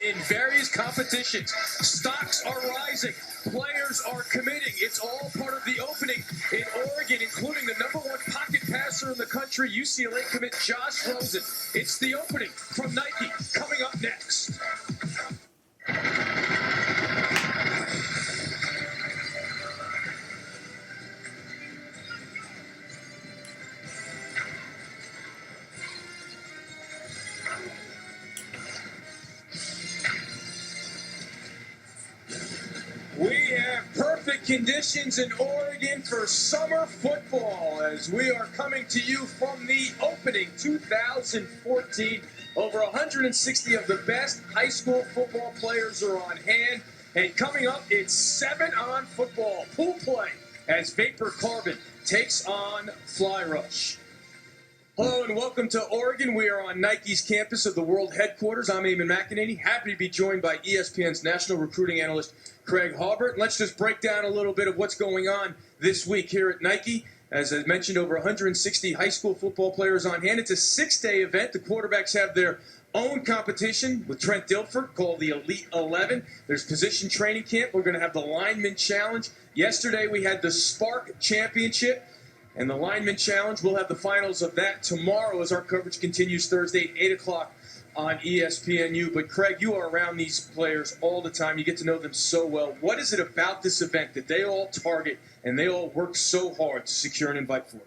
In various competitions, stocks are rising, players are committing. It's all part of the opening in Oregon, including the #1 pocket passer in the country, UCLA commit Josh Rosen. It's the opening from Nike, coming up next. We have perfect conditions in Oregon for summer football as we are coming to you from the opening 2014. Over 160 of the best high school football players are on hand. And coming up, it's 7-on football pool play as Vapor Carbon takes on Fly Rush. Hello and welcome to Oregon. We are on Nike's campus of the world headquarters. I'm Eamon McEnany. Happy to be joined by ESPN's national recruiting analyst, Craig Hawbert. Let's just break down a little bit of what's going on this week here at Nike. As I mentioned, over 160 high school football players on hand. It's a 6-day event. The quarterbacks have their own competition with Trent Dilfer called the Elite 11. There's position training camp. We're going to have the Lineman Challenge. Yesterday we had the Spark Championship. And the Lineman Challenge, we'll have the finals of that tomorrow as our coverage continues Thursday at 8 o'clock on ESPN U. But, Craig, you are around these players all the time. You get to know them so well. What is it about this event that they all target and they all work so hard to secure an invite for?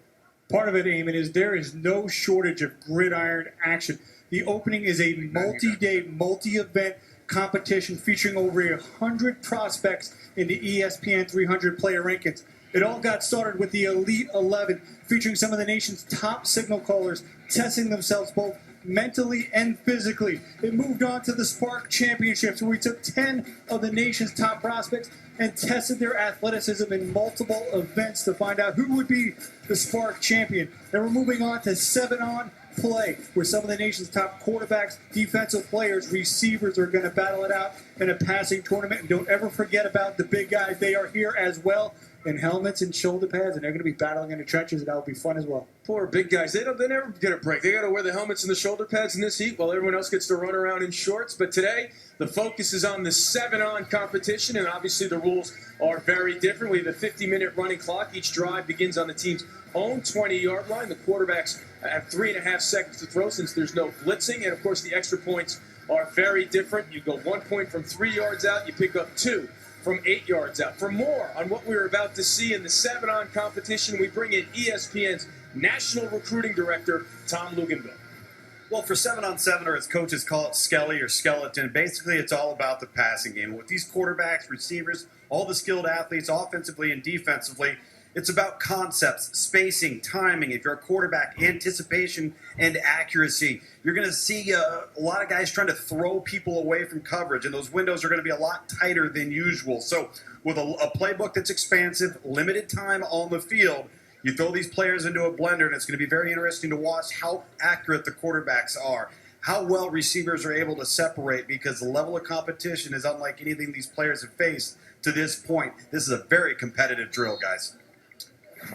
Part of it, Eamon, is there is no shortage of gridiron action. The opening is a multi-day, multi-event competition featuring over 100 prospects in the ESPN 300 player rankings. It all got started with the Elite 11, featuring some of the nation's top signal callers, testing themselves both mentally and physically. It moved on to the Spark Championships, where we took 10 of the nation's top prospects and tested their athleticism in multiple events to find out who would be the Spark champion. Then we're moving on to 7-on play, where some of the nation's top quarterbacks, defensive players, receivers are going to battle it out in a passing tournament. And don't ever forget about the big guys. They are here as well in helmets and shoulder pads, and they're going to be battling in the trenches, and that will be fun as well. Poor big guys. They never get a break. They got to wear the helmets and the shoulder pads in this heat while everyone else gets to run around in shorts. But today, the focus is on the 7-on competition, and obviously the rules are very different. We have a 50-minute running clock. Each drive begins on the team's own 20-yard line. The quarterbacks have 3.5 seconds to throw since there's no blitzing. And, of course, the extra points are very different. You go 1 point from 3 yards out. You pick up 2 from 8 yards out. For more on what we're about to see in the 7-on competition, we bring in ESPN's National Recruiting Director, Tom Luginbill. Well, for 7-on-7, or as coaches call it, Skelly or Skeleton, basically it's all about the passing game. With these quarterbacks, receivers, all the skilled athletes, offensively and defensively, it's about concepts, spacing, timing. If you're a quarterback, anticipation and accuracy. You're going to see a lot of guys trying to throw people away from coverage, and those windows are going to be a lot tighter than usual. So with a playbook that's expansive, limited time on the field, you throw these players into a blender, and it's going to be very interesting to watch how accurate the quarterbacks are, how well receivers are able to separate, because the level of competition is unlike anything these players have faced to this point. This is a very competitive drill, guys.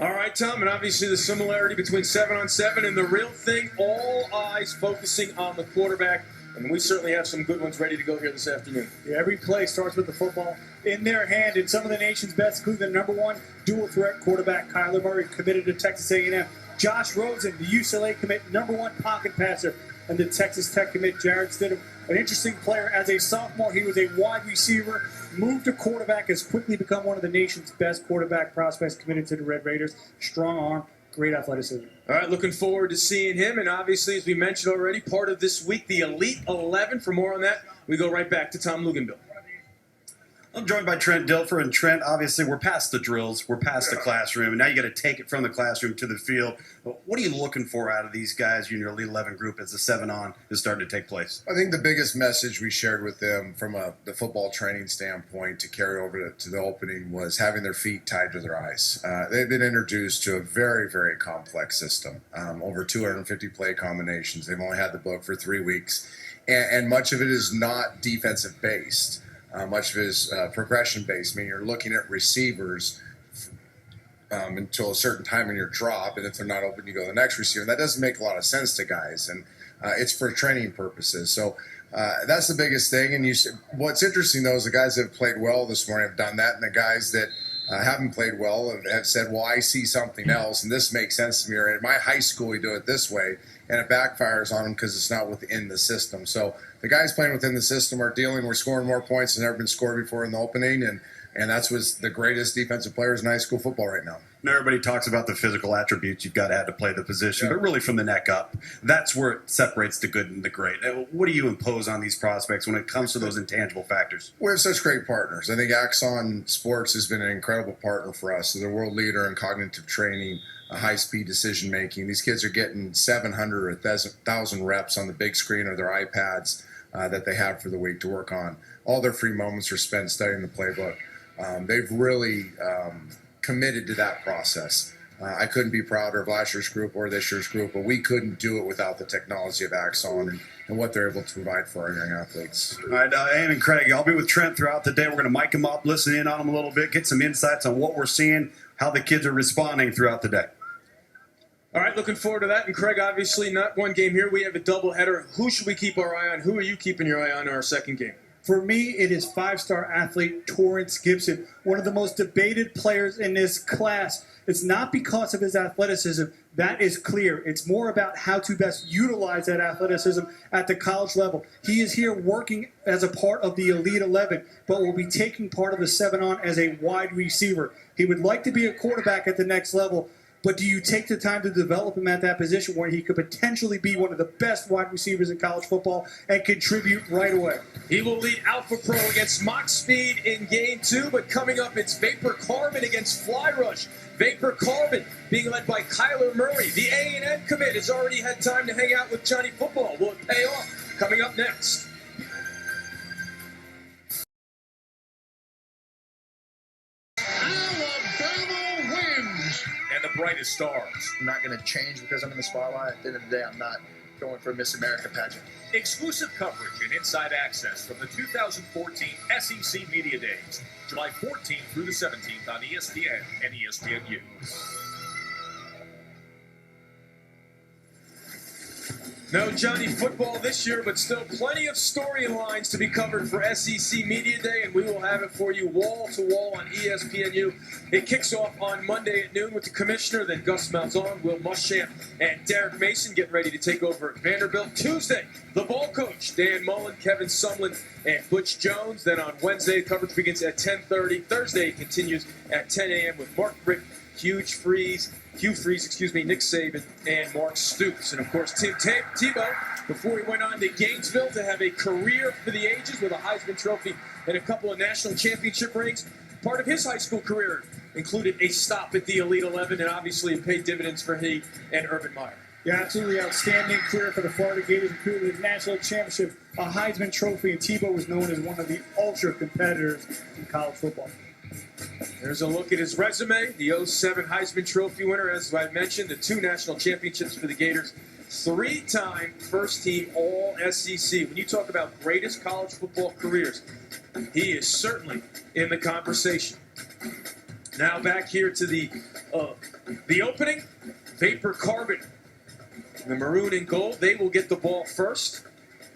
All right, Tom, and obviously the similarity between 7-on-7 and the real thing, all eyes focusing on the quarterback, and we certainly have some good ones ready to go here this afternoon. Yeah, every play starts with the football in their hand, and some of the nation's best, including the #1 dual-threat quarterback, Kyler Murray, committed to Texas A&M. Josh Rosen, the UCLA commit, #1 pocket passer, and the Texas Tech commit, Jarrett Stidham. An interesting player. As a sophomore, he was a wide receiver, moved to quarterback, has quickly become one of the nation's best quarterback prospects committed to the Red Raiders. Strong arm, great athleticism. All right, looking forward to seeing him. And obviously, as we mentioned already, part of this week, the Elite 11. For more on that, we go right back to Tom Luginbill. I'm joined by Trent Dilfer, and Trent, obviously, we're past the drills, we're past the classroom, and now you got to take it from the classroom to the field. What are you looking for out of these guys in your Elite 11 group as the 7-on is starting to take place? I think the biggest message we shared with them from the football training standpoint to carry over to the opening was having their feet tied to their eyes. They've been introduced to a very, very complex system, over 250 play combinations. They've only had the book for 3 weeks, and much of it is not defensive based. Much of it is progression-based, meaning you're looking at receivers until a certain time in your drop, and if they're not open, you go to the next receiver. And that doesn't make a lot of sense to guys, and it's for training purposes. So That's the biggest thing. And what's interesting, though, is the guys that have played well this morning have done that, and the guys that haven't played well have said, well, I see something else, and this makes sense to me. Or at my high school, we do it this way, and it backfires on them because it's not within the system. So the guys playing within the system are dealing. We're scoring more points than ever been scored before in the opening, and that's what's the greatest defensive players in high school football right now. And everybody talks about the physical attributes you've got to have to play the position, but really from the neck up, that's where it separates the good and the great. What do you impose on these prospects when it comes to those intangible factors? We have such great partners. I think Axon Sports has been an incredible partner for us. They're the world leader in cognitive training, high-speed decision-making. These kids are getting 700 or 1,000 reps on the big screen or their iPads that they have for the week to work on. All their free moments are spent studying the playbook. They've really committed to that process. I couldn't be prouder of last year's group or this year's group, but we couldn't do it without the technology of Axon and what they're able to provide for our young athletes. All right, Ann and Craig, I'll be with Trent throughout the day. We're going to mic them up, listen in on them a little bit, get some insights on what we're seeing, how the kids are responding throughout the day. All right, looking forward to that. And Craig, obviously not one game here. We have a doubleheader. Who should we keep our eye on? Who are you keeping your eye on in our second game? For me, it is five-star athlete Torrance Gibson, one of the most debated players in this class. It's not because of his athleticism. That is clear. It's more about how to best utilize that athleticism at the college level. He is here working as a part of the Elite 11, but will be taking part of the 7-on as a wide receiver. He would like to be a quarterback at the next level, but do you take the time to develop him at that position where he could potentially be one of the best wide receivers in college football and contribute right away? He will lead Alpha Pro against Mock Speed in game 2, but coming up, it's Vapor Carbon against Fly Rush. Vapor Carbon being led by Kyler Murray. The A&M commit has already had time to hang out with Johnny Football. Will it pay off? Coming up next. And the brightest stars. I'm not going to change because I'm in the spotlight. At the end of the day, I'm not going for a Miss America pageant. Exclusive coverage and inside access from the 2014 SEC Media Days, July 14th through the 17th on ESPN and ESPN U. No Johnny Football this year, but still plenty of storylines to be covered for SEC Media Day, and we will have it for you wall to wall on ESPN U. It kicks off on Monday at noon with the commissioner, then Gus Malzahn, Will Muschamp, and Derek Mason getting ready to take over at Vanderbilt. Tuesday, the ball coach, Dan Mullen, Kevin Sumlin, and Butch Jones. Then on Wednesday, coverage begins at 10:30. Thursday continues at 10 a.m. with Mark Rick, Hugh Freeze, Nick Saban, and Mark Stoops. And, of course, Tim Tebow, before he went on to Gainesville to have a career for the ages with a Heisman Trophy and a couple of national championship rings. Part of his high school career included a stop at the Elite 11, and obviously it paid dividends for he and Urban Meyer. Yeah, absolutely outstanding career for the Florida Gators, including the national championship, a Heisman Trophy, and Tebow was known as one of the ultra competitors in college football. There's a look at his resume. The 07 Heisman Trophy winner, as I mentioned, the 2 national championships for the Gators, 3-time first-team All-SEC. When you talk about greatest college football careers, he is certainly in the conversation. Now back here to the opening. Vapor Carbon, the maroon and gold, they will get the ball first.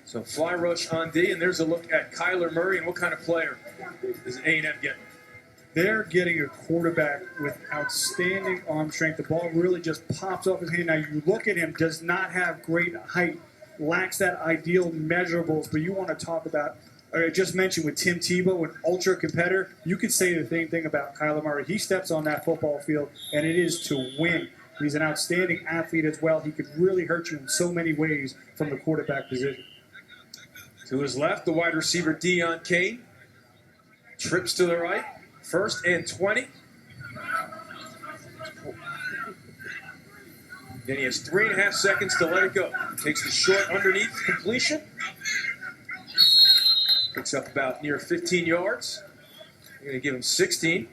So Fly Rush on D, and there's a look at Kyler Murray and what kind of player is A&M getting. They're getting a quarterback with outstanding arm strength. The ball really just pops off his hand. Now, you look at him, does not have great height, lacks that ideal measurables, but you want to talk about, I just mentioned with Tim Tebow, an ultra competitor, you could say the same thing about Kyler Murray. He steps on that football field, and it is to win. He's an outstanding athlete as well. He could really hurt you in so many ways from the quarterback position. To his left, the wide receiver, Deion Kane. Trips to the right. 1st and 20. Then he has 3.5 seconds to let it go. Takes the short underneath completion. Picks up about near 15 yards. You're going to give him 16.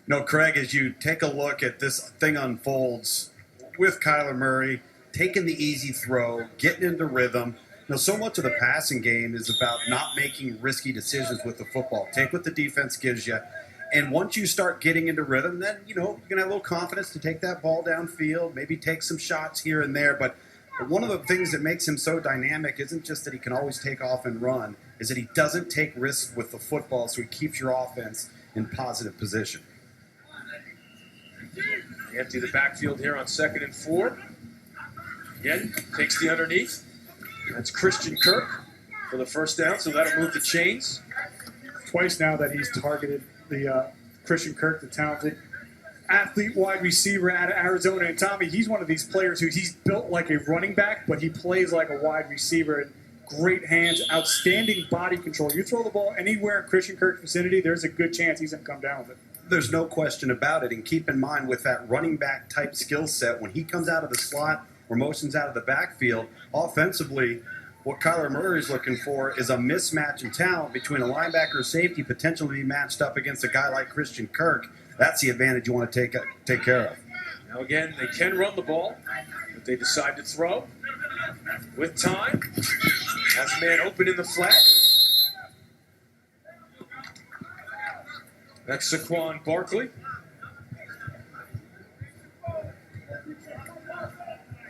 No, Craig, as you take a look at this thing unfolds with Kyler Murray, taking the easy throw, getting into rhythm. Now, so much of the passing game is about not making risky decisions with the football. Take what the defense gives you. And once you start getting into rhythm, then, you're going to have a little confidence to take that ball downfield, maybe take some shots here and there. But But one of the things that makes him so dynamic isn't just that he can always take off and run, is that he doesn't take risks with the football, so he keeps your offense in positive position. They empty the backfield here on 2nd and 4. Again, takes the underneath. That's Christian Kirk for the first down, so that'll move the chains. Twice now that he's targeted the Christian Kirk, the talented athlete wide receiver out of Arizona. And Tommy, he's one of these players he's built like a running back, but he plays like a wide receiver. And great hands, outstanding body control. You throw the ball anywhere in Christian Kirk's vicinity, there's a good chance he's going to come down with it. There's no question about it. And keep in mind, with that running back type skill set, when he comes out of the slot or motions out of the backfield, offensively, what Kyler Murray is looking for is a mismatch in talent between a linebacker or safety potentially be matched up against a guy like Christian Kirk. That's the advantage you want to take care of. Now again, they can run the ball, but they decide to throw with time. Has a man open in the flat. That's Saquon Barkley.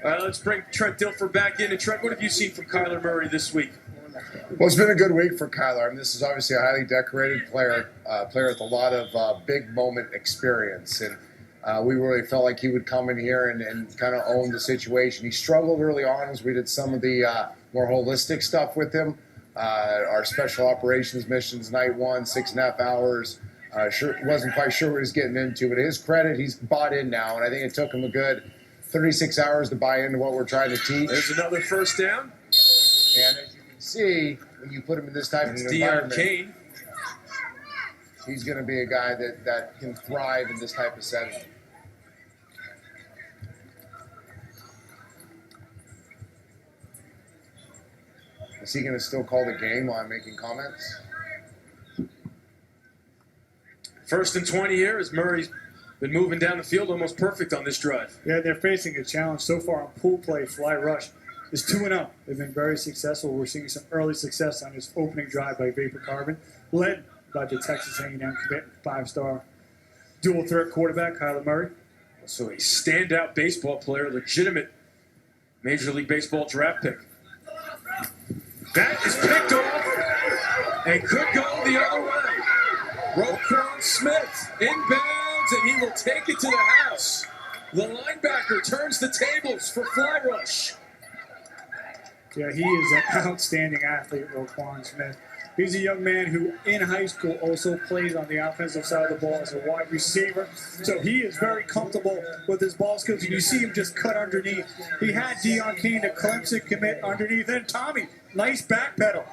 Let's bring Trent Dilfer back in. And Trent, what have you seen from Kyler Murray this week? Well, it's been a good week for Kyler. I mean, this is obviously a highly decorated player, player with a lot of big moment experience. And we really felt like he would come in here and kind of own the situation. He struggled early on as we did some of the more holistic stuff with him. Our special operations missions, night 1, 6.5 hours. Wasn't quite sure what he was getting into, but to his credit, he's bought in now. And I think it took him a good 36 hours to buy into what we're trying to teach. There's another first down. And as you can see, when you put him in this type of an environment, Kane. He's going to be a guy that can thrive in this type of setting. Is he going to still call the game while I'm making comments? 1st and 20 here as Murray's been moving down the field almost perfect on this drive. Yeah, they're facing a challenge so far on pool play. Fly rush is 2-0. They've been very successful. We're seeing some early success on this opening drive by Vapor Carbon, led by the Texas A&M commit 5-star dual threat quarterback Kyler Murray. So a standout baseball player, legitimate Major League Baseball draft pick. That is picked off and could go the other way. Roquan Smith inbounds, and he will take it to the house. The linebacker turns the tables for fly rush. Yeah, he is an outstanding athlete, Roquan Smith. He's a young man who, in high school, also plays on the offensive side of the ball as a wide receiver. So he is very comfortable with his ball skills. And you see him just cut underneath. He had Deion Kane to Clemson commit underneath. And Tommy, nice back pedal.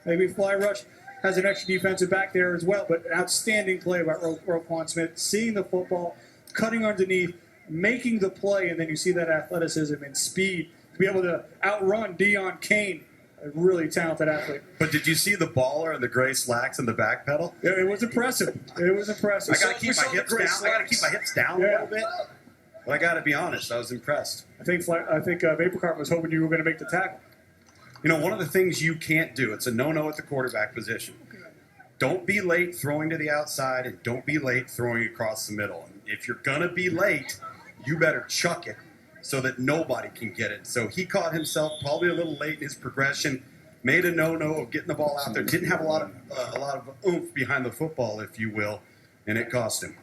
Maybe fly rush has an extra defensive back there as well. But an outstanding play by Roquan Smith, seeing the football, cutting underneath, making the play, and then you see that athleticism and speed to be able to outrun Deion Kane. A really talented athlete. But did you see the baller and the gray slacks and the back pedal? Yeah, it was impressive. It was impressive. I got to keep my hips down. I got to keep my hips down a little bit. But I got to be honest, I was impressed. I think Vapor Carbon was hoping you were going to make the tackle. You know, one of the things you can't do, it's a no-no at the quarterback position. Don't be late throwing to the outside, and don't be late throwing across the middle. And if you're going to be late, you better chuck it so that nobody can get it. So he caught himself probably a little late in his progression, made a no-no of getting the ball out there, didn't have a lot of oomph behind the football, if you will, and it cost him.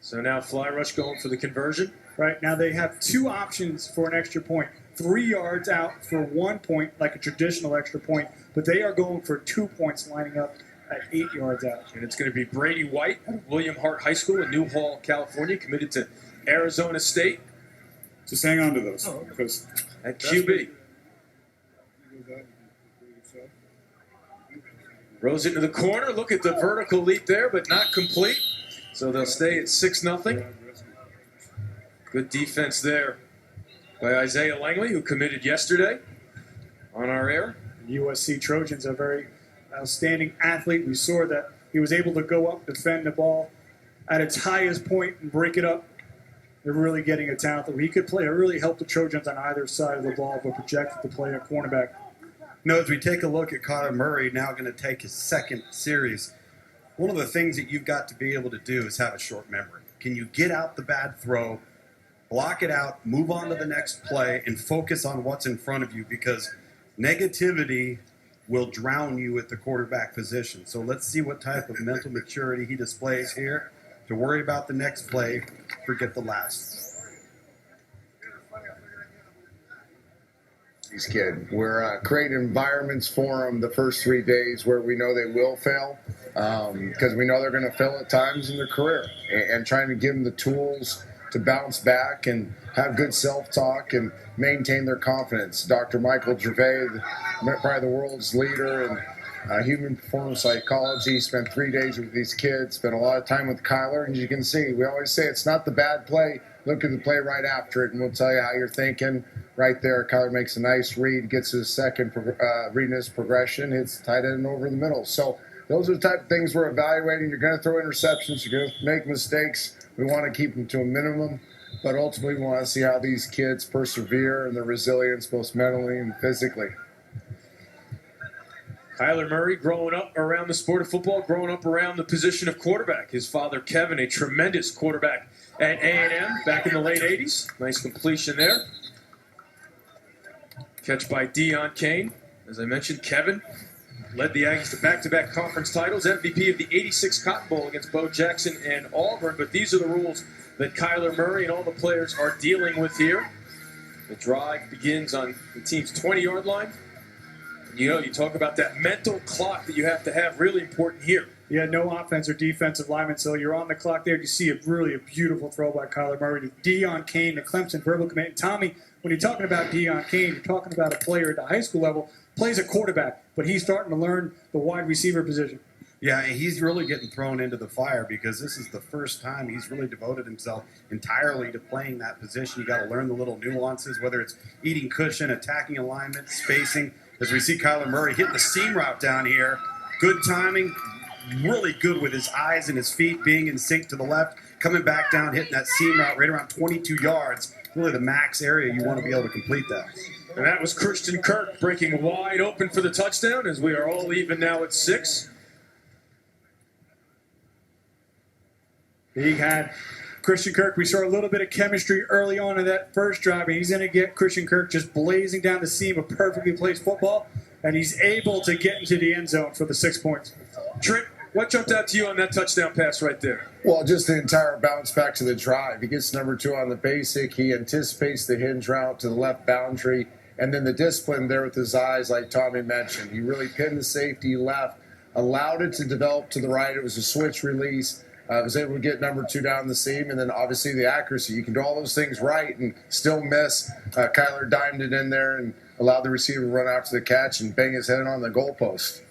So now fly rush going for the conversion. Right, now they have two options for an extra point. 3 yards out for 1 point, like a traditional extra point, but they are going for 2 points, lining up at 8 yards out. And it's going to be Brady White of William Hart High School in New Hall, California, committed to Arizona State. Just hang on to those because At QB. Rose into the corner. Look at the vertical leap there, but not complete. So they'll stay at 6-0. Good defense there by Isaiah Langley, who committed yesterday on our air. USC Trojans are a very outstanding athlete. We saw that he was able to go up, defend the ball at its highest point, and break it up. They're really getting a talent that he could play. It really helped the Trojans on either side of the ball, but projected to play a cornerback. Now, as we take a look at Kyler Murray, now going to take his second series, one of the things that you've got to be able to do is have a short memory. Can you get out the bad throw block it out, move on to the next play, and focus on what's in front of you, because negativity will drown you at the quarterback position. So let's see what type of mental maturity he displays here to worry about the next play, forget the last. These kids, we're creating environments for them the first 3 days where we know they will fail, because we know they're going to fail at times in their career, and trying to give them the tools to bounce back and have good self-talk and maintain their confidence. Dr. Michael Gervais, probably the world's leader in human performance psychology, spent 3 days with these kids, spent a lot of time with Kyler, and as you can see, we always say it's not the bad play, look at the play right after it, and we'll tell you how you're thinking. Right there, Kyler makes a nice read, gets his second read in his progression, hits the tight end over the middle. So those are the type of things we're evaluating. You're going to throw interceptions, you're going to make mistakes. We want to keep them to a minimum, but ultimately we want to see how these kids persevere and their resilience, both mentally and physically. Kyler Murray growing up around the sport of football, growing up around the position of quarterback. His father, Kevin, a tremendous quarterback at A&M back in the late 80s. Nice completion there. Catch by Deion Kane. As I mentioned, Kevin led the Aggies to back-to-back conference titles, MVP of the '86 Cotton Bowl against Bo Jackson and Auburn. But these are the rules that Kyler Murray and all the players are dealing with here. The drive begins on the team's 20-yard line. You know, you talk about that mental clock that you have to have, really important here. Yeah, no offense or defensive lineman, so you're on the clock there. You see a beautiful throw by Kyler Murray to Deion Kane, the Clemson verbal command. And Tommy, when you're talking about Deion Kane, you're talking about a player at the high school level, plays a quarterback, but he's starting to learn the wide receiver position. Yeah, and he's really getting thrown into the fire because this is the first time he's really devoted himself entirely to playing that position. You got to learn the little nuances, whether it's eating cushion, attacking alignment, spacing. As we see Kyler Murray hitting the seam route down here. Good timing, really good with his eyes and his feet being in sync to the left, coming back down, hitting that seam route right around 22 yards. Really the max area you want to be able to complete that. And that was Christian Kirk breaking wide open for the touchdown, as we are all even now at 6. He had Christian Kirk. We saw a little bit of chemistry early on in that first drive, and he's going to get Christian Kirk just blazing down the seam of perfectly placed football, and he's able to get into the end zone for the 6 points. Trent, what jumped out to you on that touchdown pass right there? Well, just the entire bounce back to the drive. He gets number 2 on the basic. He anticipates the hinge route to the left boundary, and then the discipline there with his eyes, like Tommy mentioned. He really pinned the safety left, allowed it to develop to the right. It was a switch release. Was able to get number 2 down the seam, and then obviously the accuracy. You can do all those things right and still miss. Kyler dimed it in there and allowed the receiver to run out to the catch and bang his head on the goalpost.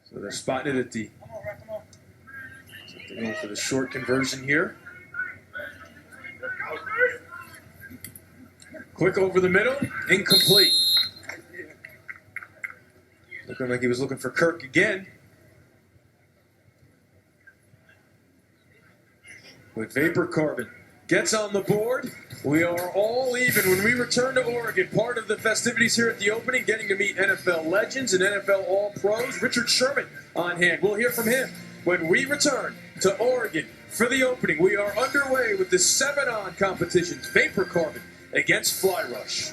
So they're spotting it at the. So they're going for the short conversion here. Quick over the middle, incomplete. Looking like he was looking for Kirk again. But Vapor Carbon gets on the board. We are all even when we return to Oregon. Part of the festivities here at the opening, getting to meet NFL legends and NFL All-Pros. Richard Sherman on hand. We'll hear from him when we return to Oregon for the opening. We are underway with the 7-on competitions. Vapor Carbon against Fly Rush.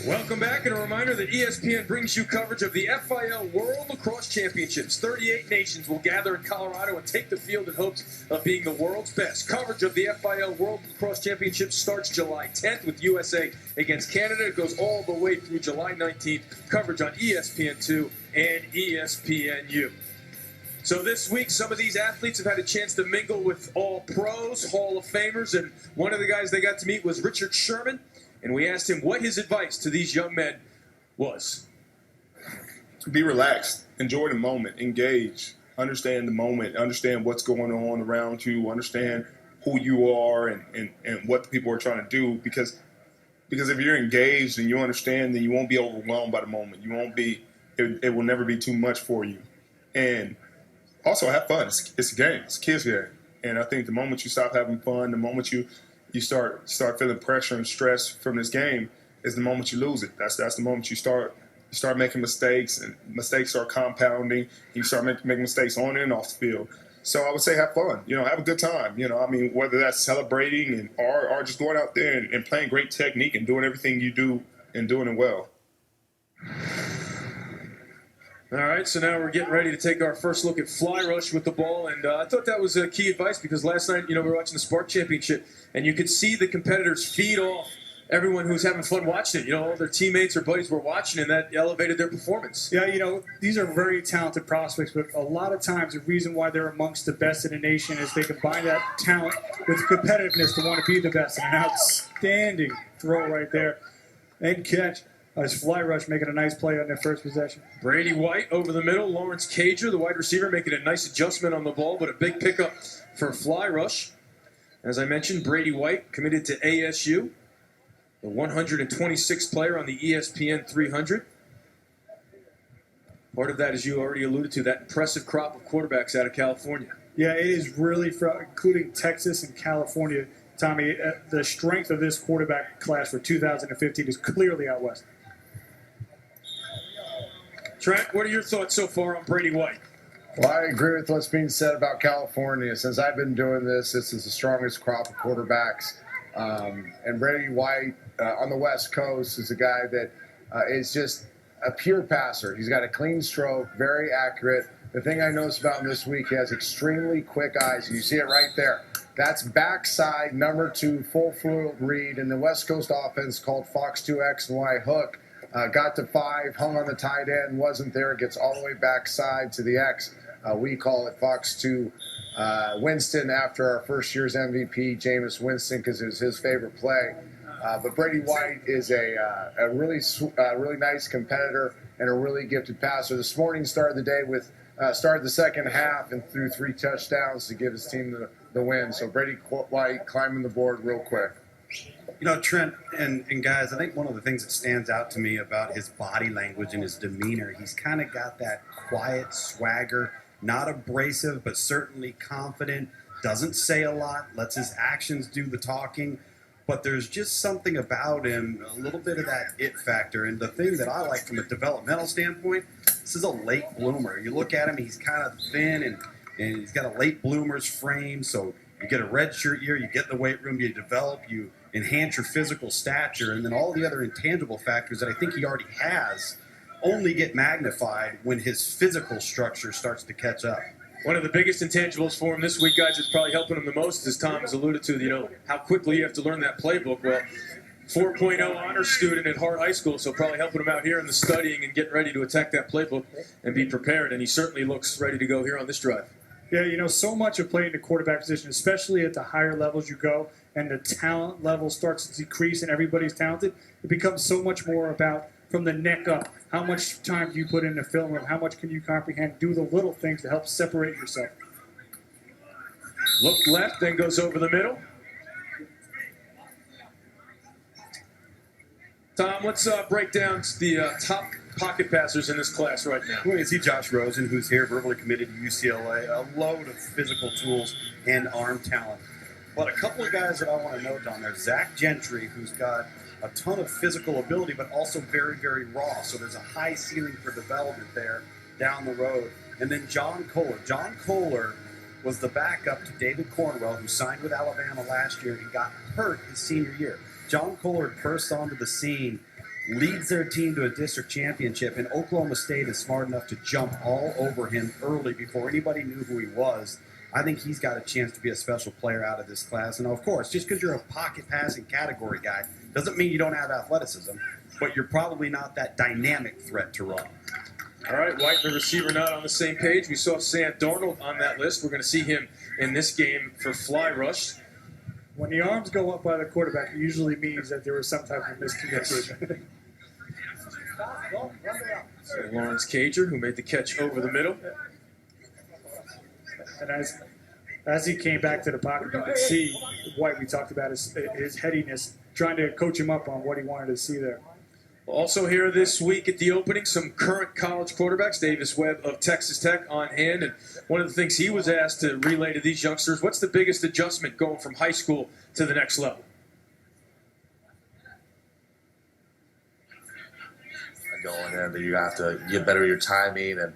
Welcome back, and a reminder that ESPN brings you coverage of the FIL World Lacrosse Championships. 38 nations will gather in Colorado and take the field in hopes of being the world's best. Coverage of the FIL World Lacrosse Championships starts July 10th with USA against Canada. It goes all the way through July 19th. Coverage on ESPN2 and ESPN U. So this week, some of these athletes have had a chance to mingle with all pros, Hall of Famers, and one of the guys they got to meet was Richard Sherman. And we asked him what his advice to these young men was. Be relaxed. Enjoy the moment. Engage. Understand the moment. Understand what's going on around you. Understand who you are and what the people are trying to do. Because if you're engaged and you understand, then you won't be overwhelmed by the moment. You won't be. It will never be too much for you. And also have fun. It's a game. It's a kid's game. And I think the moment you stop having fun, the moment you start feeling pressure and stress from this game, is the moment you lose it. That's the moment you start making mistakes, and mistakes start compounding. You start making mistakes on and off the field. So I would say have fun, have a good time. I mean, whether that's celebrating or just going out there and playing great technique and doing everything you do and doing it well. All right, so now we're getting ready to take our first look at fly rush with the ball, and I thought that was key advice because last night, we were watching the Spark Championship, and you could see the competitors feed off everyone who's having fun watching it. All their teammates or buddies were watching, and that elevated their performance. Yeah, these are very talented prospects, but a lot of times the reason why they're amongst the best in the nation is they combine that talent with competitiveness to want to be the best. And an outstanding throw right there and catch. As fly rush making a nice play on their first possession. Brady White over the middle. Lawrence Cager, the wide receiver, making a nice adjustment on the ball, but a big pickup for fly rush. As I mentioned, Brady White committed to ASU, the 126th player on the ESPN 300. Part of that, as you already alluded to, that impressive crop of quarterbacks out of California. Yeah, it is really, including Texas and California. Tommy, the strength of this quarterback class for 2015 is clearly out west. Trent, what are your thoughts so far on Brady White? Well, I agree with what's being said about California. Since I've been doing this is the strongest crop of quarterbacks. And Brady White on the West Coast is a guy that is just a pure passer. He's got a clean stroke, very accurate. The thing I noticed about him this week, he has extremely quick eyes. You see it right there. That's backside, number 2, full field read. In the West Coast offense called Fox 2 X and Y hook. Got to 5, hung on the tight end, wasn't there. Gets all the way backside to the X. We call it Fox 2 Winston after our first year's MVP, Jameis Winston, because it was his favorite play. But Brady White is a really nice competitor and a really gifted passer. This morning started the day with started the second half and threw 3 touchdowns to give his team the win. So Brady White climbing the board real quick. Trent and guys, I think one of the things that stands out to me about his body language and his demeanor, he's kind of got that quiet swagger, not abrasive, but certainly confident, doesn't say a lot, lets his actions do the talking, but there's just something about him, a little bit of that it factor. And the thing that I like from a developmental standpoint, this is a late bloomer. You look at him, he's kind of thin and he's got a late bloomer's frame, so you get a redshirt year, you get in the weight room, you develop, you enhance your physical stature, and then all the other intangible factors that I think he already has only get magnified when his physical structure starts to catch up. One of the biggest intangibles for him this week, guys, that's probably helping him the most, as Tom has alluded to, how quickly you have to learn that playbook. Well, 4.0 honors student at Hart High School, so probably helping him out here in the studying and getting ready to attack that playbook and be prepared, and he certainly looks ready to go here on this drive. Yeah, so much of playing the quarterback position, especially at the higher levels you go, and the talent level starts to decrease and everybody's talented, it becomes so much more about from the neck up. How much time do you put in the film room? How much can you comprehend? Do the little things to help separate yourself. Look left, then goes over the middle. Tom, let's break down the top pocket passers in this class right now. Well, you see Josh Rosen, who's here, verbally committed to UCLA, a load of physical tools and arm talent. But a couple of guys that I want to note on there, Zach Gentry, who's got a ton of physical ability, but also very, very raw. So there's a high ceiling for development there down the road. And then John Kohler. John Kohler was the backup to David Cornwell, who signed with Alabama last year and got hurt his senior year. John Kohler burst onto the scene, leads their team to a district championship, and Oklahoma State is smart enough to jump all over him early before anybody knew who he was. I think he's got a chance to be a special player out of this class. And, of course, just because you're a pocket passing category guy doesn't mean you don't have athleticism, but you're probably not that dynamic threat to run. All right, White and the receiver not on the same page. We saw Sam Darnold on that list. We're going to see him in this game for fly rush. When the arms go up by the quarterback, it usually means that there was some type of miscommunication. So Lawrence Cager, who made the catch over the middle. And as he came back to the pocket, you could see White, we talked about his headiness, trying to coach him up on what he wanted to see there. Also here this week at the opening, some current college quarterbacks. Davis Webb of Texas Tech on hand. And one of the things he was asked to relay to these youngsters, what's the biggest adjustment going from high school to the next level? going in, that you have to get better at your timing and,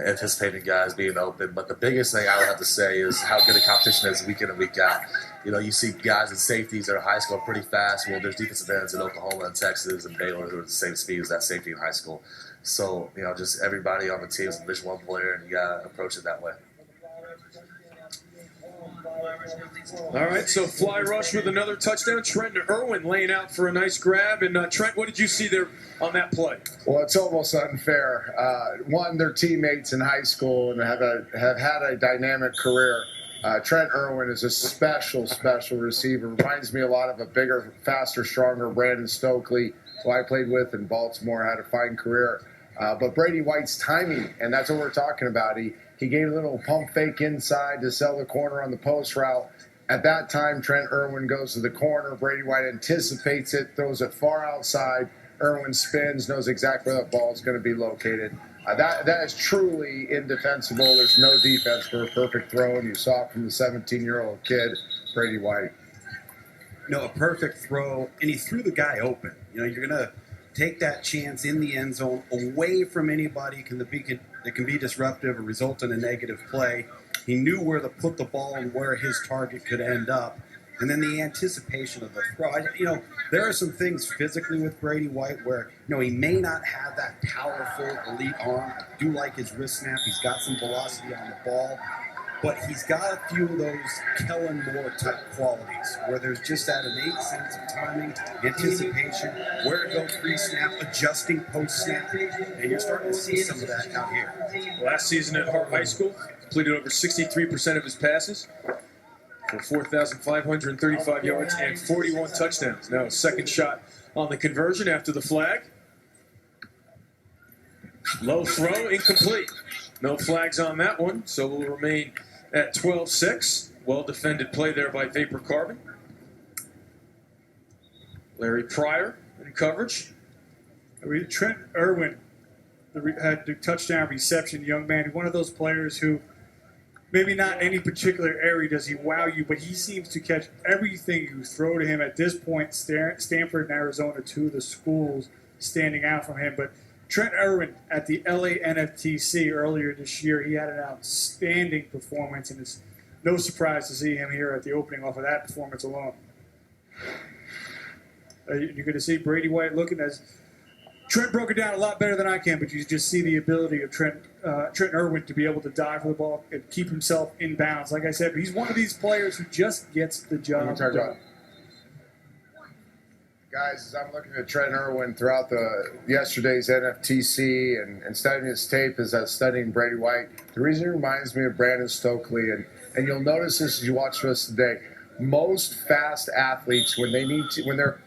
anticipating guys being open. But the biggest thing I would have to say is how good a competition is week in and week out. You see guys and safeties that are high school pretty fast. Well, there's defensive ends in Oklahoma and Texas and Baylor who are the same speed as that safety in high school. So, just everybody on the team is a Division I player, and you got to approach it that way. All right, so fly rush with another touchdown. Trent Irwin laying out for a nice grab. And Trent, what did you see there on that play? Well, it's almost unfair. One, they're teammates in high school and have had a dynamic career. Trent Irwin is a special receiver. Reminds me a lot of a bigger, faster, stronger Brandon Stokely, who I played with in Baltimore, had a fine career. But Brady White's timing, and that's what we're talking about. He gave a little pump fake inside to sell the corner on the post route. At that time, Trent Irwin goes to the corner. Brady White anticipates it, throws it far outside. Irwin spins, knows exactly where that ball is going to be located. That is truly indefensible. There's no defense for a perfect throw, and you saw it from the 17-year-old kid, Brady White. A perfect throw, and he threw the guy open. You're going to take that chance in the end zone away from anybody that can be disruptive or result in a negative play. He knew where to put the ball and where his target could end up. And then the anticipation of the throw. There are some things physically with Brady White where, he may not have that powerful elite arm. I do like his wrist snap. He's got some velocity on the ball. But he's got a few of those Kellen Moore type qualities where there's just that innate sense of timing, anticipation, where to go pre-snap, adjusting post-snap. And you're starting to see some of that out here. Last season at Hart High School, completed over 63% of his passes for 4,535 yards and 41 touchdowns. Now, second shot on the conversion after the flag. Low throw, incomplete. No flags on that one, so we'll remain at 12-6. Well-defended play there by Vapor Carbon. Larry Pryor in coverage. Trent Irwin had the touchdown reception, young man. One of those players who maybe not in any particular area does he wow you, but he seems to catch everything you throw to him. At this point, Stanford and Arizona, two of the schools standing out from him. But Trent Irwin at the LA NFTC earlier this year, he had an outstanding performance, and it's no surprise to see him here at the opening off of that performance alone. You're going to see Brady White looking as Trent broke it down a lot better than I can, but you just see the ability of Trent Irwin to be able to dive for the ball and keep himself in bounds. Like I said, he's one of these players who just gets the job done. Guys, as I'm looking at Trent Irwin throughout yesterday's NFTC and studying his tape as I was studying Brady White, the reason he reminds me of Brandon Stokely, and you'll notice this as you watch this today, most fast athletes, when they're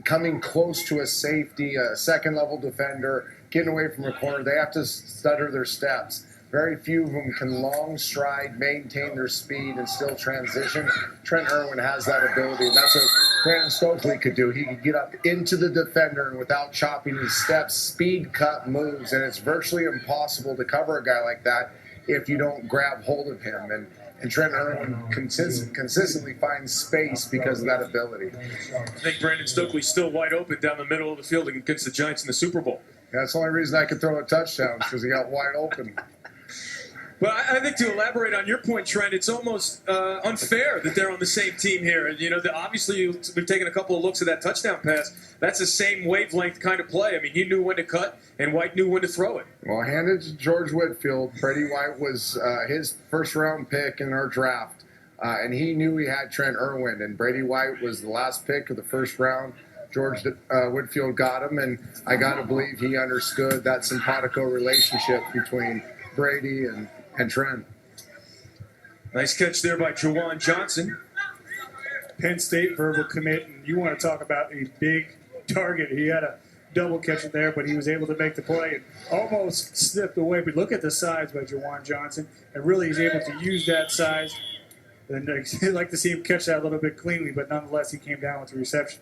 coming close to a safety, a second-level defender, getting away from a corner, they have to stutter their steps. Very few of them can long stride, maintain their speed, and still transition. Trent Irwin has that ability, and that's what Brandon Stokely could do. He could get up into the defender and without chopping his steps, speed cut moves, and it's virtually impossible to cover a guy like that if you don't grab hold of him. And Trent Irwin consistently finds space because of that ability. I think Brandon Stokely's still wide open down the middle of the field against the Giants in the Super Bowl. Yeah, that's the only reason I could throw a touchdown, because he got wide open. But I think to elaborate on your point, Trent, it's almost unfair that they're on the same team here. Obviously, we've taken a couple of looks at that touchdown pass. That's the same wavelength kind of play. I mean, he knew when to cut, and White knew when to throw it. Well, handed to George Whitfield, Brady White was his first-round pick in our draft, and he knew he had Trent Irwin, and Brady White was the last pick of the first round. George Whitfield got him, and I got to believe he understood that simpatico relationship between Brady and Trent. Nice catch there by Jawan Johnson. Penn State verbal commit, and you want to talk about a big target. He had a double catch it there, but he was able to make the play and almost slipped away. But look at the size by Jawan Johnson, and really he's able to use that size. And I'd like to see him catch that a little bit cleanly, but nonetheless he came down with the reception.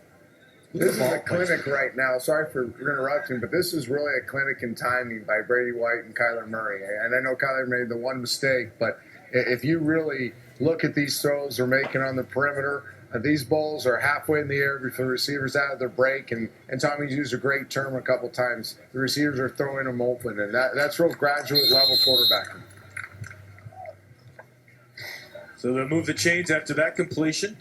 This is a clinic right now. Sorry for interrupting, but this is really a clinic in timing by Brady White and Kyler Murray. And I know Kyler made the one mistake, but if you really look at these throws they're making on the perimeter, These balls are halfway in the air before the receiver's out of their break, and Tommy's used a great term a couple times. The receivers are throwing them open, and that's real graduate level quarterbacking. So they'll move the chains after that completion.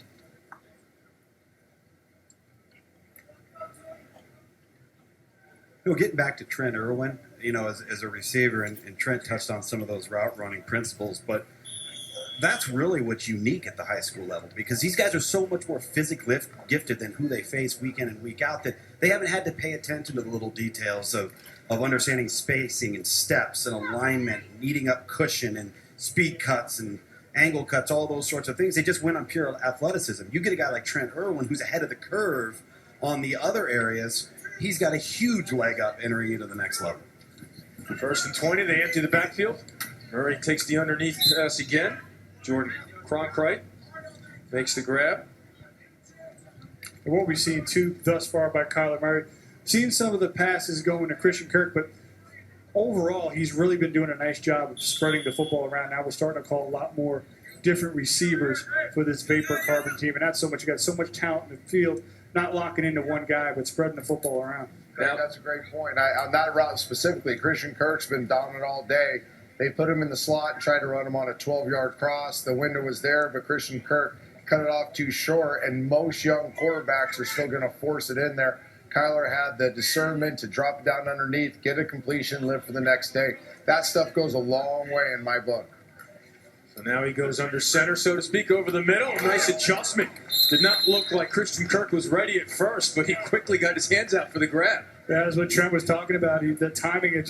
Getting back to Trent Irwin, as a receiver, and Trent touched on some of those route running principles, but that's really what's unique at the high school level, because these guys are so much more physically gifted than who they face week in and week out that they haven't had to pay attention to the little details of understanding spacing and steps and alignment, needing up cushion and speed cuts and angle cuts, all those sorts of things. They just went on pure athleticism. You get a guy like Trent Irwin who's ahead of the curve on the other areas. He's got a huge leg up entering into the next level. First and 20, they empty the backfield. Murray takes the underneath pass again. Jordan Cronkright makes the grab. And what we've seen, too, thus far by Kyler Murray, seeing some of the passes going to Christian Kirk, but overall, he's really been doing a nice job of spreading the football around. Now we're starting to call a lot more different receivers for this Vapor Carbon team, and not so much. You got so much talent in the field, not locking into one guy, but spreading the football around. Yeah, that's a great point. On that route specifically, Christian Kirk's been dominant all day. They put him in the slot and tried to run him on a 12-yard cross. The window was there, but Christian Kirk cut it off too short, and most young quarterbacks are still going to force it in there. Kyler had the discernment to drop it down underneath, get a completion, live for the next day. That stuff goes a long way in my book. So now he goes under center, so to speak, over the middle. Nice adjustment. Did not look like Christian Kirk was ready at first, but he quickly got his hands out for the grab. That's what Trent was talking about. The timing.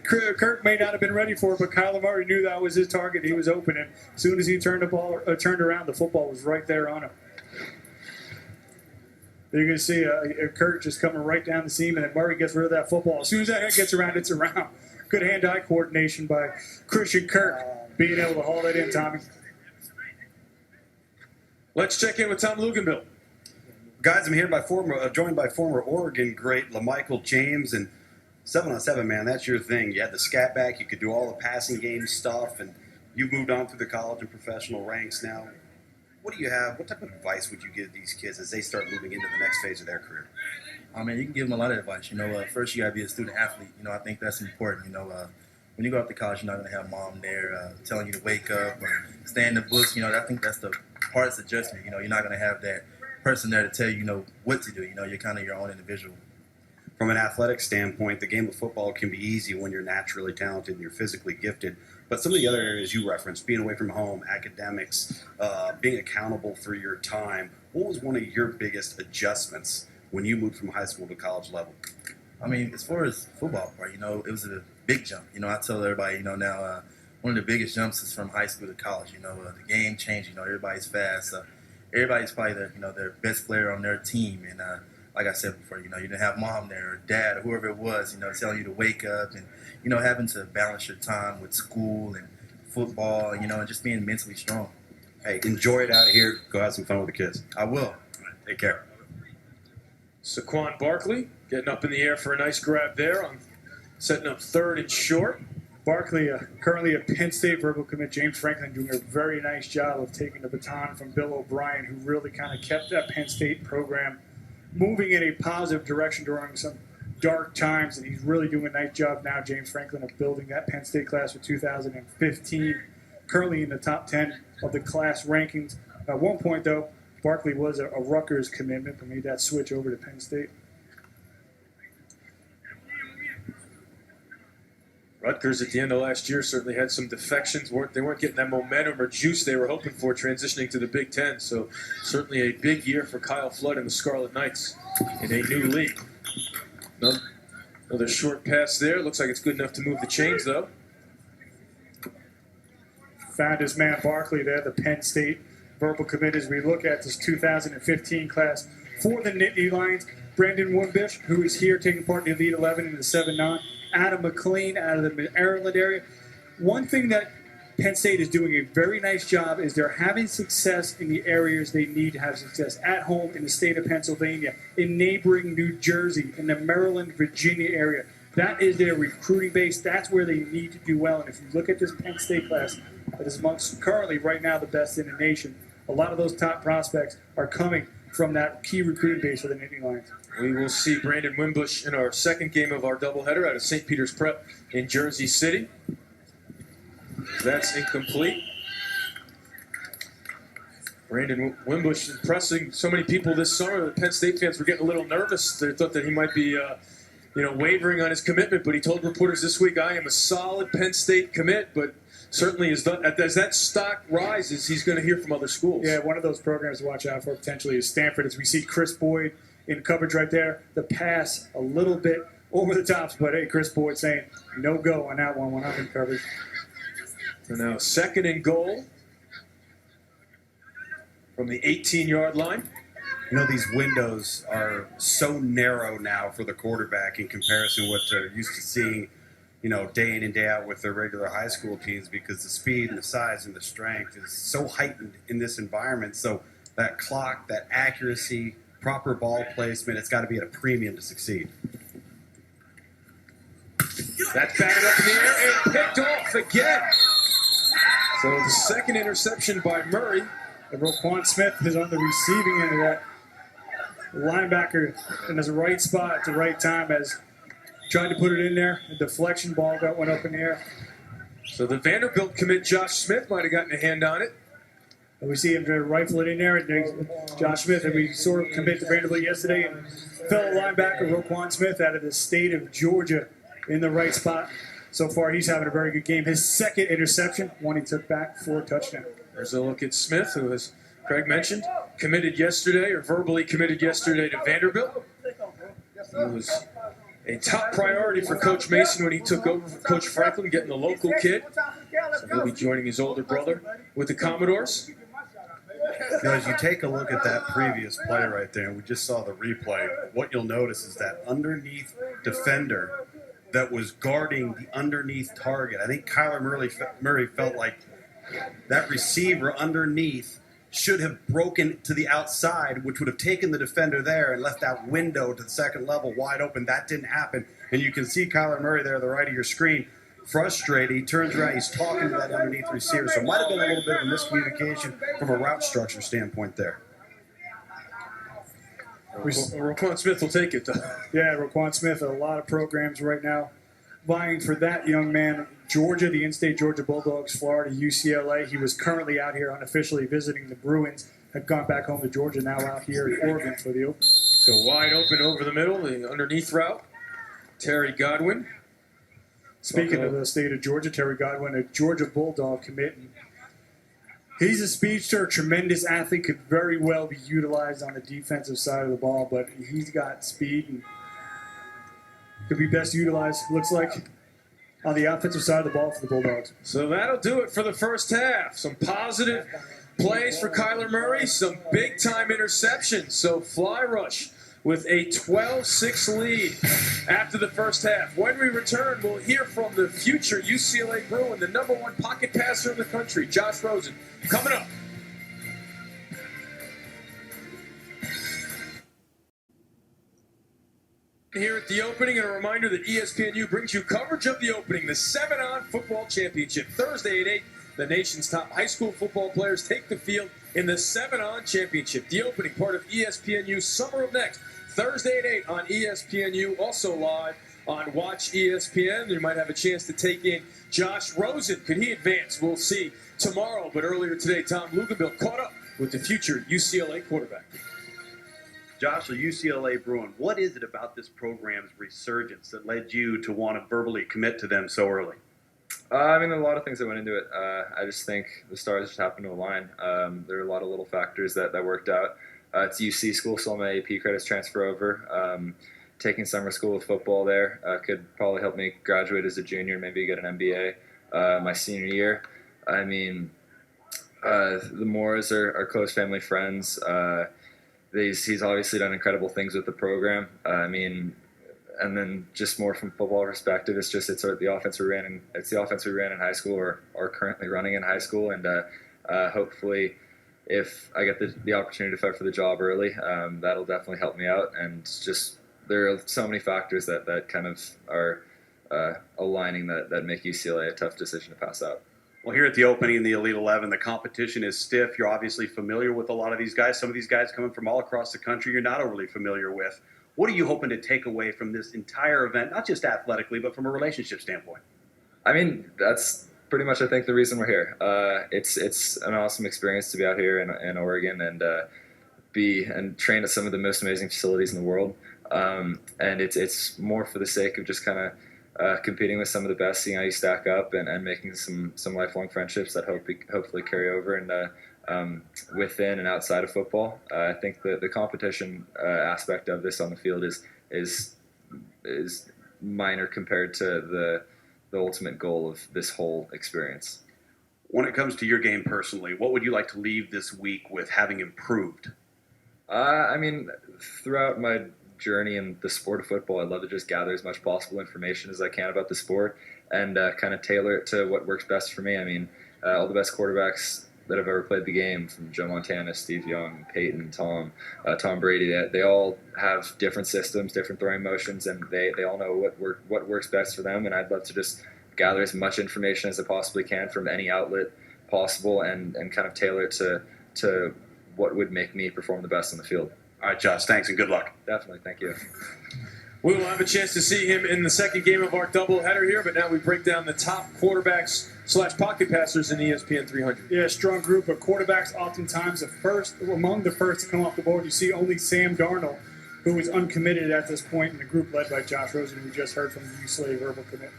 Kirk may not have been ready for it, but Kyler Murray knew that was his target. He was open, and as soon as he turned around, the football was right there on him. You're going to see Kirk just coming right down the seam, and then Murray gets rid of that football. As soon as that head gets around, it's around. Good hand-eye coordination by Christian Kirk, being able to haul that in, Tommy. Let's check in with Tom Luganville. Guys, I'm here joined by former Oregon great LaMichael James, and 7-on-7, man, that's your thing. You had the scat back, you could do all the passing game stuff, and you've moved on through the college and professional ranks now. What do you have? What type of advice would you give these kids as they start moving into the next phase of their career? I mean, you can give them a lot of advice. First you got to be a student athlete. I think that's important. When you go out to college, you're not going to have mom there telling you to wake up or stay in the books. I think that's the hardest adjustment. You're not going to have that person there to tell you, what to do. You're kind of your own individual. From an athletic standpoint, the game of football can be easy when you're naturally talented and you're physically gifted. But some of the other areas you referenced, being away from home, academics, being accountable for your time, what was one of your biggest adjustments when you moved from high school to college level? I mean, as far as football part, it was a big jump. I tell everybody, now one of the biggest jumps is from high school to college. The game changed. Everybody's fast. Everybody's probably their best player on their team. And like I said before, you didn't have mom there or dad or whoever it was, telling you to wake up and, having to balance your time with school and football, and just being mentally strong. Hey, enjoy it out here. Go have some fun with the kids. I will. Take care. Saquon Barkley getting up in the air for a nice grab there, on setting up third and short. Barkley, currently a Penn State verbal commit. James Franklin doing a very nice job of taking the baton from Bill O'Brien, who really kind of kept that Penn State program moving in a positive direction during some dark times, and he's really doing a nice job now, James Franklin, of building that Penn State class for 2015, currently in the top 10 of the class rankings. At one point, though, Barkley was a Rutgers commitment, but made that switch over to Penn State. Rutgers at the end of last year certainly had some defections. They weren't getting that momentum or juice they were hoping for transitioning to the Big Ten. So certainly a big year for Kyle Flood and the Scarlet Knights in a new league. Another short pass there. Looks like it's good enough to move the chains, though. Found his man Barkley there, the Penn State verbal commit, as we look at this 2015 class for the Nittany Lions. Brandon Wimbish, who is here taking part in the Elite 11 in the 7-9. Adam McLean out of the Maryland area. One thing that Penn State is doing a very nice job is they're having success in the areas they need to have success. At home in the state of Pennsylvania, in neighboring New Jersey, in the Maryland, Virginia area. That is their recruiting base. That's where they need to do well. And if you look at this Penn State class, that is amongst currently right now the best in the nation. a lot of those top prospects are coming from that key recruiting base for the Nittany Lions. We will see Brandon Wimbush in our second game of our doubleheader out of St. Peter's Prep in Jersey City. That's incomplete. Brandon Wimbush impressing so many people this summer. The Penn State fans were getting a little nervous. They thought that he might be, wavering on his commitment. But he told reporters this week, "I am a solid Penn State commit." But certainly, as that stock rises, he's going to hear from other schools. Yeah, one of those programs to watch out for potentially is Stanford. As we see Chris Boyd in coverage right there, the pass a little bit over the tops. But hey, Chris Boyd saying no go on that one when I'm in coverage. So now 2nd and goal from the 18-yard line. You know, these windows are so narrow now for the quarterback in comparison to what they're used to seeing, day in and day out with their regular high school teams, because the speed and the size and the strength is so heightened in this environment. So that clock, that accuracy, proper ball placement, it's got to be at a premium to succeed. That's batted up in the air and picked off again. So the second interception by Murray. And Roquan Smith is on the receiving end of that. The linebacker in his right spot at the right time as tried to put it in there. A deflection ball that went up in the air. So the Vanderbilt commit Josh Smith might have gotten a hand on it. And we see him try to rifle it in there. And Josh Smith, and we saw him commit to Vanderbilt yesterday. And fellow linebacker Roquan Smith out of the state of Georgia in the right spot. So far, he's having a very good game. His second interception, one he took back for a touchdown. There's a look at Smith, who, as Craig mentioned, committed yesterday, or verbally committed yesterday to Vanderbilt. He was a top priority for Coach Mason when he took over for Coach Franklin, getting the local kid. So he'll be joining his older brother with the Commodores. As you take a look at that previous play right there, and we just saw the replay, what you'll notice is that underneath defender that was guarding the underneath target. I think Kyler Murray felt like that receiver underneath should have broken to the outside, which would have taken the defender there and left that window to the second level wide open. That didn't happen. And you can see Kyler Murray there on the right of your screen, frustrated. He turns around, he's talking to that underneath receiver. So it might have been a little bit of miscommunication from a route structure standpoint there. Roquan Smith will take it, though. Yeah, Roquan Smith, a lot of programs right now vying for that young man. Georgia, the in-state Georgia Bulldogs, Florida, UCLA. He was currently out here unofficially visiting the Bruins, had gone back home to Georgia, now out here in Oregon for the Open. So wide open over the middle, the underneath route. Terry Godwin. Speaking of the state of Georgia, Terry Godwin, a Georgia Bulldog commit. He's a speedster, a tremendous athlete, could very well be utilized on the defensive side of the ball, but he's got speed and could be best utilized, looks like, on the offensive side of the ball for the Bulldogs. So that'll do it for the first half. Some positive plays for Kyler Murray, some big-time interceptions. So Fly Rush with a 12-6 lead after the first half. When we return, we'll hear from the future UCLA Bruin, the #1 pocket passer in the country, Josh Rosen. Coming up. Here at the opening, and a reminder that ESPN U brings you coverage of the opening, the 7-on Football Championship. Thursday at 8, the nation's top high school football players take the field in the 7-on Championship. The opening, part of ESPN U's Summer of Next. Thursday at 8 on ESPN U, also live on Watch ESPN. You might have a chance to take in Josh Rosen. Could he advance? We'll see tomorrow. But earlier today, Tom Luginbill caught up with the future UCLA quarterback. Josh, a UCLA Bruin, what is it about this program's resurgence that led you to want to verbally commit to them so early? There are a lot of things that went into it. I just think the stars just happened to align. There are a lot of little factors that worked out. It's UC school, so all my AP credits transfer over. Taking summer school with football there could probably help me graduate as a junior, maybe get an MBA my senior year. The Moores are close family friends. He's obviously done incredible things with the program. And then just more from football perspective, it's the offense we ran in high school or are currently running in high school, and hopefully, if I get the opportunity to fight for the job early, that'll definitely help me out. And just there are so many factors that kind of are aligning that make UCLA a tough decision to pass out. Well, here at the opening in the Elite 11, the competition is stiff. You're obviously familiar with a lot of these guys. Some of these guys coming from all across the country you're not overly familiar with. What are you hoping to take away from this entire event, not just athletically, but from a relationship standpoint? I mean, that's pretty much, I think, the reason we're here. It's an awesome experience to be out here in Oregon and train at some of the most amazing facilities in the world. And it's more for the sake of just kind of competing with some of the best, seeing how you stack up, and making some lifelong friendships that hopefully carry over and within and outside of football. I think the competition aspect of this on the field is minor compared to the ultimate goal of this whole experience. When it comes to your game personally, what would you like to leave this week with having improved? I mean, throughout my journey in the sport of football, I'd love to just gather as much possible information as I can about the sport and kind of tailor it to what works best for me. I mean, all the best quarterbacks that have ever played the game, from Joe Montana, Steve Young, Peyton, Tom Brady, they all have different systems, different throwing motions, and they all know what works best for them. And I'd love to just gather as much information as I possibly can from any outlet possible and kind of tailor it to what would make me perform the best on the field. All right, Josh, thanks and good luck. Definitely, thank you. We will have a chance to see him in the second game of our doubleheader here, but now we break down the top quarterbacks / pocket passers in ESPN 300. Yeah, strong group of quarterbacks, oftentimes among the first to come off the board. You see only Sam Darnold, who is uncommitted at this point in the group led by Josh Rosen, who we just heard from the UCLA verbal commit.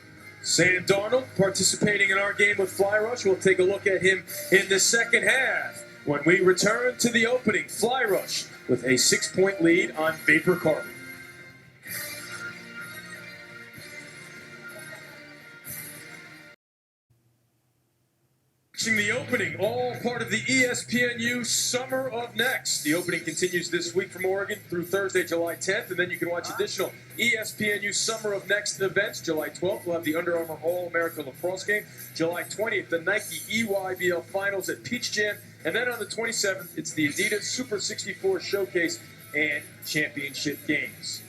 Sam Darnold participating in our game with Fly Rush. We'll take a look at him in the second half when we return to the opening. Fly Rush with a 6-point lead on Vapor Carbon. The opening, all part of the ESPN U Summer of Next. The opening continues this week from Oregon through Thursday, July 10th, and then you can watch additional ESPN U Summer of Next events. July 12th, we'll have the Under Armour All-America Lacrosse game. July 20th, the Nike EYBL Finals at Peach Jam. And then on the 27th, it's the Adidas Super 64 Showcase and Championship Games.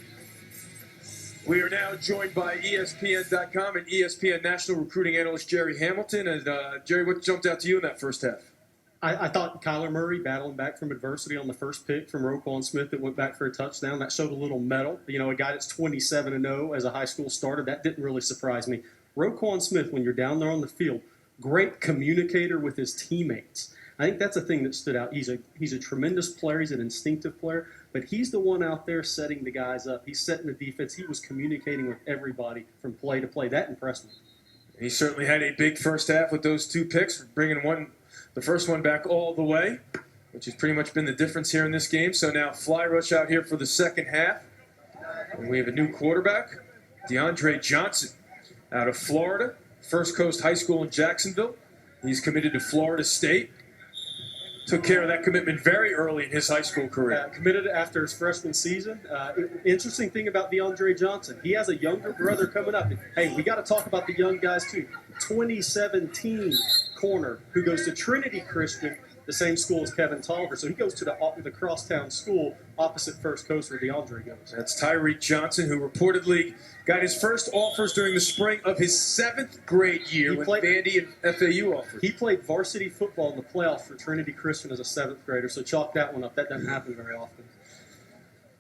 We are now joined by ESPN.com and ESPN National Recruiting Analyst Jerry Hamilton. And Jerry, what jumped out to you in that first half? I thought Kyler Murray battling back from adversity on the first pick from Roquan Smith that went back for a touchdown. That showed a little mettle. You know, a guy that's 27-0 as a high school starter, that didn't really surprise me. Roquan Smith, when you're down there on the field, great communicator with his teammates. I think that's a thing that stood out. He's a tremendous player. He's an instinctive player, but he's the one out there setting the guys up. He's setting the defense. He was communicating with everybody from play to play. That impressed me. He certainly had a big first half with those two picks, bringing the first one back all the way, which has pretty much been the difference here in this game. So now Fly Rush out here for the second half. And we have a new quarterback, DeAndre Johnson, out of Florida, First Coast High School in Jacksonville. He's committed to Florida State. Took care of that commitment very early in his high school career. Committed after his freshman season. Interesting thing about DeAndre Johnson, he has a younger brother coming up. Hey, we got to talk about the young guys too. 2017 corner who goes to Trinity Christian, the same school as Kevin Tolliver. So he goes to the crosstown school opposite First Coast where DeAndre goes. That's Tyreek Johnson, who reportedly got his first offers during the spring of his 7th grade year when Vandy and FAU offered. He played varsity football in the playoffs for Trinity Christian as a 7th grader, so chalk that one up. That doesn't happen very often.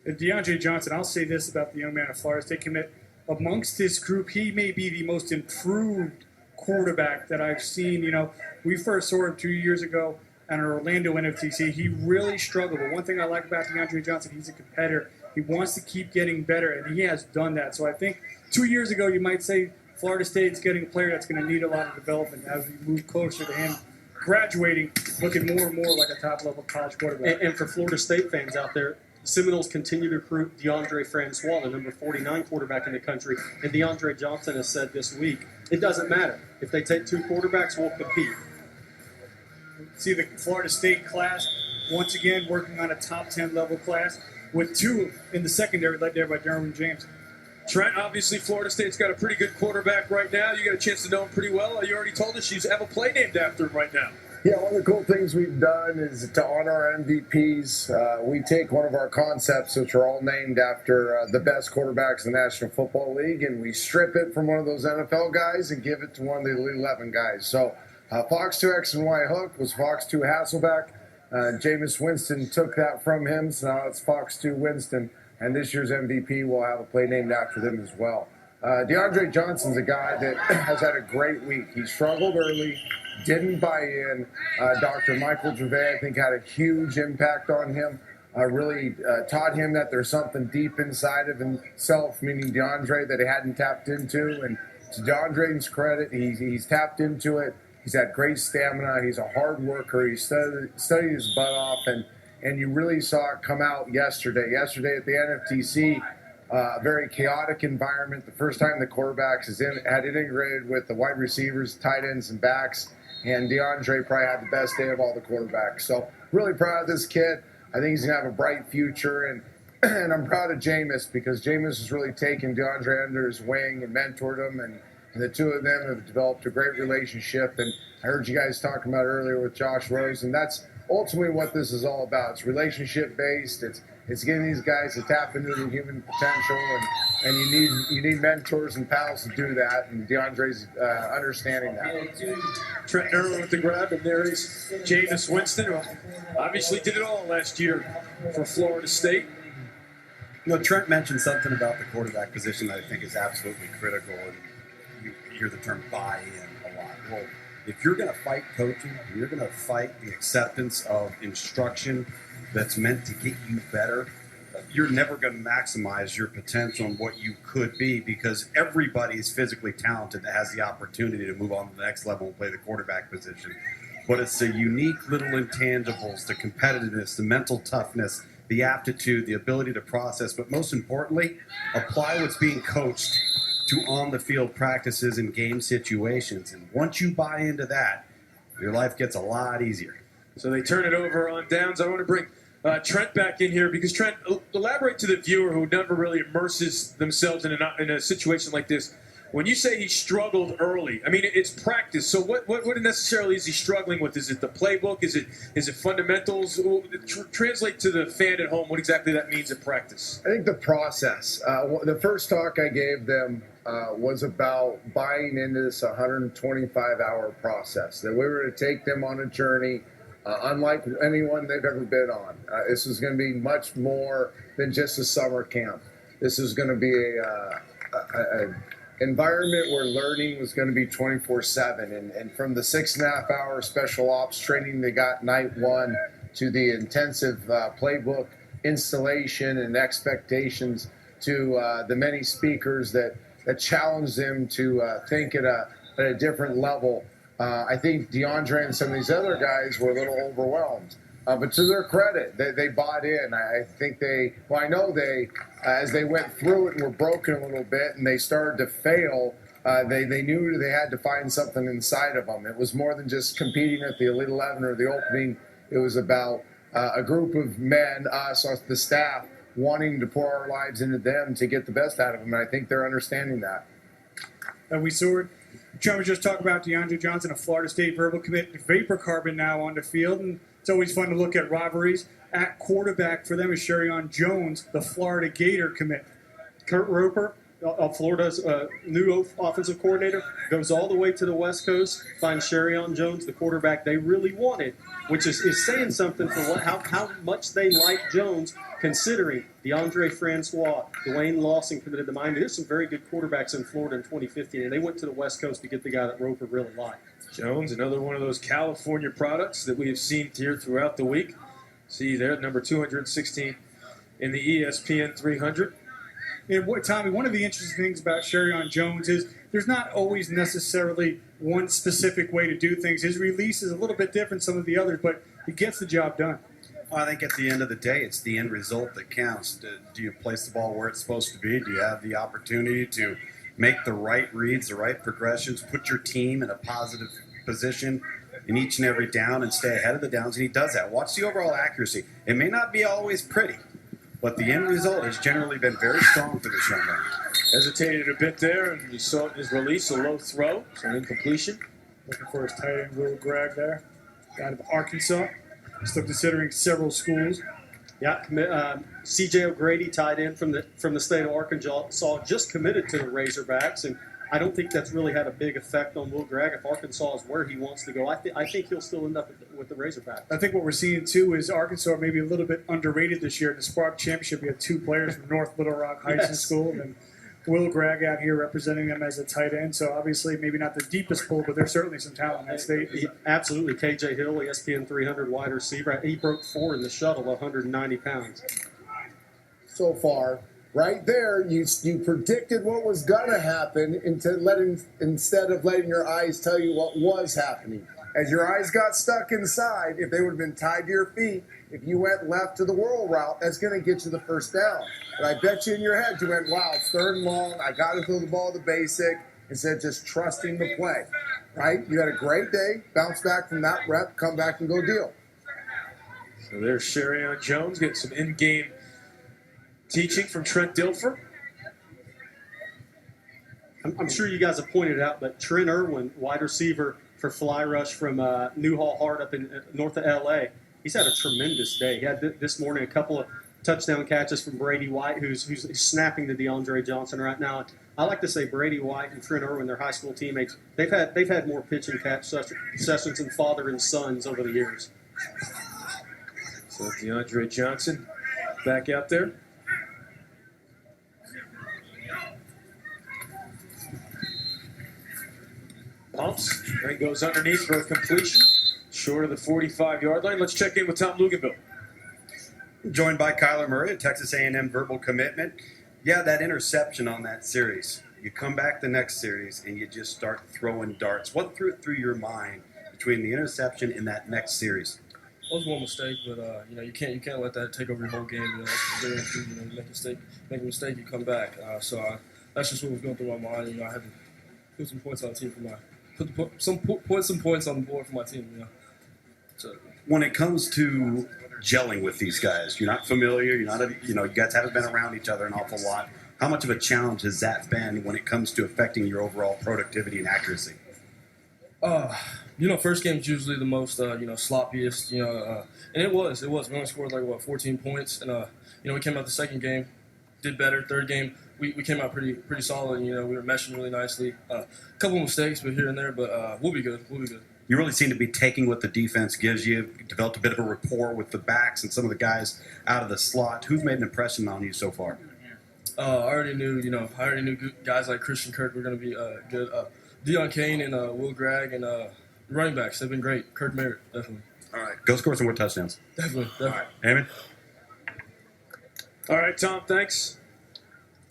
And DeAndre Johnson, I'll say this about the young man of Florida State commit. Amongst this group, he may be the most improved quarterback that I've seen. You know, we first saw him 2 years ago at Orlando NFTC. He really struggled. But one thing I like about DeAndre Johnson, he's a competitor. He wants to keep getting better, and he has done that. So I think 2 years ago, you might say Florida State's getting a player that's going to need a lot of development as we move closer to him graduating, looking more and more like a top-level college quarterback. And for Florida State fans out there, Seminoles continue to recruit DeAndre Francois, the number 49 quarterback in the country. And DeAndre Johnson has said this week, it doesn't matter. If they take 2 quarterbacks, we'll compete. See the Florida State class, once again, working on a top 10 level class with 2 in the secondary led there by Derwin James. Trent, obviously Florida State's got a pretty good quarterback right now. You got a chance to know him pretty well. You already told us you have a play named after him right now. Yeah, one of the cool things we've done is to honor our MVPs. We take one of our concepts, which are all named after the best quarterbacks in the National Football League, and we strip it from one of those NFL guys and give it to one of the Elite 11 guys. So Fox 2 X and Y hook was Fox 2 Hasselbeck. Jameis Winston took that from him, so now it's Fox 2 Winston. And this year's MVP will have a play named after them as well. DeAndre Johnson's a guy that has had a great week. He struggled early, didn't buy in. Dr. Michael Gervais, I think, had a huge impact on him. Really taught him that there's something deep inside of himself, meaning DeAndre, that he hadn't tapped into. And to DeAndre's credit, he's tapped into it. He's had great stamina. He's a hard worker. He studied his butt off, and you really saw it come out yesterday. Yesterday at the NFTC, a very chaotic environment. The first time the quarterbacks had integrated with the wide receivers, tight ends, and backs. And DeAndre probably had the best day of all the quarterbacks. So really proud of this kid. I think he's going to have a bright future. And I'm proud of Jameis because Jameis has really taken DeAndre under his wing and mentored him. And the two of them have developed a great relationship. And I heard you guys talking about earlier with Josh Rose. And that's ultimately what this is all about. It's relationship-based. It's getting these guys to tap into the human potential. And you need mentors and pals to do that. And DeAndre's understanding that. Trent Irwin with the grab, and there is Jameis Winston, who obviously did it all last year for Florida State. Trent mentioned something about the quarterback position that I think is absolutely critical, and you hear the term buy-in a lot. Well, if you're going to fight coaching, you're going to fight the acceptance of instruction that's meant to get you better, you're never going to maximize your potential and what you could be, because everybody is physically talented that has the opportunity to move on to the next level and play the quarterback position. But it's the unique little intangibles, the competitiveness, the mental toughness, the aptitude, the ability to process, but most importantly, apply what's being coached to on-the-field practices and game situations. And once you buy into that, your life gets a lot easier. So they turn it over on downs. I want to bring Trent back in here because, Trent, elaborate to the viewer who never really immerses themselves in a situation like this. When you say he struggled early, I mean, it's practice. So what necessarily is he struggling with? Is it the playbook? Is it fundamentals? Translate to the fan at home what exactly that means in practice. I think the process. The first talk I gave them was about buying into this 125-hour process, that we were to take them on a journey unlike anyone they've ever been on. This is going to be much more than just a summer camp. This is going to be a environment where learning was going to be 24/7, and from the 6.5-hour special ops training they got night one to the intensive playbook installation and expectations to the many speakers that challenge them to think at a different level. I think DeAndre and some of these other guys were a little overwhelmed. But to their credit, they bought in. I think I know they, as they went through it and were broken a little bit and they started to fail, they knew they had to find something inside of them. It was more than just competing at the Elite 11 or the opening. It was about a group of men, us, the staff, wanting to pour our lives into them to get the best out of them. And I think they're understanding that. And we saw it. Trevor just talked about DeAndre Johnson, a Florida State verbal commit, vapor carbon now on the field. And it's always fun to look at rivalries. At quarterback for them is Sherrion Jones, the Florida Gator commit. Kurt Roper, Florida's new offensive coordinator, goes all the way to the West Coast, finds Sherrion Jones, the quarterback they really wanted, which is saying something for how much they like Jones, considering DeAndre Francois, Dwayne Lawson committed to Miami. There's some very good quarterbacks in Florida in 2015, and they went to the West Coast to get the guy that Roper really liked. Jones, another one of those California products that we have seen here throughout the week. See there, number 216 in the ESPN 300. And Tommy, one of the interesting things about Sherrion Jones is there's not always necessarily one specific way to do things. His release is a little bit different than some of the others, but he gets the job done. Well, I think at the end of the day, it's the end result that counts. Do you place the ball where it's supposed to be? Do you have the opportunity to make the right reads, the right progressions, put your team in a positive position in each and every down and stay ahead of the downs? And he does that. Watch the overall accuracy. It may not be always pretty, but the end result has generally been very strong for this young man. Hesitated a bit there, and you saw his release, a low throw, so an incompletion. Looking for his tight end, Will Gragg there, out of Arkansas. Still considering several schools. Yeah, C.J. O'Grady, tight end from the state of Arkansas, just committed to the Razorbacks, and I don't think that's really had a big effect on Will Gregg. If Arkansas is where he wants to go, I think he'll still end up with the Razorbacks. I think what we're seeing, too, is Arkansas maybe a little bit underrated this year. In the Spark Championship, we had 2 players from North Little Rock High School, and Will Gregg out here representing them as a tight end. So obviously maybe not the deepest pool, but there's certainly some talent in that state. Absolutely. KJ Hill, ESPN 300 wide receiver. He broke 4 in the shuttle, 190 pounds. So far, right there, you predicted what was going to happen instead of letting your eyes tell you what was happening. As your eyes got stuck inside, if they would have been tied to your feet, if you went left to the whirl route, that's going to get you the first down. But I bet you in your head you went, wow, it's 3rd and long. I got to throw the ball the basic instead of just trusting the play. Right? You had a great day, bounce back from that rep, come back and go deal. So there's Sherion Jones getting some in-game teaching from Trent Dilfer. I'm sure you guys have pointed out, but Trent Irwin, wide receiver for Fly Rush from Newhall Hart up in north of L.A., he's had a tremendous day. He had this morning a couple of touchdown catches from Brady White, who's snapping to DeAndre Johnson right now. I like to say Brady White and Trent Irwin, their high school teammates, they've had more pitch and catch sessions than father and sons over the years. So DeAndre Johnson back out there. Pumps, then goes underneath for a completion, short of the 45-yard line. Let's check in with Tom Luganville. Joined by Kyler Murray, a Texas A&M verbal commitment. Yeah, that interception on that series. You come back the next series and you just start throwing darts. What through your mind between the interception and that next series? It was one mistake, but you can't let that take over your whole game. You make a mistake, you come back. That's just what was going through my mind. I had to put some points on the team put some points on the board for my team. So when it comes to gelling with these guys, you're not familiar. You guys haven't been around each other an awful lot. How much of a challenge has that been when it comes to affecting your overall productivity and accuracy? First game's usually the most, sloppiest, and it was. We only scored 14 points, and we came out the second game, did better. Third game, we came out pretty solid. We were meshing really nicely. A couple mistakes, but here and there, but we'll be good. You really seem to be taking what the defense gives you. Developed a bit of a rapport with the backs and some of the guys out of the slot. Who's made an impression on you so far? I already knew guys like Christian Kirk were going to be good. Deion Kane and Will Gregg and running backs, they've been great. Kirk Merritt, definitely. All right, go score some more touchdowns. Definitely. All right, Eamon? All right, Tom, thanks.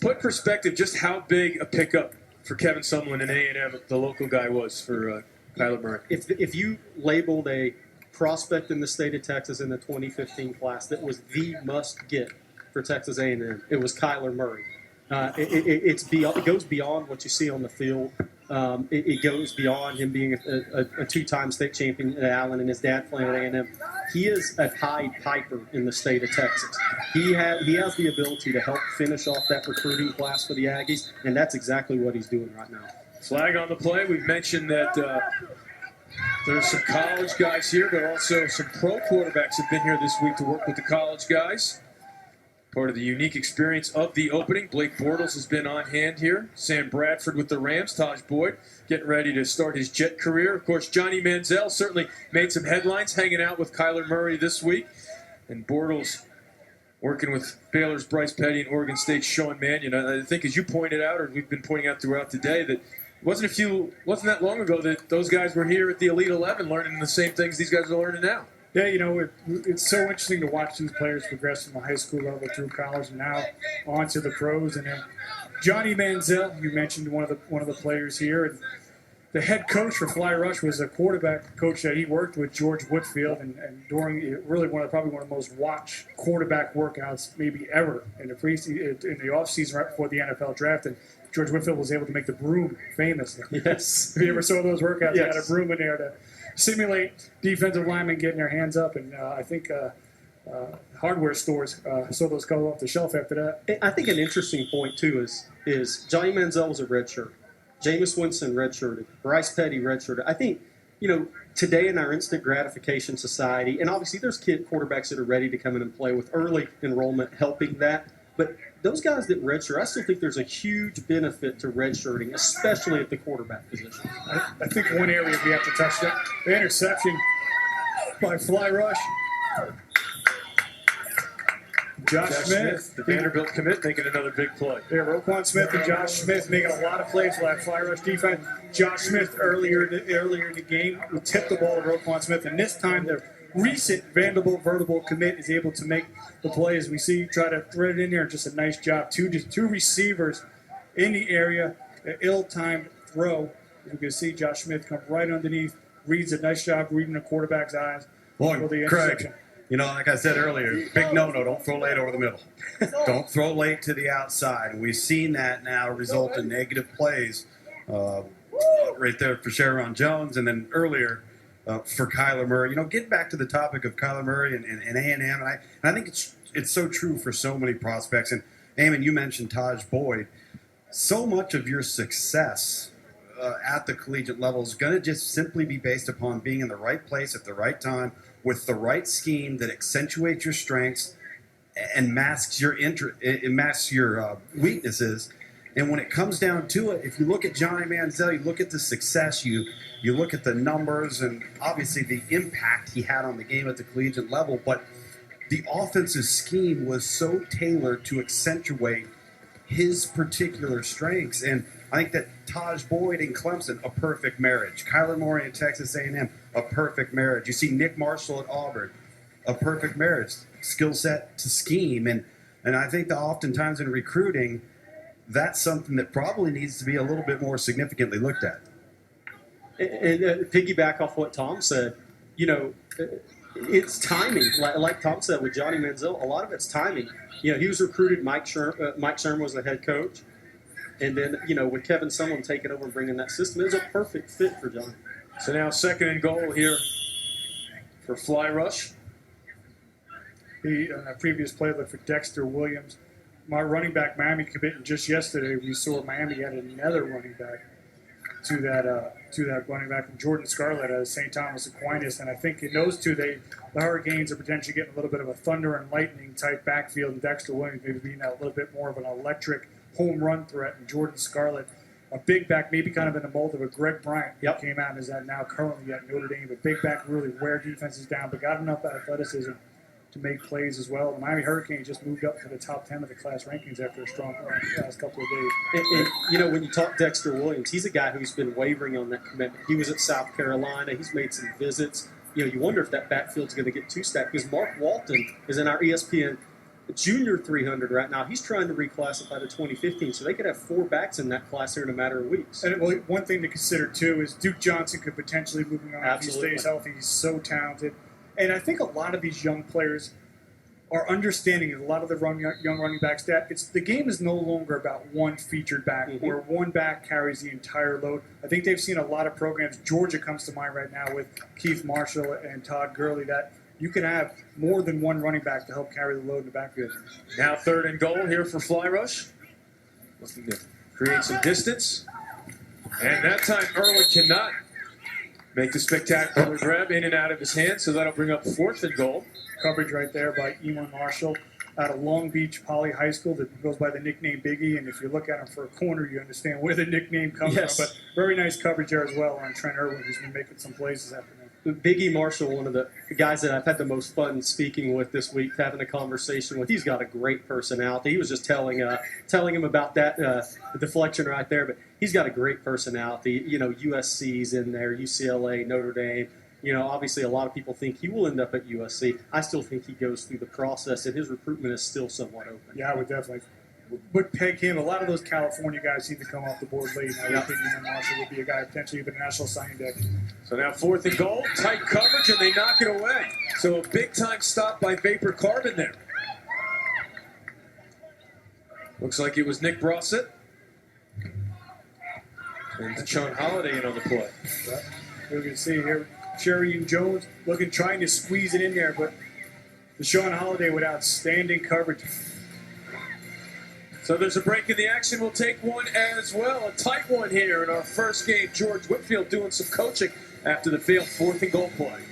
Put in perspective just how big a pickup for Kevin Sumlin and A&M the local guy was for Kyler Murray. If you labeled a prospect in the state of Texas in the 2015 class that was the must-get for Texas A&M, it was Kyler Murray. It goes beyond what you see on the field. It goes beyond him being a two-time state champion at Allen and his dad playing at A&M. He is a Pied Piper in the state of Texas. He has the ability to help finish off that recruiting class for the Aggies, and that's exactly what he's doing right now. Flag on the play. We've mentioned that there's some college guys here, but also some pro quarterbacks have been here this week to work with the college guys. Part of the unique experience of the opening. Blake Bortles has been on hand here. Sam Bradford with the Rams. Taj Boyd getting ready to start his Jet career. Of course, Johnny Manziel certainly made some headlines hanging out with Kyler Murray this week. And Bortles working with Baylor's Bryce Petty and Oregon State's Sean Mannion. I think as you pointed out, or we've been pointing out throughout the day, that it wasn't that long ago that those guys were here at the Elite 11 learning the same things these guys are learning now. Yeah, it's so interesting to watch these players progress from the high school level through college and now on to the pros. And then Johnny Manziel, you mentioned one of the players here. And the head coach for Fly Rush was a quarterback coach that he worked with, George Whitfield, and during really probably one of the most watched quarterback workouts maybe ever in the offseason right before the NFL draft. And George Whitfield was able to make the broom famous. Yes. If you ever saw those workouts, Yes. They had a broom in there to simulate defensive linemen getting their hands up, and I think hardware stores saw those go off the shelf after that. I think an interesting point, too, is Johnny Manziel was a redshirt. Jameis Winston redshirted. Bryce Petty redshirted. I think, today in our instant gratification society, and obviously there's quarterbacks that are ready to come in and play with early enrollment helping that, But those guys that redshirt, I still think there's a huge benefit to redshirting, especially at the quarterback position. I think one area we have to touch that, the interception by Fly Rush. Josh Smith, the Vanderbilt commit, making another big play. Yeah, Roquan Smith and Josh Smith making a lot of plays for that Fly Rush defense. Josh Smith earlier in the game would tip the ball to Roquan Smith, and this time the recent Vanderbilt vertical commit is able to make the play as we see, try to thread it in there. Just a nice job. Two receivers in the area, an ill-timed throw. As you can see, Josh Smith come right underneath, reads a nice job reading the quarterback's eyes. Boy, Craig, like I said earlier, big no-no, don't throw late over the middle. Don't throw late to the outside. And we've seen that now result in negative plays right there for Sharon Jones, and then earlier for Kyler Murray. Getting back to the topic of Kyler Murray and A&M, and I think it's so true for so many prospects. And, Eamon, you mentioned Taj Boyd. So much of your success at the collegiate level is going to just simply be based upon being in the right place at the right time with the right scheme that accentuates your strengths and masks your weaknesses. And when it comes down to it, if you look at Johnny Manziel, you look at the success, you look at the numbers, and obviously the impact he had on the game at the collegiate level, but the offensive scheme was so tailored to accentuate his particular strengths. And I think that Taj Boyd in Clemson, a perfect marriage. Kyler Murray in Texas A&M, a perfect marriage. You see Nick Marshall at Auburn, a perfect marriage. Skill set to scheme. And I think that oftentimes in recruiting, that's something that probably needs to be a little bit more significantly looked at. And piggyback off what Tom said, it's timing. Like Tom said with Johnny Manziel, a lot of it's timing. He was recruited. Mike Sherman was the head coach. And then, with Kevin Sumlin taking over and bringing that system, it was a perfect fit for Johnny. So now 2nd and goal here for Fly Rush. The previous play look for Dexter Williams. My running back, Miami, committing just yesterday. We saw Miami added another running back to that running back from Jordan Scarlett out of St. Thomas Aquinas. And I think in those two, the Hurricanes are potentially getting a little bit of a thunder and lightning type backfield, and Dexter Williams maybe being a little bit more of an electric home run threat, and Jordan Scarlett, a big back, maybe kind of in the mold of a Greg Bryant, who came out and is now currently at Notre Dame. But big back really wear defenses down, but got enough athleticism to make plays as well. The Miami Hurricanes just moved up to the top 10 of the class rankings after a strong last couple of days. And when you talk Dexter Williams, he's a guy who's been wavering on that commitment. He was at South Carolina. He's made some visits. You wonder if that backfield's going to get too stacked, because Mark Walton is in our ESPN Junior 300 right now. He's trying to reclassify to 2015, so they could have 4 backs in that class here in a matter of weeks. And one thing to consider, too, is Duke Johnson could potentially move on. Absolutely. If he stays healthy. He's so talented. And I think a lot of these young players are understanding, a lot of the young running backs, that the game is no longer about one featured back, where one back carries the entire load. I think they've seen a lot of programs. Georgia comes to mind right now with Keith Marshall and Todd Gurley, that you can have more than one running back to help carry the load in the backfield. Now 3rd and goal here for Fly Rush. Looking to create some distance. And that time Irwin cannot make the spectacular grab in and out of his hand, so that'll bring up 4th and goal. Coverage right there by Ewan Marshall out of Long Beach Poly High School that goes by the nickname Biggie. And if you look at him for a corner, you understand where the nickname comes from. But very nice coverage there as well on Trent Irwin, who's been making some plays this afternoon. Biggie Marshall, one of the guys that I've had the most fun speaking with this week, having a conversation with. He's got a great personality. He was just telling him about that the deflection right there, but he's got a great personality. USC's in there, UCLA, Notre Dame. Obviously a lot of people think he will end up at USC. I still think he goes through the process, and his recruitment is still somewhat open. Yeah, I would definitely peg him. A lot of those California guys seem to come off the board late. I would think Ewan Marshall would be a guy potentially even a national signing day. So now 4th and goal, tight coverage, and they knock it away. So a big-time stop by Vapor Carbon there. Looks like it was Nick Brossett. And Deshaun Holiday in on the play. We can see here, Cherry and Jones trying to squeeze it in there, but Deshaun Holiday with outstanding coverage. So there's a break in the action. We'll take one as well. A tight one here in our first game. George Whitfield doing some coaching after the failed 4th and goal play.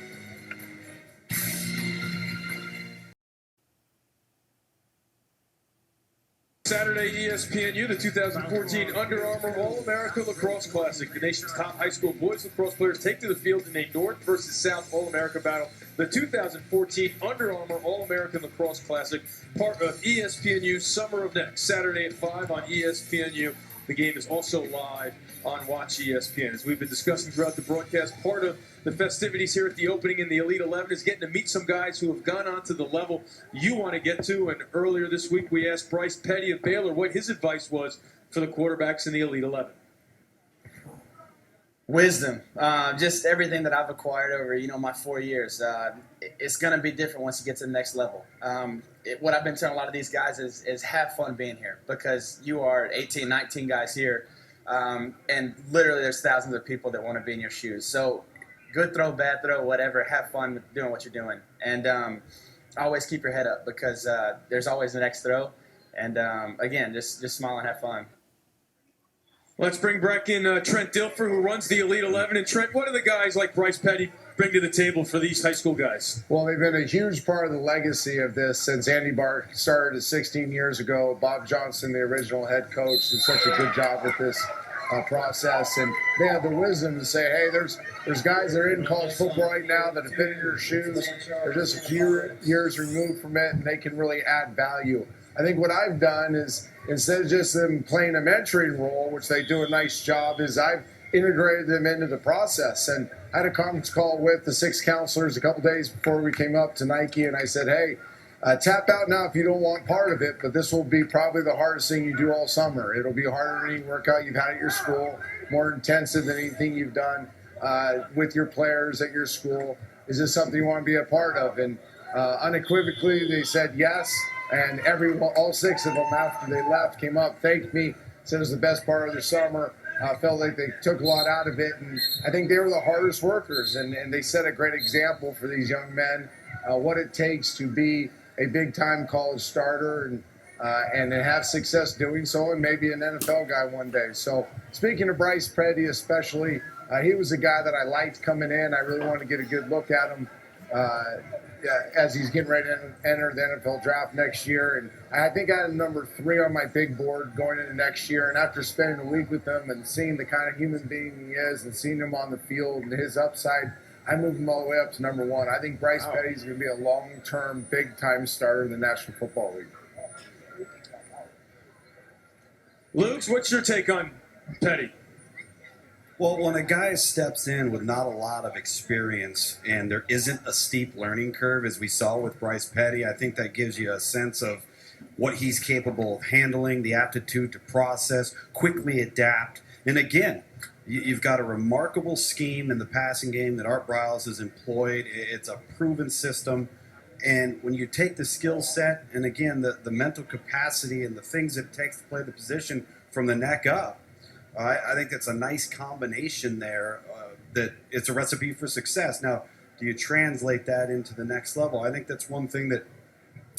Saturday, ESPN U, the 2014 Under Armour All-America Lacrosse Classic. The nation's top high school boys lacrosse players take to the field in a North versus South All-America battle. The 2014 Under Armour All-American Lacrosse Classic, part of ESPN U Summer of Next, Saturday at 5 on ESPN U. The game is also live on Watch ESPN. As we've been discussing throughout the broadcast, part of the festivities here at the opening in the Elite 11 is getting to meet some guys who have gone on to the level you want to get to. And earlier this week, we asked Bryce Petty of Baylor what his advice was for the quarterbacks in the Elite 11. Wisdom, just everything that I've acquired over, my 4 years. It's going to be different once you get to the next level. What I've been telling a lot of these guys is have fun being here, because you are 18, 19 guys here, and literally there's thousands of people that want to be in your shoes. So good throw, bad throw, whatever, have fun with doing what you're doing. And always keep your head up, because there's always the next throw. And again, just smile and have fun. Let's bring back in Trent Dilfer, who runs the Elite 11. And Trent, what do the guys like Bryce Petty bring to the table for these high school guys? Well, they've been a huge part of the legacy of this since Andy Bart started 16 years ago. Bob Johnson, the original head coach, did such a good job with this process. And they have the wisdom to say, hey, there's guys that are in college football right now that have been in your shoes. They're just a few years removed from it, and they can really add value. I think what I've done is, instead of just them playing a mentoring role, which they do a nice job, is I've integrated them into the process. And I had a conference call with the 6 counselors a couple days before we came up to Nike, and I said, hey, tap out now if you don't want part of it, but this will be probably the hardest thing you do all summer. It'll be harder than any workout you've had at your school, more intensive than anything you've done with your players at your school. Is this something you want to be a part of? And unequivocally, they said yes. And all 6 of them, after they left, came up, thanked me, said it was the best part of their summer. Felt like they took a lot out of it. And I think they were the hardest workers. And they set a great example for these young men, what it takes to be a big-time college starter and have success doing so, and maybe an NFL guy one day. So speaking of Bryce Petty especially, he was a guy that I liked coming in. I really wanted to get a good look at him as he's getting ready to enter the NFL draft next year. And I think I had number 3 on my big board going into next year. And after spending a week with him and seeing the kind of human being he is and seeing him on the field and his upside, I moved him all the way up to number 1. I think Bryce Petty is going to be a long-term, big-time starter in the National Football League. Luke, what's your take on Petty? Well, when a guy steps in with not a lot of experience and there isn't a steep learning curve, as we saw with Bryce Petty, I think that gives you a sense of what he's capable of handling, the aptitude to process, quickly adapt. And again, you've got a remarkable scheme in the passing game that Art Briles has employed. It's a proven system. And when you take the skill set and, again, the mental capacity and the things it takes to play the position from the neck up, I think that's a nice combination there, that it's a recipe for success. Now, do you translate that into the next level? I think that's one thing that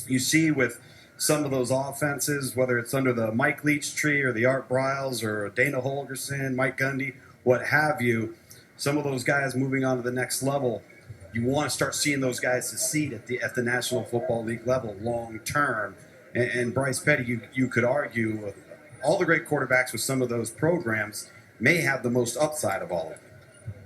you see with some of those offenses, whether it's under the Mike Leach tree or the Art Briles or Dana Holgerson, Mike Gundy, what have you. Some of those guys moving on to the next level, you want to start seeing those guys succeed at the National Football League level long term. And Bryce Petty, you could argue, all the great quarterbacks with some of those programs may have the most upside of all of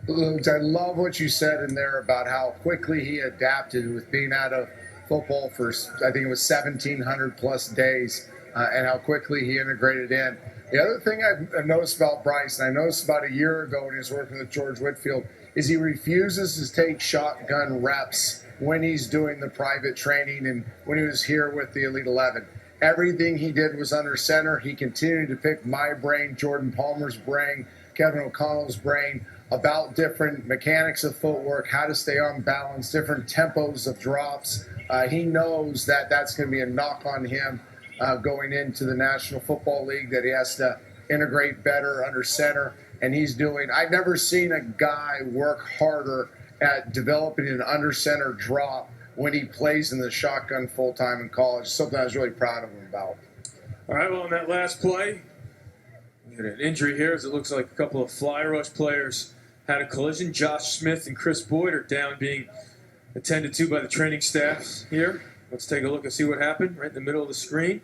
them. Luke, I love what you said in there about how quickly he adapted with being out of football for, I think it was 1,700 plus days, and how quickly he integrated in. The other thing I've noticed about Bryce, and I noticed about a year ago when he was working with George Whitfield, is he refuses to take shotgun reps when he's doing the private training and when he was here with the Elite 11. Everything he did was under center. He continued to pick my brain, Jordan Palmer's brain, Kevin O'Connell's brain about different mechanics of footwork, how to stay on balance, different tempos of drops. He knows that that's going to be a knock on him going into the National Football League, that he has to integrate better under center. And he's doing, I've never seen a guy work harder at developing an under center drop when he plays in the shotgun full-time in college. Something I was really proud of him about. All right, well, on that last play, we had an injury here, as it looks like a couple of fly rush players had a collision. Josh Smith and Chris Boyd are down, being attended to by the training staff here. Let's take a look and see what happened right in the middle of the screen.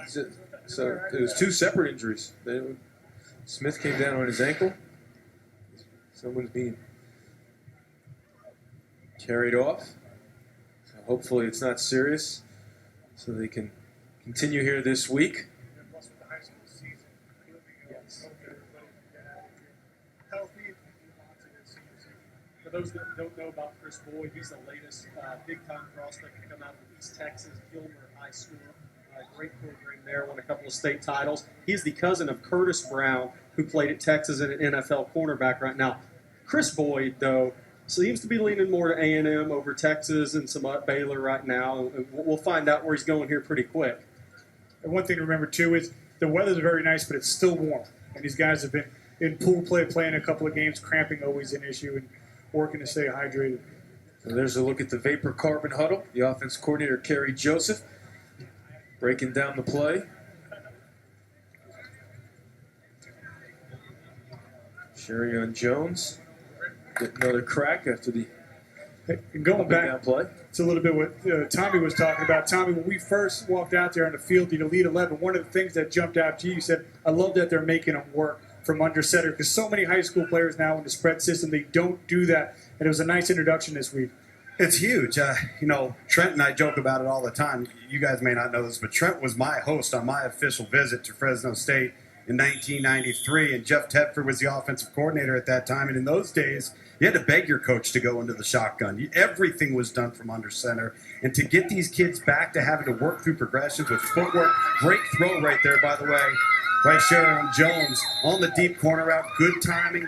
So it was two separate injuries. Smith came down on his ankle. Someone's being carried off. So hopefully it's not serious, so they can continue here this week. For those that don't know about Chris Boyd, he's the latest big-time prospect to come out of East Texas, Gilmer High School. Great program there, won a couple of state titles. He's the cousin of Curtis Brown, who played at Texas and an NFL cornerback right now. Chris Boyd, though, seems to be leaning more to A&M over Texas and some Baylor right now. We'll find out where he's going here pretty quick. And one thing to remember, too, is the weather's very nice, but it's still warm. And these guys have been in pool play, playing a couple of games. Cramping always an issue, and working to stay hydrated. So there's a look at the Vapor Carbon huddle. The offense coordinator, Kerry Joseph, breaking down the play. Sherion Jones get another crack after the going back play. It's a little bit what Tommy was talking about. Tommy, when we first walked out there on the field, the Elite 11, one of the things that jumped out to you, you said, I love that they're making them work from under center, because so many high school players now in the spread system, they don't do that. And it was a nice introduction this week. It's huge. Trent and I joke about it all the time. You guys may not know this, but Trent was my host on my official visit to Fresno State in 1993, and Jeff Tedford was the offensive coordinator at that time. And in those days, you had to beg your coach to go into the shotgun. Everything was done from under center. And to get these kids back to having to work through progressions with footwork, great throw right there, by the way, by Sherion Jones on the deep corner route, good timing.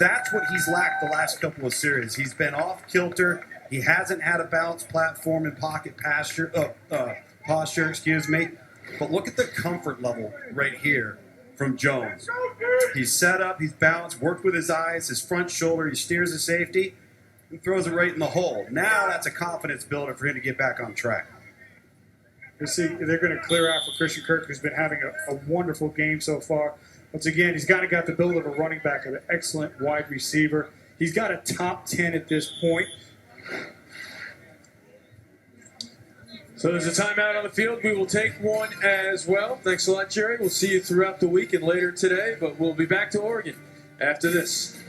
That's what he's lacked the last couple of series. He's been off kilter. He hasn't had a balanced platform and pocket posture. But look at the comfort level right here from Jones. He's set up, he's balanced, worked with his eyes, his front shoulder, he steers the safety, and throws it right in the hole. Now that's a confidence builder for him to get back on track. You see, they're going to clear out for Christian Kirk, who's been having a wonderful game so far. Once again, he's got the build of a running back, an excellent wide receiver. He's got a top 10 at this point. So there's a timeout on the field. We will take one as well. Thanks a lot, Jerry. We'll see you throughout the week and later today, but we'll be back to Oregon after this.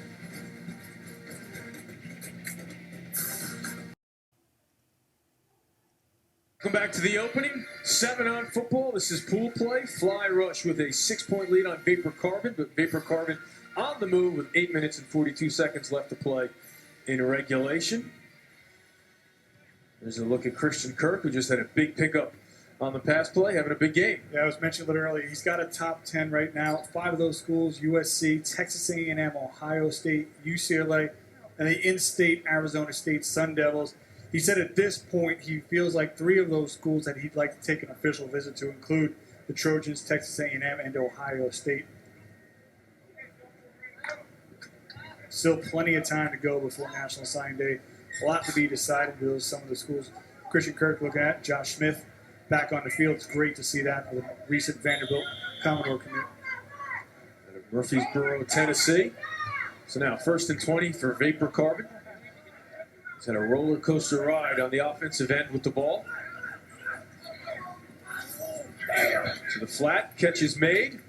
Welcome back to the opening. 7 on football. This is pool play. Fly Rush with a 6-point lead on Vapor Carbon, but Vapor Carbon on the move with 8 minutes and 42 seconds left to play in regulation. There's a look at Christian Kirk, who just had a big pickup on the pass play, having a big game. Yeah, I was mentioning a little earlier. He's got a top 10 right now. 5 of those schools: USC, Texas A&M, Ohio State, UCLA, and the in-state Arizona State Sun Devils. He said at this point he feels like 3 of those schools that he'd like to take an official visit to include the Trojans, Texas A&M, and Ohio State. Still plenty of time to go before National Signing Day. A lot to be decided with some of the schools. Christian Kirk looking at Josh Smith back on the field. It's great to see that with a recent Vanderbilt Commodore commit. Murfreesboro, Tennessee. So now 1st and 20 for Vapor Carbon. He's had a roller coaster ride on the offensive end with the ball. To the flat, catch is made.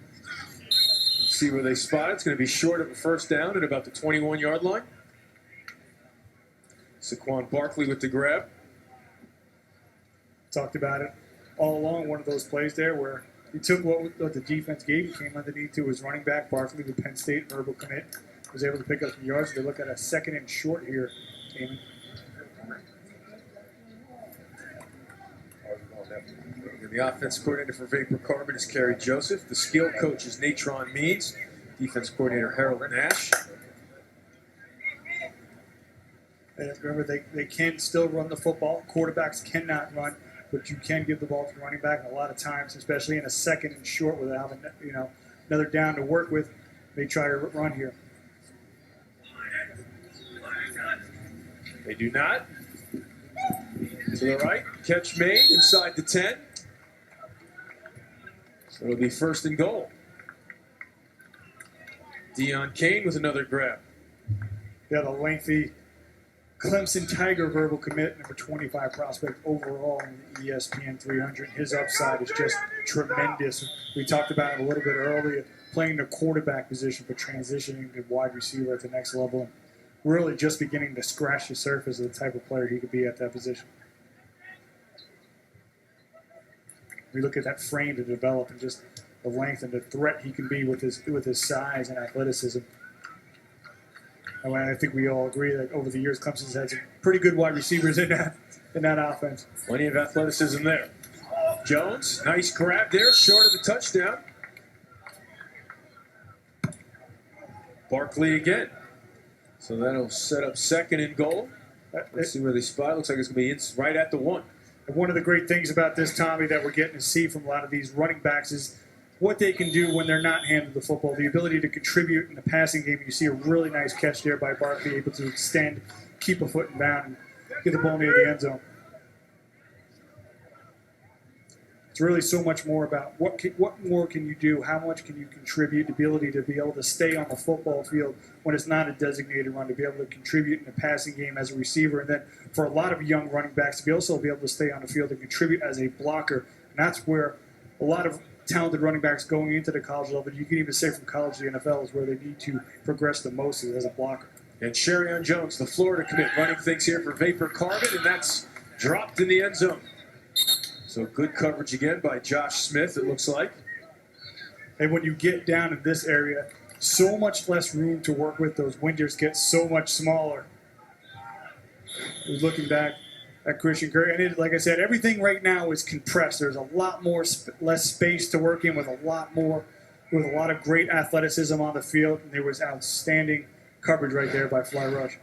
Let's see where they spot it. It's going to be short of a first down at about the 21-yard line. Saquon Barkley with the grab. Talked about it all along, one of those plays there where he took what the defense gave. He came underneath to his running back, Barkley, with Penn State, verbal commit. Was able to pick up some yards. They look at a 2nd and short here, Damon. The offense coordinator for Vapor Carbon is Kerry Joseph. The skill coach is Natron Means. Defense coordinator Harold Nash. And remember, they can still run the football. Quarterbacks cannot run, but you can give the ball to the running back. And a lot of times, especially in a 2nd and short without having another down to work with, they try to run here. They do not. To the right, catch made inside the 10. So it'll be 1st and goal. Deion Kane with another grab. Yeah, the lengthy Clemson Tiger verbal commit, number 25 prospect overall in the ESPN 300. His upside is just tremendous. We talked about it a little bit earlier, playing the quarterback position but transitioning to wide receiver at the next level, and really just beginning to scratch the surface of the type of player he could be at that position. We look at that frame to develop and just the length and the threat he can be with his size and athleticism. And I think we all agree that over the years, Clemson's had some pretty good wide receivers in that offense. Plenty of athleticism there. Jones, nice grab there, short of the touchdown. Barkley again. So that'll set up second and goal. Let's see where they spot. Looks like it's going to be right at the 1. And one of the great things about this, Tommy, that we're getting to see from a lot of these running backs is what they can do when they're not handling the football, the ability to contribute in the passing game. You see a really nice catch there by Barkley, able to extend, keep a foot in bound, and get the ball near the end zone. It's really so much more about what more can you do, how much can you contribute, the ability to be able to stay on the football field when it's not a designated run, to be able to contribute in the passing game as a receiver, and then for a lot of young running backs to be also be able to stay on the field and contribute as a blocker. And that's where a lot of talented running backs going into the college level, you can even say from college to the NFL, is where they need to progress the most as a blocker. And Sherion Jones, the Florida commit, running things here for Vapor Carbon, and that's dropped in the end zone. So good coverage again by Josh Smith, it looks like. And when you get down in this area, so much less room to work with. Those windows get so much smaller. Looking back at Christian Kirk, and like I said, everything right now is compressed. There's a lot more less space to work in with a lot of great athleticism on the field, and there was outstanding coverage right there by Fly Rush.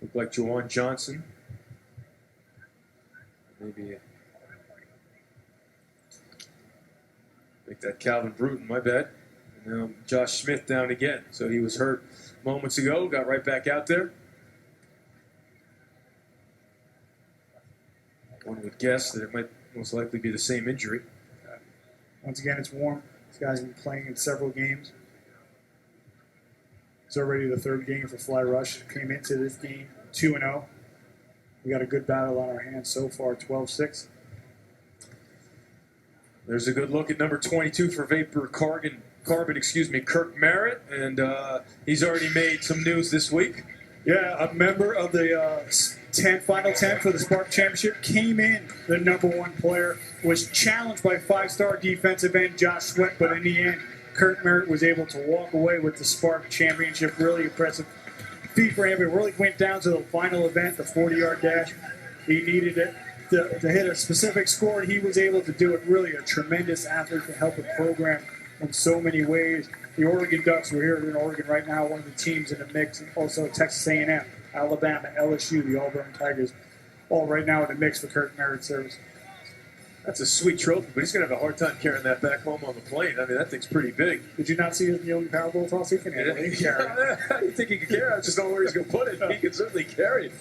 Looked like Juwan Johnson. Maybe make that Calvin Bruton, my bad. And now Josh Smith down again. So he was hurt moments ago, got right back out there. One would guess that it might most likely be the same injury. Once again, it's warm. This guy's been playing in several games. It's already the third game for Fly Rush. Came into this game 2-0. We got a good battle on our hands so far, 12-6. There's a good look at number 22 for Vapor Carbon, Kirk Merritt, and he's already made some news this week. Yeah, a member of the final 10 for the Spark Championship, came in the number 1 player, was challenged by 5-star defensive end Josh Sweat, but in the end, Kirk Merritt was able to walk away with the Spark Championship. Really impressive feat for him. It really went down to the final event, the 40-yard dash. He needed it to hit a specific score, and he was able to do it. Really a tremendous athlete to help the program in so many ways. The Oregon Ducks, we're here in Oregon right now, one of the teams in the mix, and also Texas A&M, Alabama, LSU, the Auburn Tigers, all right now in the mix for Kirk Merritt's service. That's a sweet trophy, but he's going to have a hard time carrying that back home on the plane. I mean, that thing's pretty big. Did you not see his kneeling Powerball toss? He can handle it. How do you think he can carry it? I just don't know where he's going to put it. He can certainly carry it.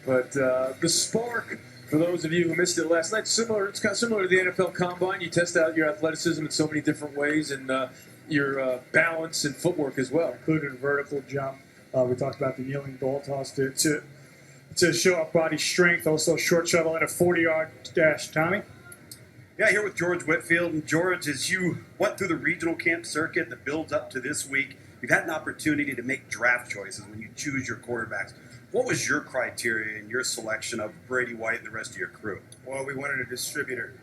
But the Spark, for those of you who missed it last night, it's kind of similar to the NFL Combine. You test out your athleticism in so many different ways, and your balance and footwork as well. Including a vertical jump. We talked about the kneeling ball toss to show off body strength. Also short shuttle and a 40-yard dash. Tommy? Yeah, here with George Whitfield. And George, as you went through the regional camp circuit that builds up to this week, you've had an opportunity to make draft choices when you choose your quarterbacks. What was your criteria in your selection of Brady White and the rest of your crew? Well, we wanted a distributor.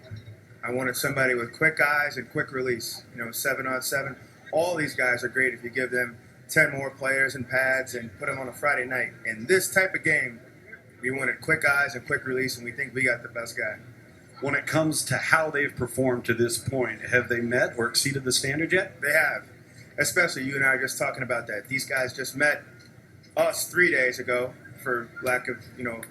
I wanted somebody with quick eyes and quick release. 7-on-7. All these guys are great if you give them 10 more players and pads and put them on a Friday night. In this type of game, we wanted quick eyes and quick release, and we think we got the best guy. When it comes to how they've performed to this point, have they met or exceeded the standard yet? They have. Especially you and I are just talking about that. These guys just met us 3 days ago, for lack of,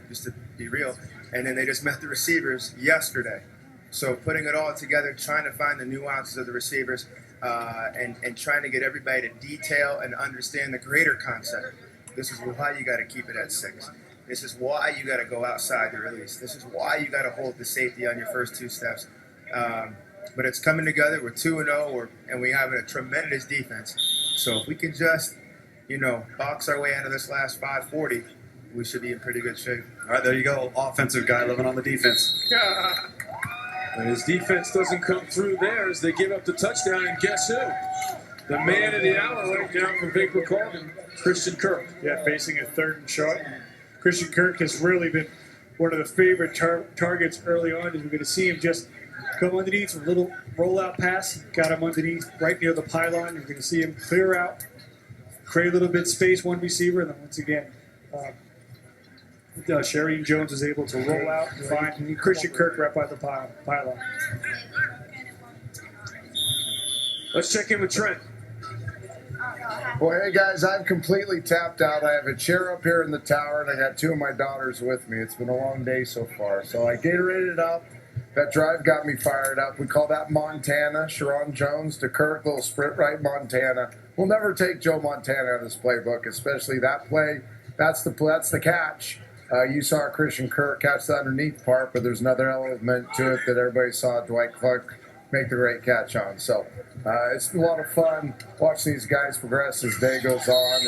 just to be real. And then they just met the receivers yesterday. So putting it all together, trying to find the nuances of the receivers, and trying to get everybody to detail and understand the greater concept. This is why you got to keep it at 6. This is why you got to go outside the release. This is why you got to hold the safety on your first 2 steps. But it's coming together. We're 2-0, and we have a tremendous defense. So if we can just, box our way out of this last 540, we should be in pretty good shape. All right, there you go. Offensive guy living on the defense. And his defense doesn't come through there as they give up the touchdown. And guess who? The man of the hour right now for Vapor Carbon, Christian Kirk. Yeah, facing a 3rd and short. Christian Kirk has really been one of the favorite targets early on. As we're going to see him just come underneath with a little rollout pass. Got him underneath right near the pylon. You're going to see him clear out, create a little bit of space, one receiver, and then once again, Sherian Jones is able to roll out and find Christian Kirk right by the pylon. Let's check in with Trent. Well, hey guys, I'm completely tapped out. I have a chair up here in the tower, and I got 2 of my daughters with me. It's been a long day so far. So I Gatorated up. That drive got me fired up. We call that Montana. Sherian Jones to Kirk, little sprint right Montana. We'll never take Joe Montana out of this playbook, especially that play. That's the catch. You saw Christian Kirk catch the underneath part, but there's another element to it that everybody saw Dwight Clark make the great catch on. So it's been a lot of fun watching these guys progress as day goes on,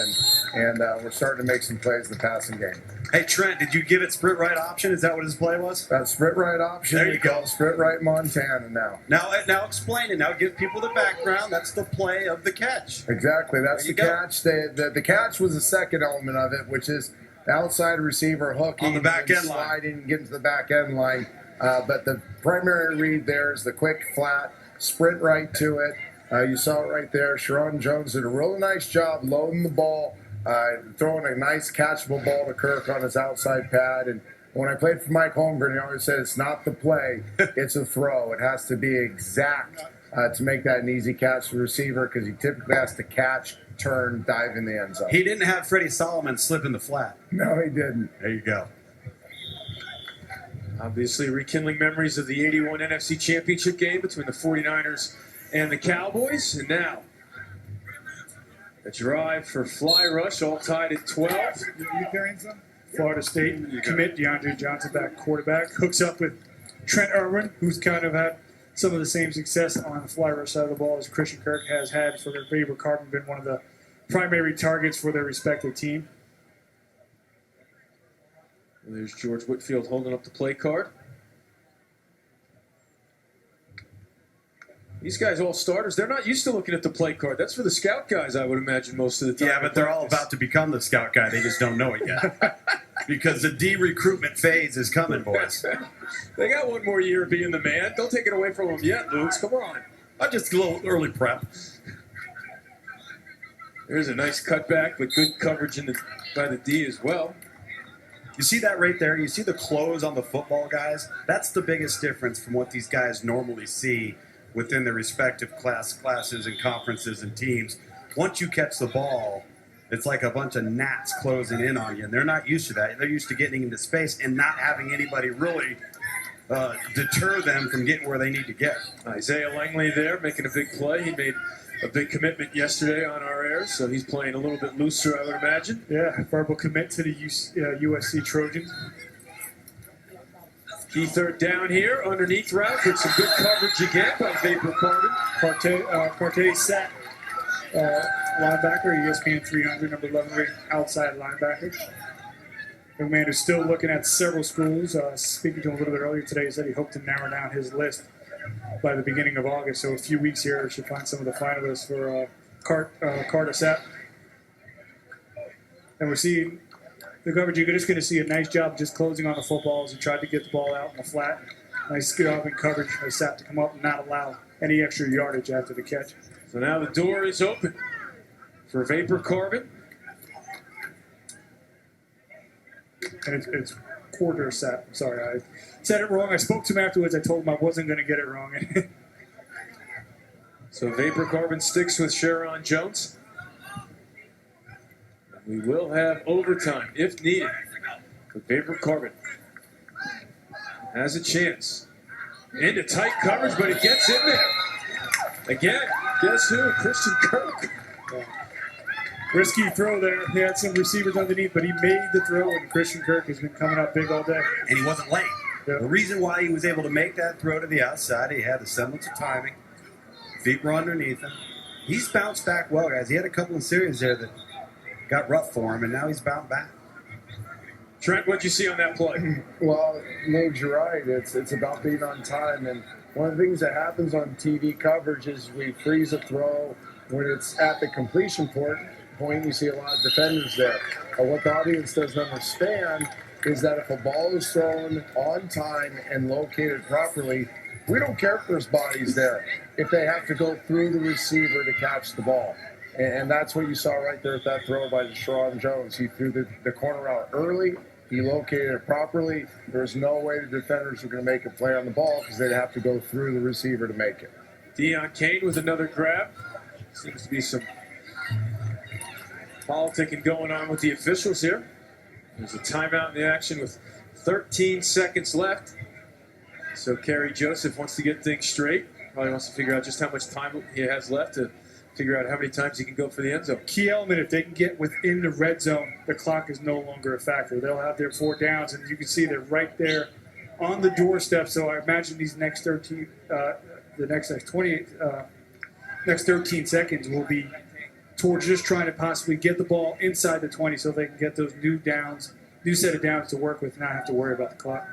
and we're starting to make some plays in the passing game. Hey, Trent, did you give it sprint right option? Is that what his play was? That's sprint right option. There you go. Sprint right Montana now. Now explain it. Now give people the background. That's the play of the catch. Exactly. That's the catch. The catch was the second element of it, which is the outside receiver hooking on the back end line, sliding, getting to the back end line. But the primary read there is the quick flat sprint right to it. You saw it right there. Sherian Jones did a really nice job loading the ball, throwing a nice catchable ball to Kirk on his outside pad. And when I played for Mike Holmgren, he always said it's not the play, it's a throw. It has to be exact to make that an easy catch for the receiver, because he typically has to catch, turn, dive in the end zone. He didn't have Freddie Solomon slip in the flat. No, he didn't. There you go. Obviously, rekindling memories of the 81 NFC Championship game between the 49ers and the Cowboys. And now, a drive for Fly Rush, all tied at 12. You carrying some? Florida State commit DeAndre Johnson, back quarterback, hooks up with Trent Irwin, who's kind of had some of the same success on the Fly Rush side of the ball as Christian Kirk has had for their Vapor Carbon, been one of the primary targets for their respective team. And there's George Whitfield holding up the play card. These guys all starters. They're not used to looking at the play card. That's for the scout guys, I would imagine, most of the time. Yeah, but they're all about to become the scout guy. They just don't know it yet. Because the de-recruitment phase is coming, boys. They got one more year of being the man. Don't take it away from them yet, Luke. Come on. I'm just a little early prep. There's a nice cutback, but good coverage by the D as well. You see that right there? You see the close on the football guys? That's the biggest difference from what these guys normally see within their respective classes and conferences and teams. Once you catch the ball, it's like a bunch of gnats closing in on you, and they're not used to that. They're used to getting into space and not having anybody really deter them from getting where they need to get. Isaiah Langley there making a big play. He made a big commitment yesterday on our air, so he's playing a little bit looser, I would imagine. Yeah, verbal commit to the USC Trojans. Key third down here, underneath route, with some good coverage again by Vapor Carbon. Partey Sack, linebacker, ESPN 300, number 11 rated outside linebacker. Young man who's still looking at several schools. Speaking to him a little bit earlier today, he said he hoped to narrow down his list by the beginning of August. So a few weeks here, we should find some of the finalists for Carter-Sapp. And we're seeing the coverage. You're just going to see a nice job just closing on the footballs and tried to get the ball out in the flat. Nice job in coverage by Sapp to come up and not allow any extra yardage after the catch. So now the door is open for Vapor Carbon. And it's Quarter-Sapp. Sorry, I said it wrong. I spoke to him afterwards. I told him I wasn't going to get it wrong. So Vapor Carbon sticks with Sherian Jones. We will have overtime if needed. But Vapor Carbon has a chance. Into tight coverage, but it gets in there. Again, guess who? Christian Kirk. Risky throw there. He had some receivers underneath, but he made the throw, and Christian Kirk has been coming up big all day. And he wasn't late. Yep. The reason why he was able to make that throw to the outside, he had a semblance of timing. Feet were underneath him. He's bounced back well, guys. He had a couple of series there that got rough for him, and now he's bounced back. Trent, what'd you see on that play? Well, Nate, you're right. It's about being on time. And one of the things that happens on TV coverage is we freeze a throw when it's at the completion point. You see a lot of defenders there. But what the audience doesn't understand is that if a ball is thrown on time and located properly, we don't care if there's bodies there, if they have to go through the receiver to catch the ball. And that's what you saw right there at that throw by Deshaun Jones. He threw the corner out early. He located it properly. There's no way the defenders were going to make a play on the ball because they'd have to go through the receiver to make it. Deion Kane with another grab. Seems to be some politicking going on with the officials here. There's a timeout in the action with 13 seconds left. So Kerry Joseph wants to get things straight. Probably wants to figure out just how much time he has left to figure out how many times he can go for the end zone. Key element, if they can get within the red zone, the clock is no longer a factor. They'll have their 4 downs, and you can see they're right there on the doorstep. So I imagine these next 13, next 13 seconds will be towards just trying to possibly get the ball inside the 20 so they can get those new set of downs to work with and not have to worry about the clock.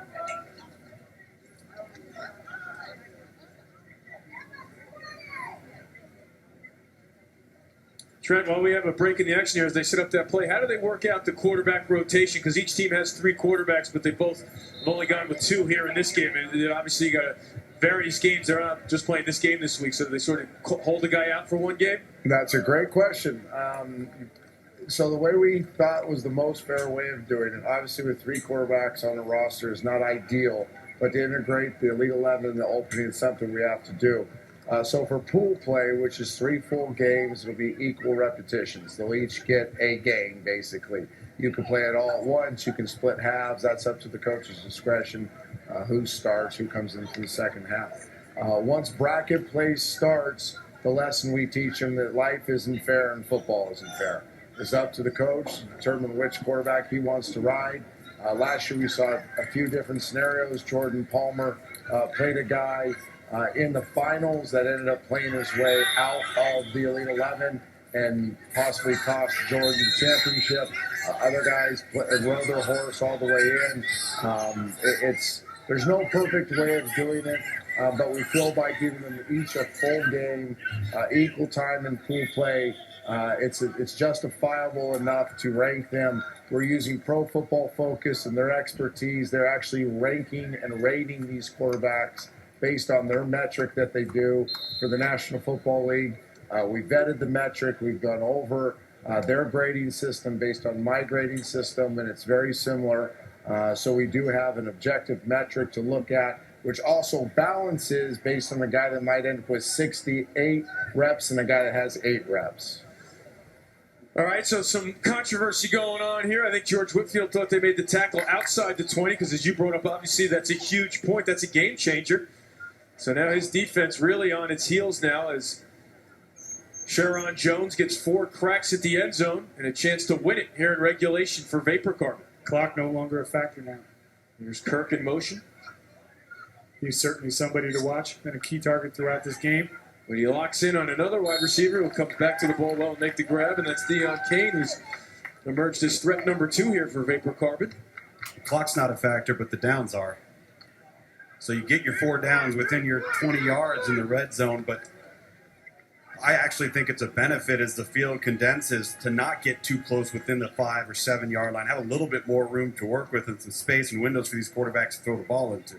Trent, while we have a break in the action here as they set up that play, how do they work out the quarterback rotation? Because each team has 3 quarterbacks, but they both have only gone with 2 here in this game. And obviously, you got various games. They're not just playing this game this week, so they sort of hold the guy out for one game? That's a great question. So the way we thought was the most fair way of doing it, obviously with 3 quarterbacks on the roster is not ideal, but to integrate the Elite 11 in the opening is something we have to do. So for pool play, which is 3 full games, it'll be equal repetitions. They'll each get a game, basically. You can play it all at once. You can split halves. That's up to the coach's discretion, who starts, who comes in for the second half. Once bracket play starts, the lesson we teach them that life isn't fair and football isn't fair. It's up to the coach to determine which quarterback he wants to ride. Last year we saw a few different scenarios. Jordan Palmer played a guy in the finals that ended up playing his way out of the Elite 11 and possibly cost Jordan the championship. Other guys rode their horse all the way in. There's no perfect way of doing it, but we feel by giving them each a full game, equal time in pool play, it's justifiable enough to rank them. We're using Pro Football Focus and their expertise. They're actually ranking and rating these quarterbacks based on their metric that they do for the National Football League. We vetted the metric. We've gone over their grading system based on my grading system, and it's very similar. So we do have an objective metric to look at, which also balances based on the guy that might end up with 68 reps and a guy that has 8 reps. All right, so some controversy going on here. I think George Whitfield thought they made the tackle outside the 20 because, as you brought up, obviously that's a huge point. That's a game changer. So now his defense really on its heels now as Sharon Jones gets 4 cracks at the end zone and a chance to win it here in regulation for Vapor Carbon. Clock no longer a factor now. There's Kirk in motion. He's certainly somebody to watch, been a key target throughout this game. When he locks in on another wide receiver who comes back to the ball well and make the grab, and that's Deion Kane, who's emerged as threat number 2 here for Vapor Carbon. The clock's not a factor, but the downs are. So you get your 4 downs within your 20 yards in the red zone, but I actually think it's a benefit as the field condenses to not get too close within the 5 or 7 yard line, have a little bit more room to work with and some space and windows for these quarterbacks to throw the ball into.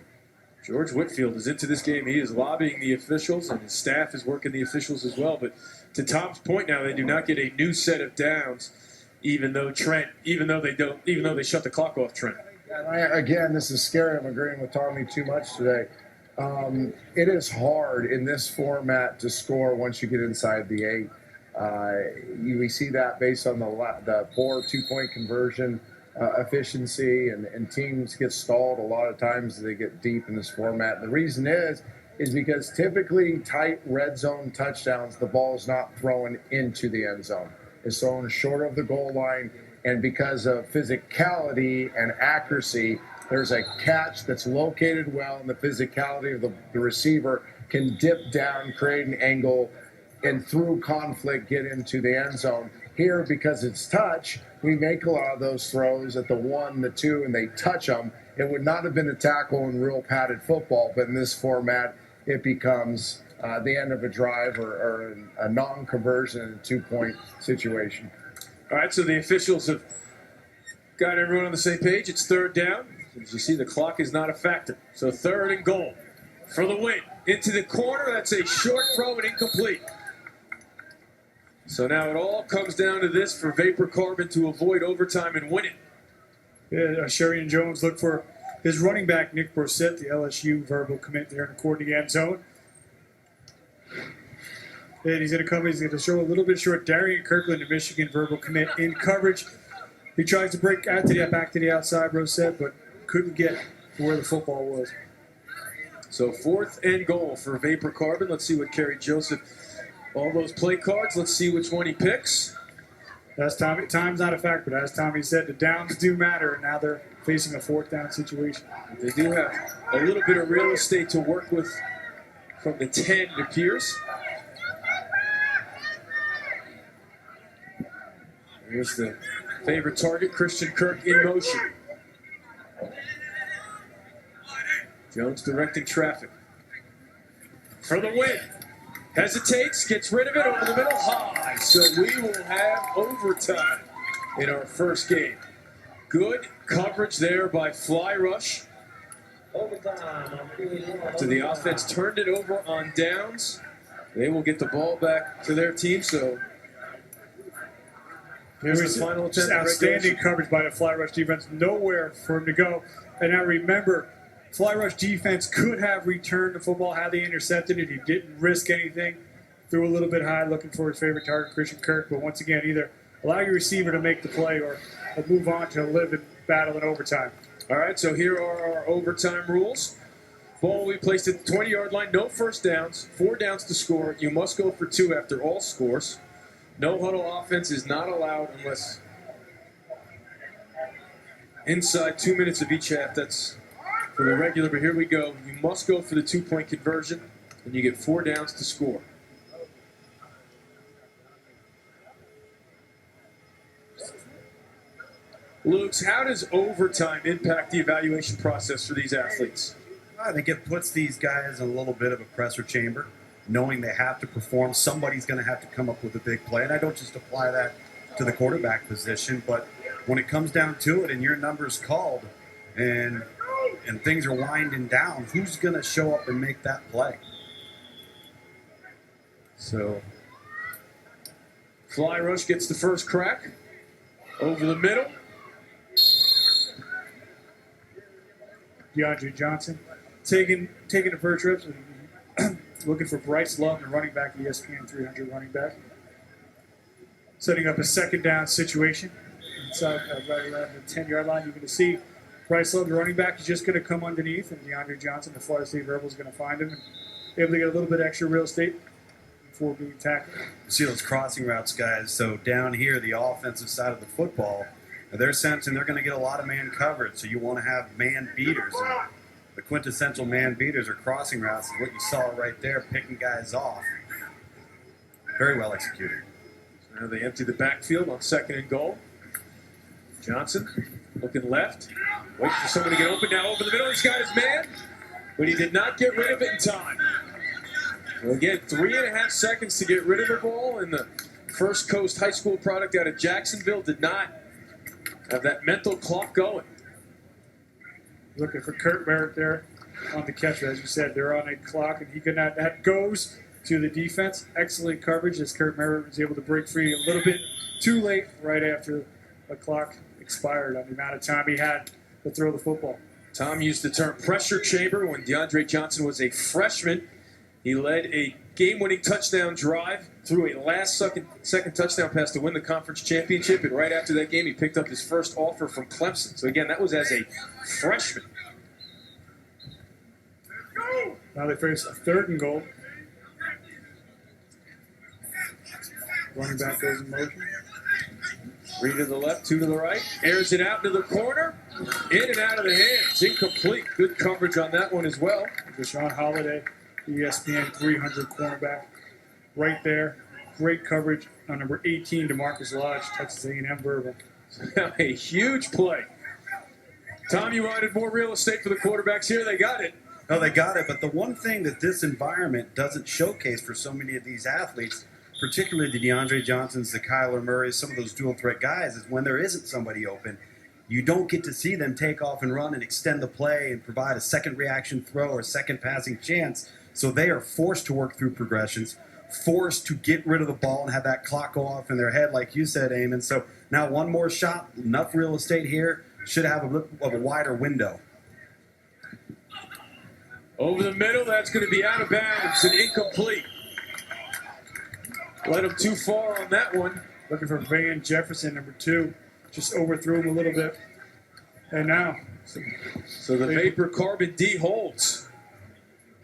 George Whitfield is into this game. He is lobbying the officials, and his staff is working the officials as well. But to Tom's point now, they do not get a new set of downs, even though they shut the clock off, Trent. Again, this is scary. I'm agreeing with Tommy too much today. It is hard in this format to score once you get inside the 8. We see that based on the poor 2-point conversion efficiency, and teams get stalled a lot of times as they get deep in this format. And the reason is because typically tight red zone touchdowns, the ball is not thrown into the end zone. It's thrown short of the goal line, and because of physicality and accuracy, there's a catch that's located well, and the physicality of the receiver can dip down, create an angle, and through conflict get into the end zone. Here, because it's touch, we make a lot of those throws at the 1, the 2, and they touch them. It would not have been a tackle in real padded football, but in this format, it becomes the end of a drive or a non-conversion in a 2-point situation. All right, so the officials have got everyone on the same page. It's third down. As you see, the clock is not a factor. So 3rd and goal for the win. Into the corner. That's a short throw and incomplete. So now it all comes down to this for Vapor Carbon to avoid overtime and win it. Yeah, Sherian Jones looked for his running back, Nick Brosette, the LSU verbal commit there in the corner of the end zone. And he's going to show a little bit short. Darian Kirkland, the Michigan verbal commit in coverage. He tries to break out to the back to the outside, Brosette, but couldn't get to where the football was. So 4th and goal for Vapor Carbon. Let's see what Kerry Joseph, all those play cards. Let's see which one he picks. That's Tommy. Time's not a factor, but as Tommy said, the downs do matter, and now they're facing a 4th down situation. They do have a little bit of real estate to work with from the 10, it appears. Here's the favorite target, Christian Kirk in motion. Jones directing traffic. For the win. Hesitates, gets rid of it over the middle, high. So we will have overtime in our first game. Good coverage there by Fly Rush. So the offense turned it over on downs. They will get the ball back to their team. So here's the final attempt. Outstanding coverage by the Fly Rush defense. Nowhere for him to go. And now remember, Fly Rush defense could have returned the football had they intercepted it. He didn't risk anything. Threw a little bit high looking for his favorite target, Christian Kirk. But once again, either allow your receiver to make the play or move on to live and battle in overtime. All right, so here are our overtime rules. Ball will be placed at the 20-yard line. No first downs. 4 downs to score. You must go for 2 after all scores. No huddle offense is not allowed unless inside 2 minutes of each half. That's for the regular, but here we go. You must go for the 2-point conversion, and you get 4 downs to score. Luke's, how does overtime impact the evaluation process for these athletes? I think it puts these guys in a little bit of a pressure chamber, knowing they have to perform. Somebody's going to have to come up with a big play. And I don't just apply that to the quarterback position, but when it comes down to it and your number's called and things are winding down, who's going to show up and make that play? So Fly Rush gets the first crack over the middle. DeAndre Johnson taking the first reps, looking for Bryce Love, the running back, ESPN 300 running back. Setting up a 2nd down situation inside right around the 10-yard line. You're going to see Bryce Love, the running back, is just going to come underneath, and DeAndre Johnson, the Florida State Rebel, is going to find him and able to get a little bit extra real estate before being tackled. See those crossing routes, guys. So down here, the offensive side of the football, they're sensing they're going to get a lot of man coverage, so you want to have man beaters. And the quintessential man beaters or crossing routes is what you saw right there, picking guys off. Very well executed. So now they empty the backfield on 2nd and goal. Johnson looking left, waiting for someone to get open. Now over the middle, he's got his man, but he did not get rid of it in time. Well, again, 3.5 seconds to get rid of the ball, and the First Coast High School product out of Jacksonville did not have that mental clock going. Looking for Kurt Merritt there on the catch. As you said, they're on a clock, and he could not. That goes to the defense. Excellent coverage as Kurt Merritt was able to break free a little bit too late right after the clock expired on the amount of time he had to throw the football. Tom used the term pressure chamber when DeAndre Johnson was a freshman. He led a game-winning touchdown drive threw a last-second touchdown pass to win the conference championship, and right after that game, he picked up his first offer from Clemson. So, again, that was as a freshman. Now they face a 3rd and goal. Running back goes in motion. 3 to the left, 2 to the right. Airs it out to the corner. In and out of the hands. Incomplete. Good coverage on that one as well. Deshaun Holiday, ESPN 300 cornerback, right there. Great coverage on number 18, DeMarcus Lodge, Texas A&M Verbal. A huge play. Tom, you wanted more real estate for the quarterbacks here. They got it. No, they got it. But the one thing that this environment doesn't showcase for so many of these athletes, particularly the DeAndre Johnsons, the Kyler Murrays, some of those dual threat guys, is when there isn't somebody open, you don't get to see them take off and run and extend the play and provide a second reaction throw or a second passing chance. So they are forced to work through progressions, forced to get rid of the ball and have that clock go off in their head, like you said, Eamon. So now one more shot, enough real estate here, should have a bit of a wider window. Over the middle, that's going to be out of bounds and incomplete. Led him too far on that one. Looking for Van Jefferson, number 2. Just overthrew him a little bit. And now. So the Vapor Carbon D holds.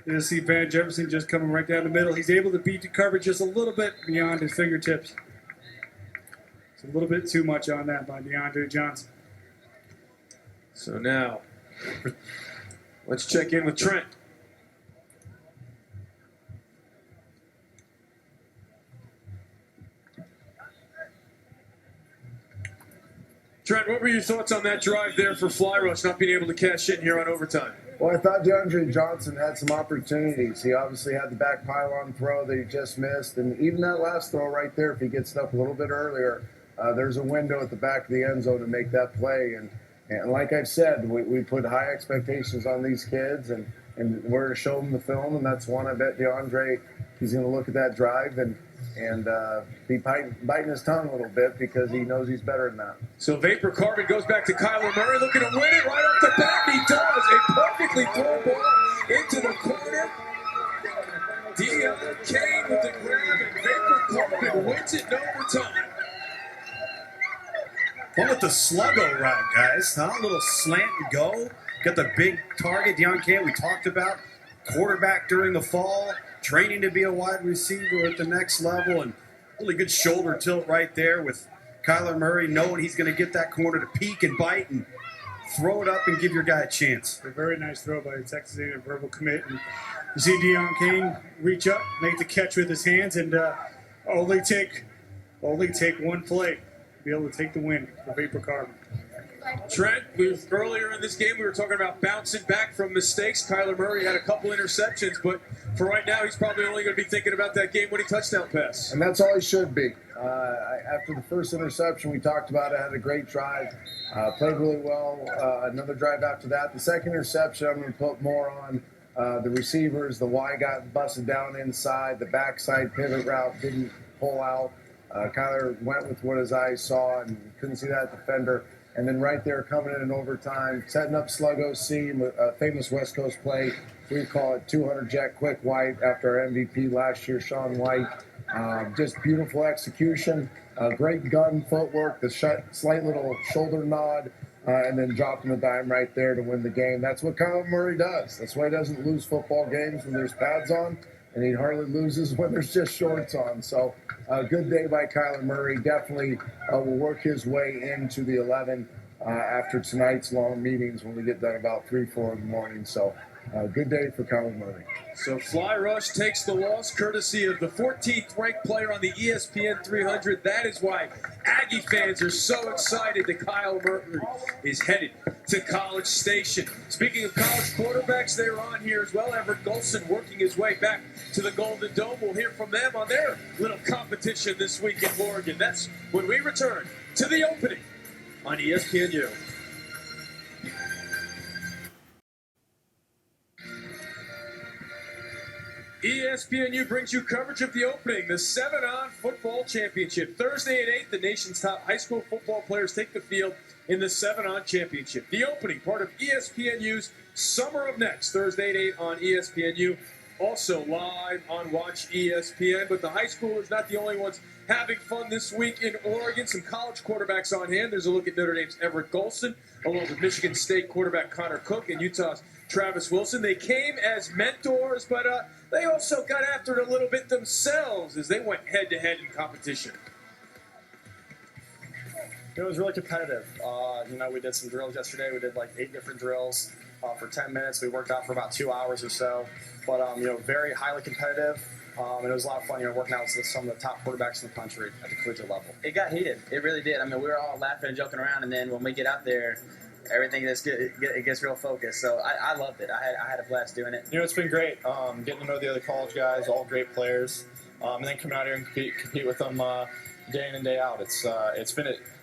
You'll see Van Jefferson just coming right down the middle. He's able to beat the coverage just a little bit beyond his fingertips. It's a little bit too much on that by DeAndre Johnson. So now, let's check in with Trent. Trent, what were your thoughts on that drive there for Fly Rush not being able to cash in here on overtime? Well, I thought DeAndre Johnson had some opportunities. He obviously had the back pylon throw that he just missed. And even that last throw right there, if he gets up a little bit earlier, there's a window at the back of the end zone to make that play. And like I've said, we put high expectations on these kids, and we're going to show them the film. And that's one I bet DeAndre, he's going to look at that drive and be biting his tongue a little bit because he knows he's better than that. So Vapor Carbon goes back to Kyler Murray, looking to win it right off the bat. He does. A perfectly thrown ball into the corner. Deion Kane with the grab, and Vapor Carbon wins it in overtime. Well, with the sluggo route, guys, huh? A little slant and go. Got the big target, Deion Kane, we talked about. Quarterback during the fall, training to be a wide receiver at the next level, and really good shoulder tilt right there with Kyler Murray knowing he's going to get that corner to peek and bite and throw it up and give your guy a chance. A very nice throw by the Texas A&M Verbal commit. And you see Deion Kane reach up, make the catch with his hands, and only take one play to be able to take the win for Vapor Carbon. Trent, earlier in this game, we were talking about bouncing back from mistakes. Kyler Murray had a couple interceptions, but for right now, he's probably only going to be thinking about that game-winning touchdown pass. And that's all he should be. After the first interception, we talked about it, had a great drive, played really well. Another drive after that. The second interception, I'm going to put more on the receivers. The Y got busted down inside. The backside pivot route didn't pull out. Kyler went with what his eyes saw and couldn't see that defender. And then right there, coming in overtime, setting up Sluggo seam, a famous West Coast play. We call it 200 jet quick white after our MVP last year, Sean White. Just beautiful execution, great gun footwork, the slight little shoulder nod, and then dropping the dime right there to win the game. That's what Kyler Murray does. That's why he doesn't lose football games when there's pads on, and he hardly loses when there's just shorts on. So good day by Kyler Murray. Definitely will work his way into the 11 after tonight's long meetings when we get done about 3, 4 in the morning. So good day for Kyler Murray. So Fly Rush takes the loss courtesy of the 14th ranked player on the ESPN 300. That is why Aggie fans are so excited that Kyle Murray is headed to College Station. Speaking of college quarterbacks, they're on here as well. Everett Golson working his way back to the Golden Dome. We'll hear from them on their little competition this week in Oregon. That's when we return to the opening on ESPN U. ESPN U brings you coverage of the opening, the 7-on Football Championship. Thursday at 8, the nation's top high school football players take the field in the 7-on Championship. The opening, part of ESPN U's Summer of Next, Thursday at 8 on ESPN U. Also live on Watch ESPN. But the high schoolers not the only ones having fun this week in Oregon. Some college quarterbacks on hand. There's a look at Notre Dame's Everett Golson, along with Michigan State quarterback Connor Cook and Utah's Travis Wilson. They came as mentors, but they also got after it a little bit themselves as they went head-to-head in competition. It was really competitive. We did some drills yesterday. We did like 8 different drills for 10 minutes. We worked out for about 2 hours or so. But, very highly competitive. And it was a lot of fun, working out with some of the top quarterbacks in the country at the collegiate level. It got heated. It really did. I mean, we were all laughing and joking around, and then when we get out there, everything gets good. It gets real focused. So I loved it. I had a blast doing it. It's been great. Getting to know the other college guys, all great players, and then coming out here and compete with them day in and day out. This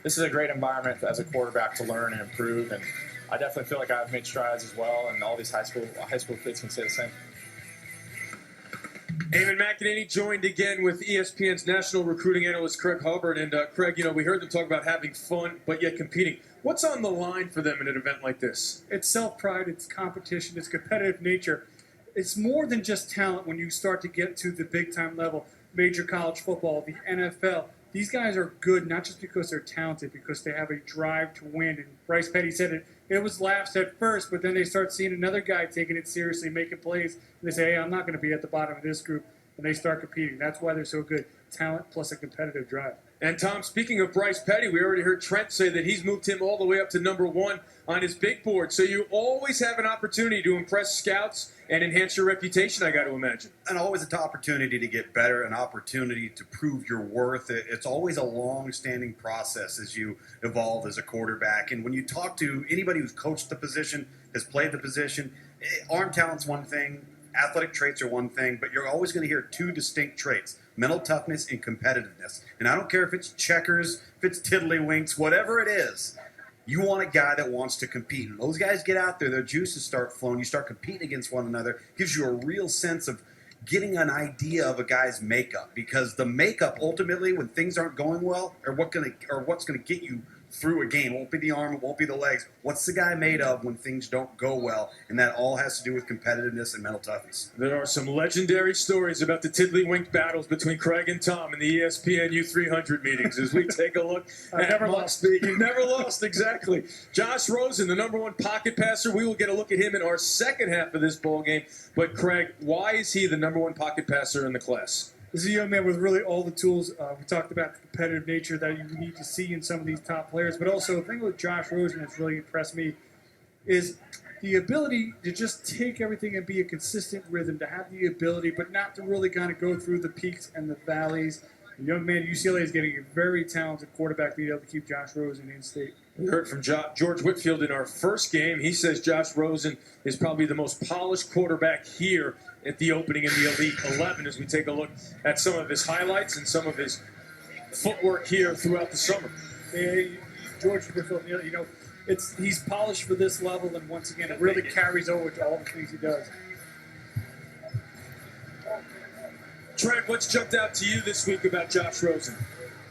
is a great environment as a quarterback to learn and improve, and I definitely feel like I've made strides as well. And all these high school kids can say the same. Eamon McEnany joined again with ESPN's national recruiting analyst Craig Hubbard. And Craig, we heard them talk about having fun but yet competing. What's on the line for them in an event like this? It's self-pride, it's competition, it's competitive nature. It's more than just talent when you start to get to the big-time level, major college football, the NFL. These guys are good not just because they're talented, because they have a drive to win. And Bryce Petty said it was laughs at first, but then they start seeing another guy taking it seriously, making plays, and they say, hey, I'm not going to be at the bottom of this group, and they start competing. That's why they're so good. Talent plus a competitive drive. And Tom, speaking of Bryce Petty, we already heard Trent say that he's moved him all the way up to #1 on his big board. So you always have an opportunity to impress scouts and enhance your reputation, I got to imagine. And always an opportunity to get better, an opportunity to prove your worth. It's always a long-standing process as you evolve as a quarterback. And when you talk to anybody who's coached the position, has played the position, arm talent's one thing, athletic traits are one thing, but you're always going to hear two distinct traits: mental toughness and competitiveness. And I don't care if it's checkers, if it's tiddlywinks, whatever it is, you want a guy that wants to compete. And those guys get out there, their juices start flowing, you start competing against one another, gives you a real sense of getting an idea of a guy's makeup. Because the makeup, ultimately, when things aren't going well, or what's going to get you through a game. It won't be the arm, it won't be the legs. What's the guy made of when things don't go well? And that all has to do with competitiveness and mental toughness. There are some legendary stories about the tiddlywink battles between Craig and Tom in the ESPN U 300 meetings as we take a look at never lost. You've never lost, exactly. Josh Rosen, the #1 pocket passer. We will get a look at him in our second half of this ball game. But Craig, why is he the #1 pocket passer in the class? This is a young man with really all the tools. We talked about the competitive nature that you need to see in some of these top players. But also, the thing with Josh Rosen that's really impressed me is the ability to just take everything and be a consistent rhythm, to have the ability, but not to really kind of go through the peaks and the valleys. The young man at UCLA is getting a very talented quarterback to be able to keep Josh Rosen in state. We heard from George Whitfield in our first game. He says Josh Rosen is probably the most polished quarterback here at the opening in the Elite 11 as we take a look at some of his highlights and some of his footwork here throughout the summer. George Whitfield, he's polished for this level, and once again, it really carries over to all the things he does. Trent, what's jumped out to you this week about Josh Rosen?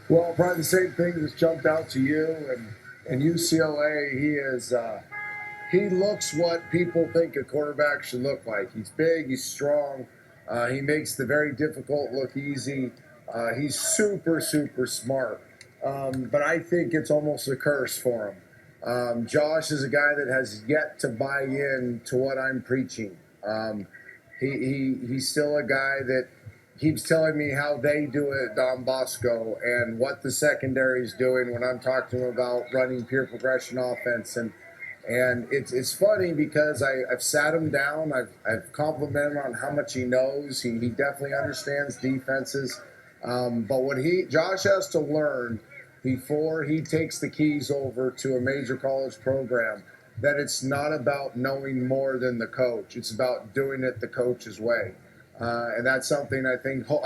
Well, probably the same thing that's jumped out to you. And UCLA, he looks what people think a quarterback should look like. He's big, he's strong, he makes the very difficult look easy. He's super, super smart. But I think it's almost a curse for him. Josh is a guy that has yet to buy in to what I'm preaching. He's still a guy that keeps telling me how they do it at Don Bosco and what the secondary is doing when I'm talking to him about running pure progression offense. And it's funny because I've sat him down, I've complimented him on how much he knows. He definitely understands defenses. But what Josh has to learn before he takes the keys over to a major college program, that it's not about knowing more than the coach. It's about doing it the coach's way. And that's something I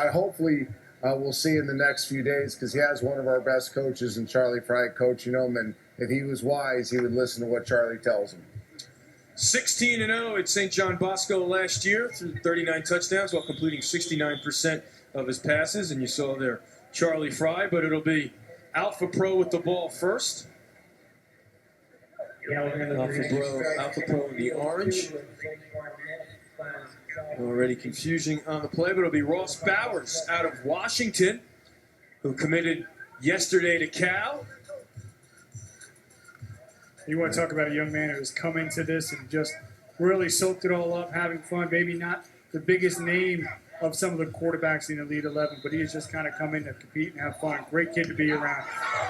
hopefully we'll see in the next few days, because he has one of our best coaches in Charlie Fry coaching him. And if he was wise, he would listen to what Charlie tells him. 16-0 at St. John Bosco last year, through 39 touchdowns while completing 69% of his passes. And you saw there Charlie Fry, but it'll be Alpha Pro with the ball first. Alpha Pro in the orange. Already confusing on the play, but it'll be Ross Bowers out of Washington, who committed yesterday to Cal. You want to talk about a young man who's come into this and just really soaked it all up, having fun. Maybe not the biggest name of some of the quarterbacks in the Elite 11, but he's just kind of come in to compete and have fun. Great kid to be around.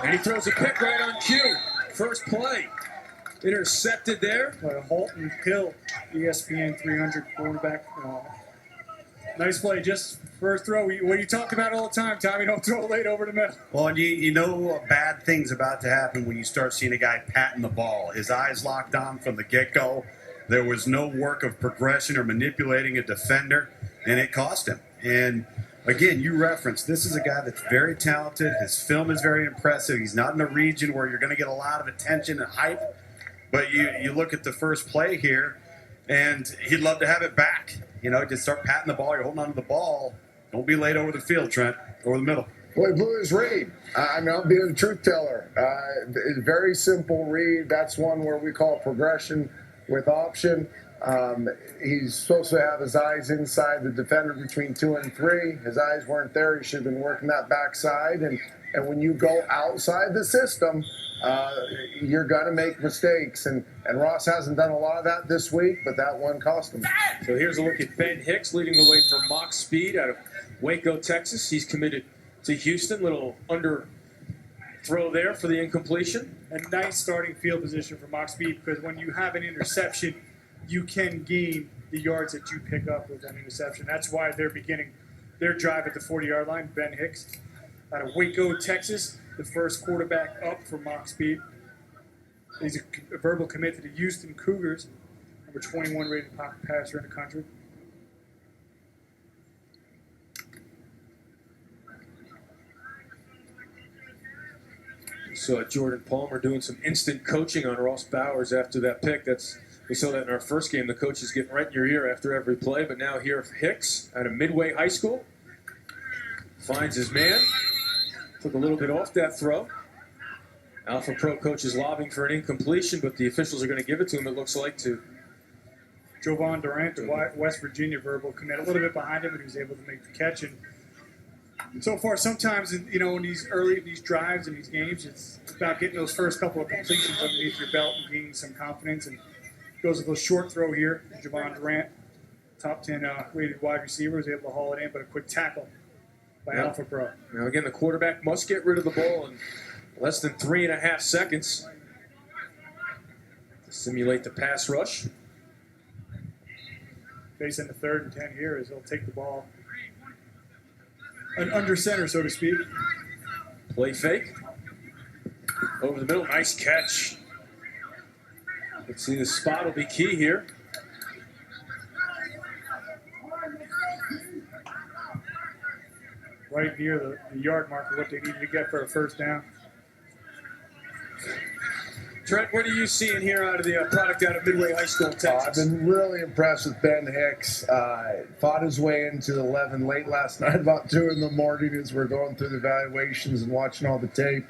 And he throws a pick right on cue. First play. Intercepted there. By Halton Hill, ESPN 300 quarterback. Nice play. Just first throw. What you talk about all the time, Tommy. Don't throw it late over the middle. Well, and you know a bad thing's about to happen when you start seeing a guy patting the ball. His eyes locked on from the get-go. There was no work of progression or manipulating a defender, and it cost him. And again, you referenced this is a guy that's very talented. His film is very impressive. He's not in a region where you're going to get a lot of attention and hype. But you look at the first play here, and he'd love to have it back. You know, just start patting the ball. You're holding on to the ball. Don't be late over the field, Trent, over the middle. Well, he blew his read. I mean, I'll be the truth teller. It's a very simple read. That's one where we call progression with option. He's supposed to have his eyes inside the defender between 2 and 3. His eyes weren't there. He should have been working that backside. And when you go outside the system, you're going to make mistakes. And Ross hasn't done a lot of that this week, but that one cost him. So here's a look at Ben Hicks leading the way for Mock Speed out of Waco, Texas. He's committed to Houston. Little under throw there for the incompletion. A nice starting field position for Mock Speed, because when you have an interception, you can gain the yards that you pick up with an interception. That's why they're beginning their drive at the 40-yard line. Ben Hicks out of Waco, Texas, the first quarterback up for Mock Speed. He's a verbal commit to the Houston Cougars, number 21 rated pocket passer in the country. So Jordan Palmer doing some instant coaching on Ross Bowers after that pick. We saw that in our first game. The coach is getting right in your ear after every play. But now here Hicks out of Midway High School finds his man. Took a little bit off that throw. Alpha Pro coach is lobbying for an incompletion, but the officials are going to give it to him, it looks like, to Jovan Durant, the West Virginia verbal commit, a little bit behind him, but he was able to make the catch. And so far, sometimes, in these drives and these games, it's about getting those first couple of completions underneath your belt and gaining some confidence. And goes with a short throw here. Jovan Durant, top 10 rated wide receiver, was able to haul it in, but a quick tackle by Alpha Pro. Now, again, the quarterback must get rid of the ball in less than 3.5 seconds to simulate the pass rush. Facing the 3rd and 10 here, as he'll take the ball under center, so to speak. Play fake. Over the middle, nice catch. Let's see, the spot will be key here. Right near the yard marker, what they needed to get for a first down. Trent, what are you seeing here out of the product out of Midway High School in Texas? I've been really impressed with Ben Hicks. Fought his way into the 11 late last night, about 2 in the morning, as we're going through the evaluations and watching all the tape.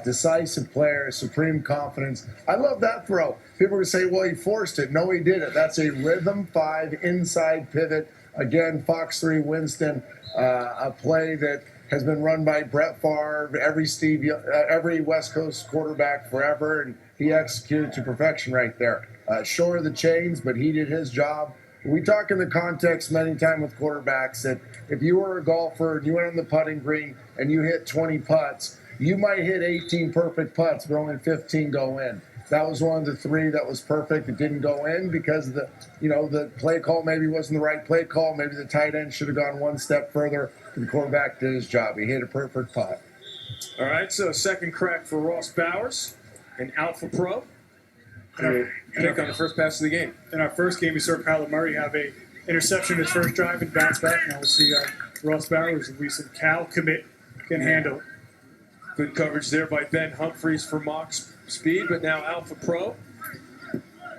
Decisive player, supreme confidence. I love that throw. People would say, well, he forced it. No, he did it. That's a rhythm 5 inside pivot. Again, Fox 3 Winston, a play that has been run by Brett Favre, every West Coast quarterback forever, and he executed to perfection right there. Short of the chains, but he did his job. We talk in the context many times with quarterbacks that if you were a golfer and you went on the putting green and you hit 20 putts, you might hit 18 perfect putts, but only 15 go in. That was one of the 3 that was perfect. It didn't go in because the play call maybe wasn't the right play call. Maybe the tight end should have gone one step further. The quarterback did his job. He hit a perfect putt. All right, so second crack for Ross Bowers, an Alpha Pro. Pick on the first pass of the game. In our first game, we saw Kyler Murray have a interception his first drive and bounce back. Now we'll see Ross Bowers, a recent Cal commit, can handle it. Good coverage there by Ben Humphreys for Mock Speed, but now Alpha Pro.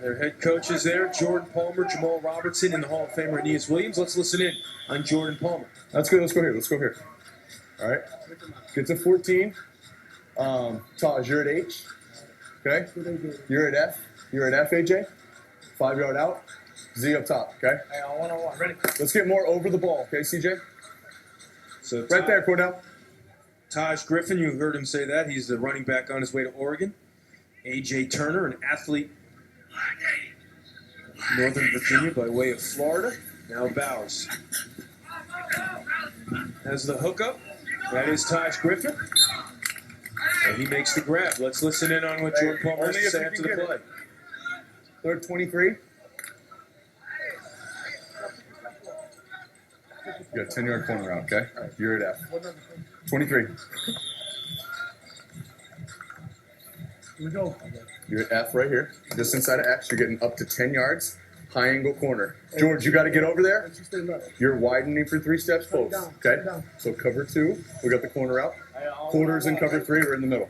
Their head coaches there, Jordan Palmer, Jamal Robertson, and the Hall of Famer Aeneas Williams. Let's listen in on Jordan Palmer. Let's go here. All right. Get to 14. Taj, you're at H. Okay? You're at F. You're at F, AJ. 5-yard out. Z up top, okay? Hey, on 1-on-1. Ready? Let's get more over the ball, okay, CJ? So right there, Cordell. Taj Griffin, you heard him say that. He's the running back on his way to Oregon. A.J. Turner, an athlete, Northern Virginia by way of Florida. Now Bowers has the hookup. That is Taj Griffin. And he makes the grab. Let's listen in on what Jordan Palmer has to say after the play. Third 23. You got a 10-yard corner out, okay? You're at F. 23. Here we go. You're at F right here. Just inside of X, you're getting up to 10 yards. High angle corner. George, you got to get over there. You're widening for 3 steps close. Okay? So cover 2. We got the corner out. Quarters in cover 3. We're in the middle.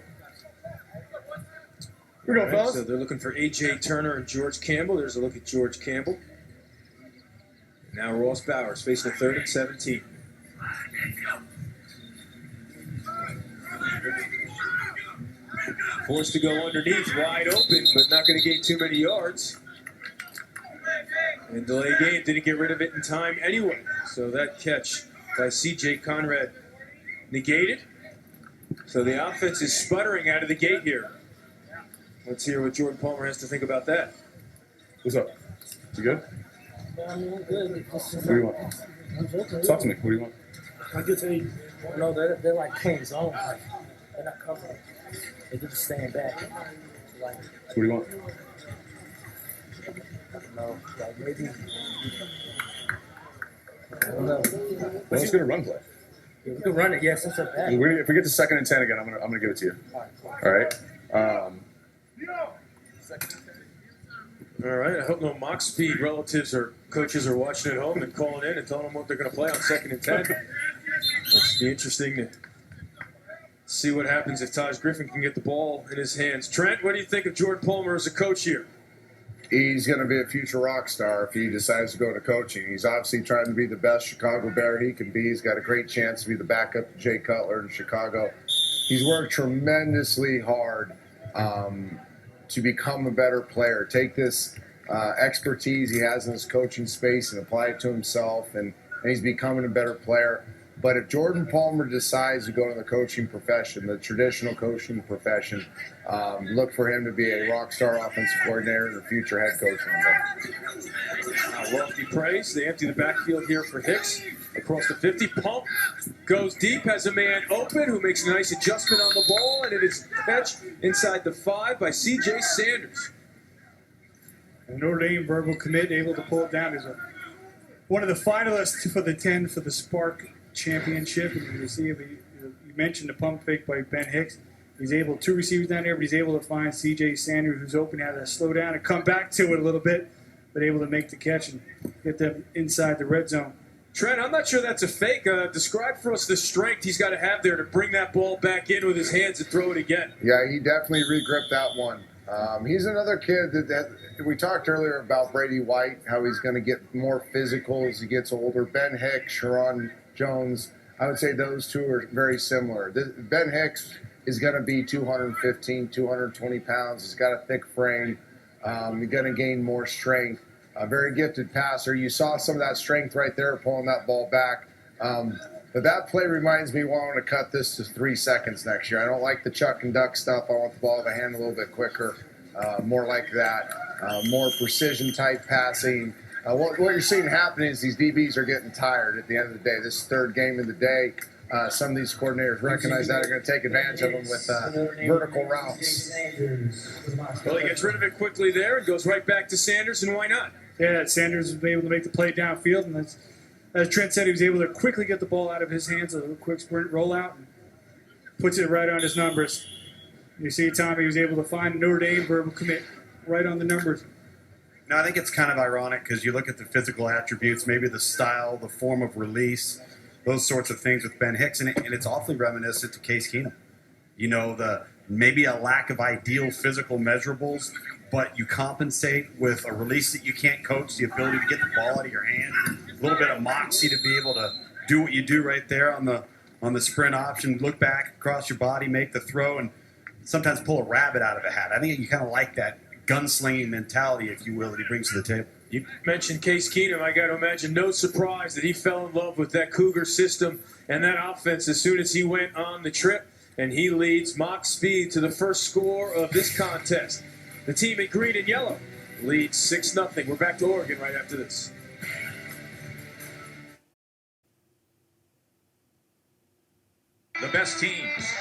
Here we go, fellas. So they're looking for A.J. Turner and George Campbell. There's a look at George Campbell. Now Ross Bowers facing a 3rd and 17. Forced to go underneath, wide open, but not going to gain too many yards. And delay game didn't get rid of it in time anyway. So that catch by C.J. Conrad negated. So the offense is sputtering out of the gate here. Let's hear what Jordan Palmer has to think about that. What's up? You good? I'm good. What do you want? Talk to me. What do you want? I get to you know, they're like playing zone. Like, they're not covering. They're just staying back. Like, What do you want? I don't know. Like maybe. I don't know. Well, let's get a run play. Yeah, we can run it. Yeah, since they're back. If we get to 2nd and 10 again, I'm gonna give it to you. All right. All right, I hope no mock speed relatives or coaches are watching at home and calling in and telling them what they're going to play on 2nd and 10. It's be interesting to see what happens if Taj Griffin can get the ball in his hands. Trent, what do you think of Jordan Palmer as a coach here? He's going to be a future rock star if he decides to go to coaching. He's obviously trying to be the best Chicago Bear he can be. He's got a great chance to be the backup to Jay Cutler in Chicago. He's worked tremendously hard to become a better player. Take this expertise he has in his coaching space and apply it to himself, and he's becoming a better player. But if Jordan Palmer decides to go into the coaching profession, the traditional coaching profession, look for him to be a rock star offensive coordinator and a future head coach one day. Lofty praise. They empty the backfield here for Hicks. Across the 50, pump, goes deep, has a man open who makes a nice adjustment on the ball, and it is catch inside the 5 by C.J. Sanders. And Notre Dame verbal commit, able to pull it down. Is one of the finalists for the 10 for the Spark Championship. And you see, you mentioned the pump fake by Ben Hicks. He's able, 2 receivers down there, but he's able to find C.J. Sanders, who's open, had to slow down and come back to it a little bit, but able to make the catch and get them inside the red zone. Trent, I'm not sure that's a fake. Describe for us the strength he's got to have there to bring that ball back in with his hands and throw it again. Yeah, he definitely regripped that one. He's another kid that we talked earlier about Brady White, how he's going to get more physical as he gets older. Ben Hicks, Sharon Jones, I would say those two are very similar. Ben Hicks is going to be 215, 220 pounds. He's got a thick frame. He's going to gain more strength. A very gifted passer. You saw some of that strength right there pulling that ball back. But that play reminds me wanting to cut this to 3 seconds next year. I don't like the chuck and duck stuff. I want the ball to hand a little bit quicker, more like that, more precision type passing. What you're seeing happen is these DBs are getting tired at the end of the day. This is 3rd game of the day. Some of these coordinators recognize that, are going to take advantage of them with vertical routes. Well, he gets rid of it quickly there and goes right back to Sanders, and why not? Yeah, Sanders was able to make the play downfield, and as Trent said, he was able to quickly get the ball out of his hands, a little quick sprint rollout, and puts it right on his numbers. You see, Tommy was able to find Notre Dame verbal commit right on the numbers. No, I think it's kind of ironic because you look at the physical attributes, maybe the style, the form of release, those sorts of things with Ben Hicks, and it's awfully reminiscent to Case Keenum. You know, maybe a lack of ideal physical measurables, but you compensate with a release that you can't coach, the ability to get the ball out of your hand, a little bit of moxie to be able to do what you do right there on the sprint option, look back across your body, make the throw, and sometimes pull a rabbit out of a hat. I think you kind of like that gunslinging mentality, if you will, that he brings to the table. You mentioned Case Keenum. I got to imagine no surprise that he fell in love with that Cougar system and that offense as soon as he went on the trip, and he leads mock speed to the first score of this contest. The team in green and yellow leads 6-0. We're back to Oregon right after this. The best teams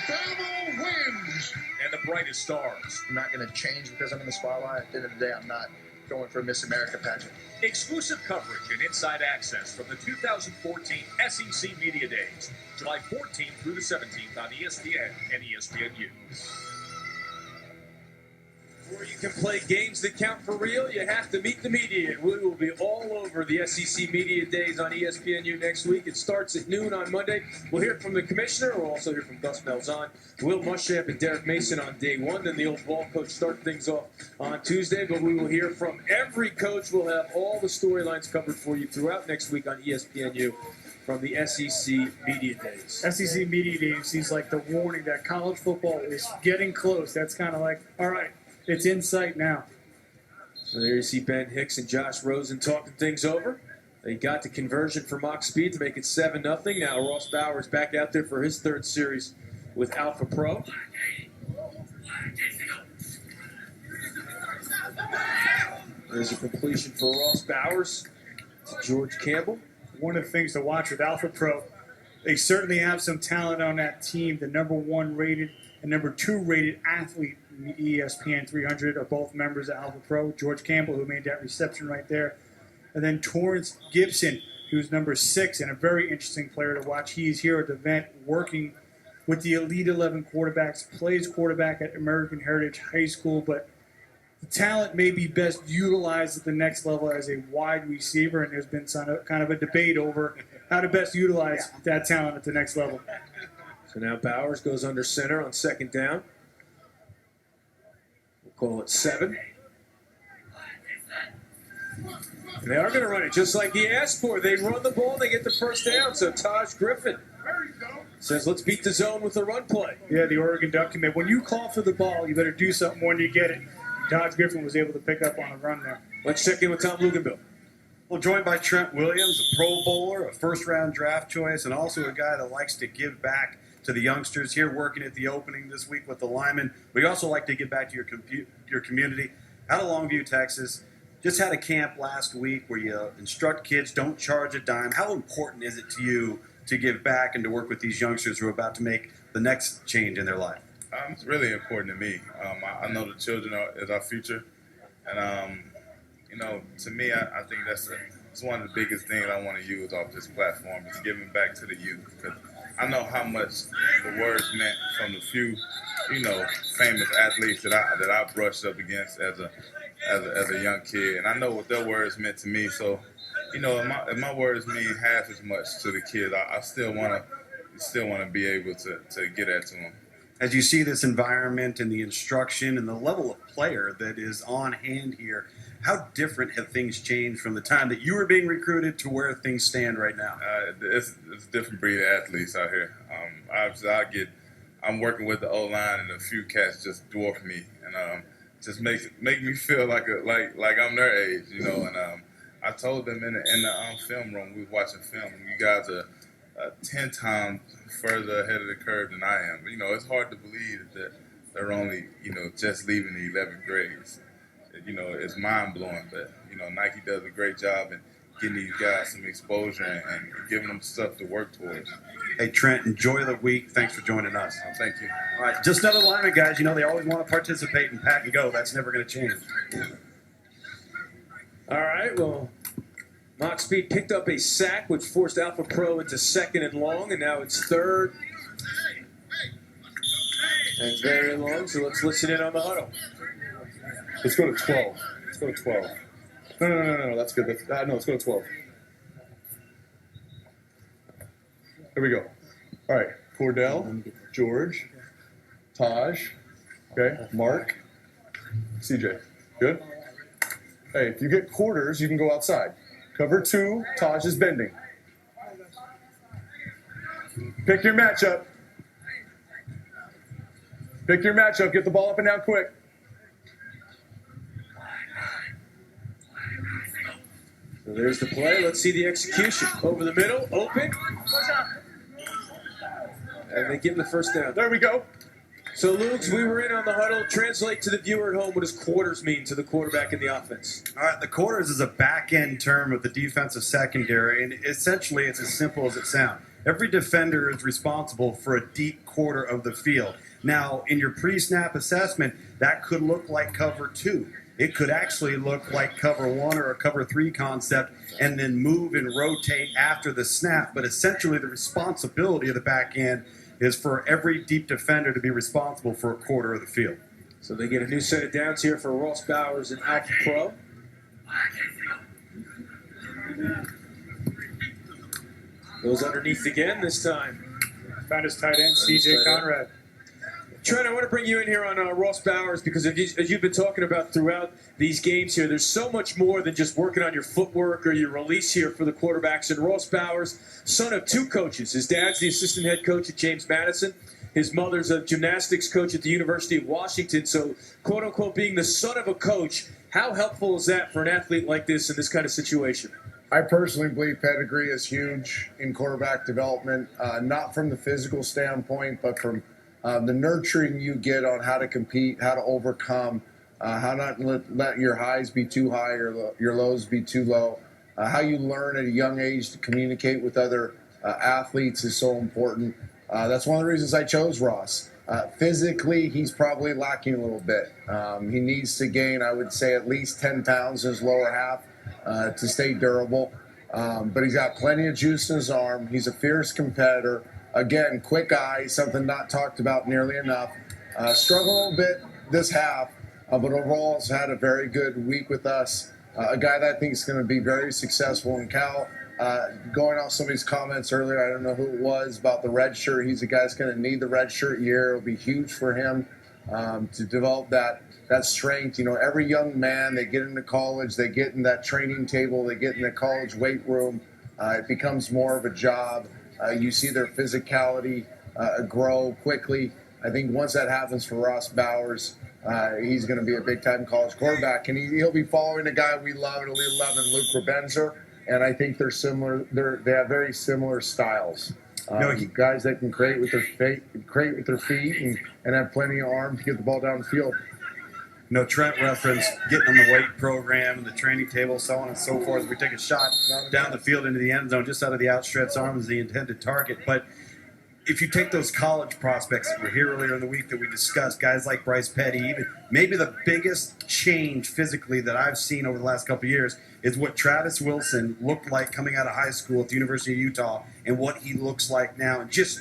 Alabama wins. and the brightest stars. I'm not going to change because I'm in the spotlight. At the end of the day, I'm not going for a Miss America pageant. Exclusive coverage and inside access from the 2014 SEC Media Days, July 14th through the 17th on ESPN and ESPN U. Before you can play games that count for real, you have to meet the media. And we will be all over the SEC Media Days on ESPN U next week. It starts at noon on Monday. We'll hear from the commissioner. We'll also hear from Gus Malzahn, Will Muschamp, and Derek Mason on day one. Then the old ball coach start things off on Tuesday. But we will hear from every coach. We'll have all the storylines covered for you throughout next week on ESPN U from the SEC Media Days. SEC Media Days seems like the warning that college football is getting close. That's kind of like, all right, it's in sight now. So there you see Ben Hicks and Josh Rosen talking things over. They got the conversion for Mock Speed to make it 7-0. Now Ross Bowers back out there for his third series with Alpha Pro. There's a completion for Ross Bowers to George Campbell. One of the things to watch with Alpha Pro, they certainly have some talent on that team. The number 1 rated and number 2 rated athlete in the ESPN 300 are both members of Alpha Pro. George Campbell, who made that reception right there. And then Torrance Gibson, who's number 6 and a very interesting player to watch. He's here at the event working with the Elite 11 quarterbacks, plays quarterback at American Heritage High School, but the talent may be best utilized at the next level as a wide receiver, and there's been kind of a debate over how to best utilize that talent at the next level. So now Bowers goes under center on second down. We'll call it 7. And they are going to run it just like he asked for. They run the ball, they get the first down. So Taj Griffin says, let's beat the zone with the run play. Yeah, the Oregon Duck commit. When you call for the ball, you better do something when you get it. Taj Griffin was able to pick up on a run there. Let's check in with Tom Luganville. Well, joined by Trent Williams, a Pro Bowler, a first-round draft choice, and also a guy that likes to give back to the youngsters here working at the opening this week with the linemen. We also like to give back to your community. Out of Longview, Texas, just had a camp last week where you instruct kids, don't charge a dime. How important is it to you to give back and to work with these youngsters who are about to make the next change in their life? It's really important to me. I know the children is our future. And, to me, I think it's one of the biggest things I want to use off this platform is giving back to the youth. Because I know how much the words meant from the few, famous athletes that I brushed up against as a young kid. And I know what their words meant to me. So, if my words mean half as much to the kids, I still want to be able to get that to them. As you see this environment and the instruction and the level of player that is on hand here, how different have things changed from the time that you were being recruited to where things stand right now? It's a different breed of athletes out here. Obviously, I'm working with the O-line, and a few cats just dwarf me, and just make me feel like I'm their age, And I told them in the film room, we were watching film, you guys are 10 times further ahead of the curve than I am. It's hard to believe that they're only, just leaving the 11th grades. It's mind-blowing, but, Nike does a great job in getting these guys some exposure and giving them stuff to work towards. Hey, Trent, enjoy the week. Thanks for joining us. Thank you. All right, just another lineman, guys. They always want to participate in pack and go. That's never going to change. All right, well, Mock Speed picked up a sack, which forced Alpha Pro into 2nd and long, and now it's 3rd and very long. So let's listen in on the huddle. Let's go to 12. Let's go to 12. No. That's good. No, let's go to 12. Here we go. All right. Cordell, George, Taj, okay, Mark, CJ. Good? Hey, if you get quarters, you can go outside. Cover 2, Taj is bending. Pick your matchup. Pick your matchup. Get the ball up and down quick. So there's the play. Let's see the execution. Over the middle, open. And they give him the first down. There we go. So, Luke, we were in on the huddle. Translate to the viewer at home, what does quarters mean to the quarterback in the offense? All right, the quarters is a back-end term of the defensive secondary, and essentially it's as simple as it sounds. every defender is responsible for a deep quarter of the field. Now, in your pre-snap assessment, that could look like cover 2. It could actually look like cover 1 or a cover 3 concept and then move and rotate after the snap. But essentially the responsibility of the back end is for every deep defender to be responsible for a quarter of the field. So they get a new set of downs here for Ross Bowers and Alpha Pro. Goes underneath again this time. Found his tight end, CJ Conrad. Trent, I want to bring you in here on Ross Bowers because as you've been talking about throughout these games here, there's so much more than just working on your footwork or your release here for the quarterbacks. And Ross Bowers, son of 2 coaches. His dad's the assistant head coach at James Madison. His mother's a gymnastics coach at the University of Washington. So, quote unquote, being the son of a coach, how helpful is that for an athlete like this in this kind of situation? I personally believe pedigree is huge in quarterback development, not from the physical standpoint, but from the nurturing you get on how to compete, how to overcome, how not let your highs be too high or your lows be too low. How you learn at a young age to communicate with other athletes is so important. That's one of the reasons I chose Ross. Physically, he's probably lacking a little bit. He needs to gain, I would say, at least 10 pounds in his lower half to stay durable. But he's got plenty of juice in his arm. He's a fierce competitor. Again, quick eye, something not talked about nearly enough. Struggled a little bit this half, but overall has had a very good week with us. A guy that I think is going to be very successful. And Cal, going off somebody's comments earlier, I don't know who it was, about the red shirt. He's a guy that's going to need the red shirt year. It'll be huge for him to develop that strength. You know, every young man, they get into college, they get in that training table, they get in the college weight room. It becomes more of a job. You see their physicality grow quickly. I think once that happens for Ross Bowers, he's going to be a big-time college quarterback, and he'll be following a guy we love at Elite 11, Luke Rebenzer, and I think they're similar. They have very similar styles. Guys that can create with their feet, and have plenty of arm to get the ball down the field. Trent referenced getting on the weight program and the training table, so on and so forth. We take a shot down the field into the end zone, just out of the outstretched arm is the intended target. But if you take those college prospects that were here earlier in the week that we discussed, guys like Bryce Petty, even maybe the biggest change physically that I've seen over the last couple of years is what Travis Wilson looked like coming out of high school at the University of Utah and what he looks like now in just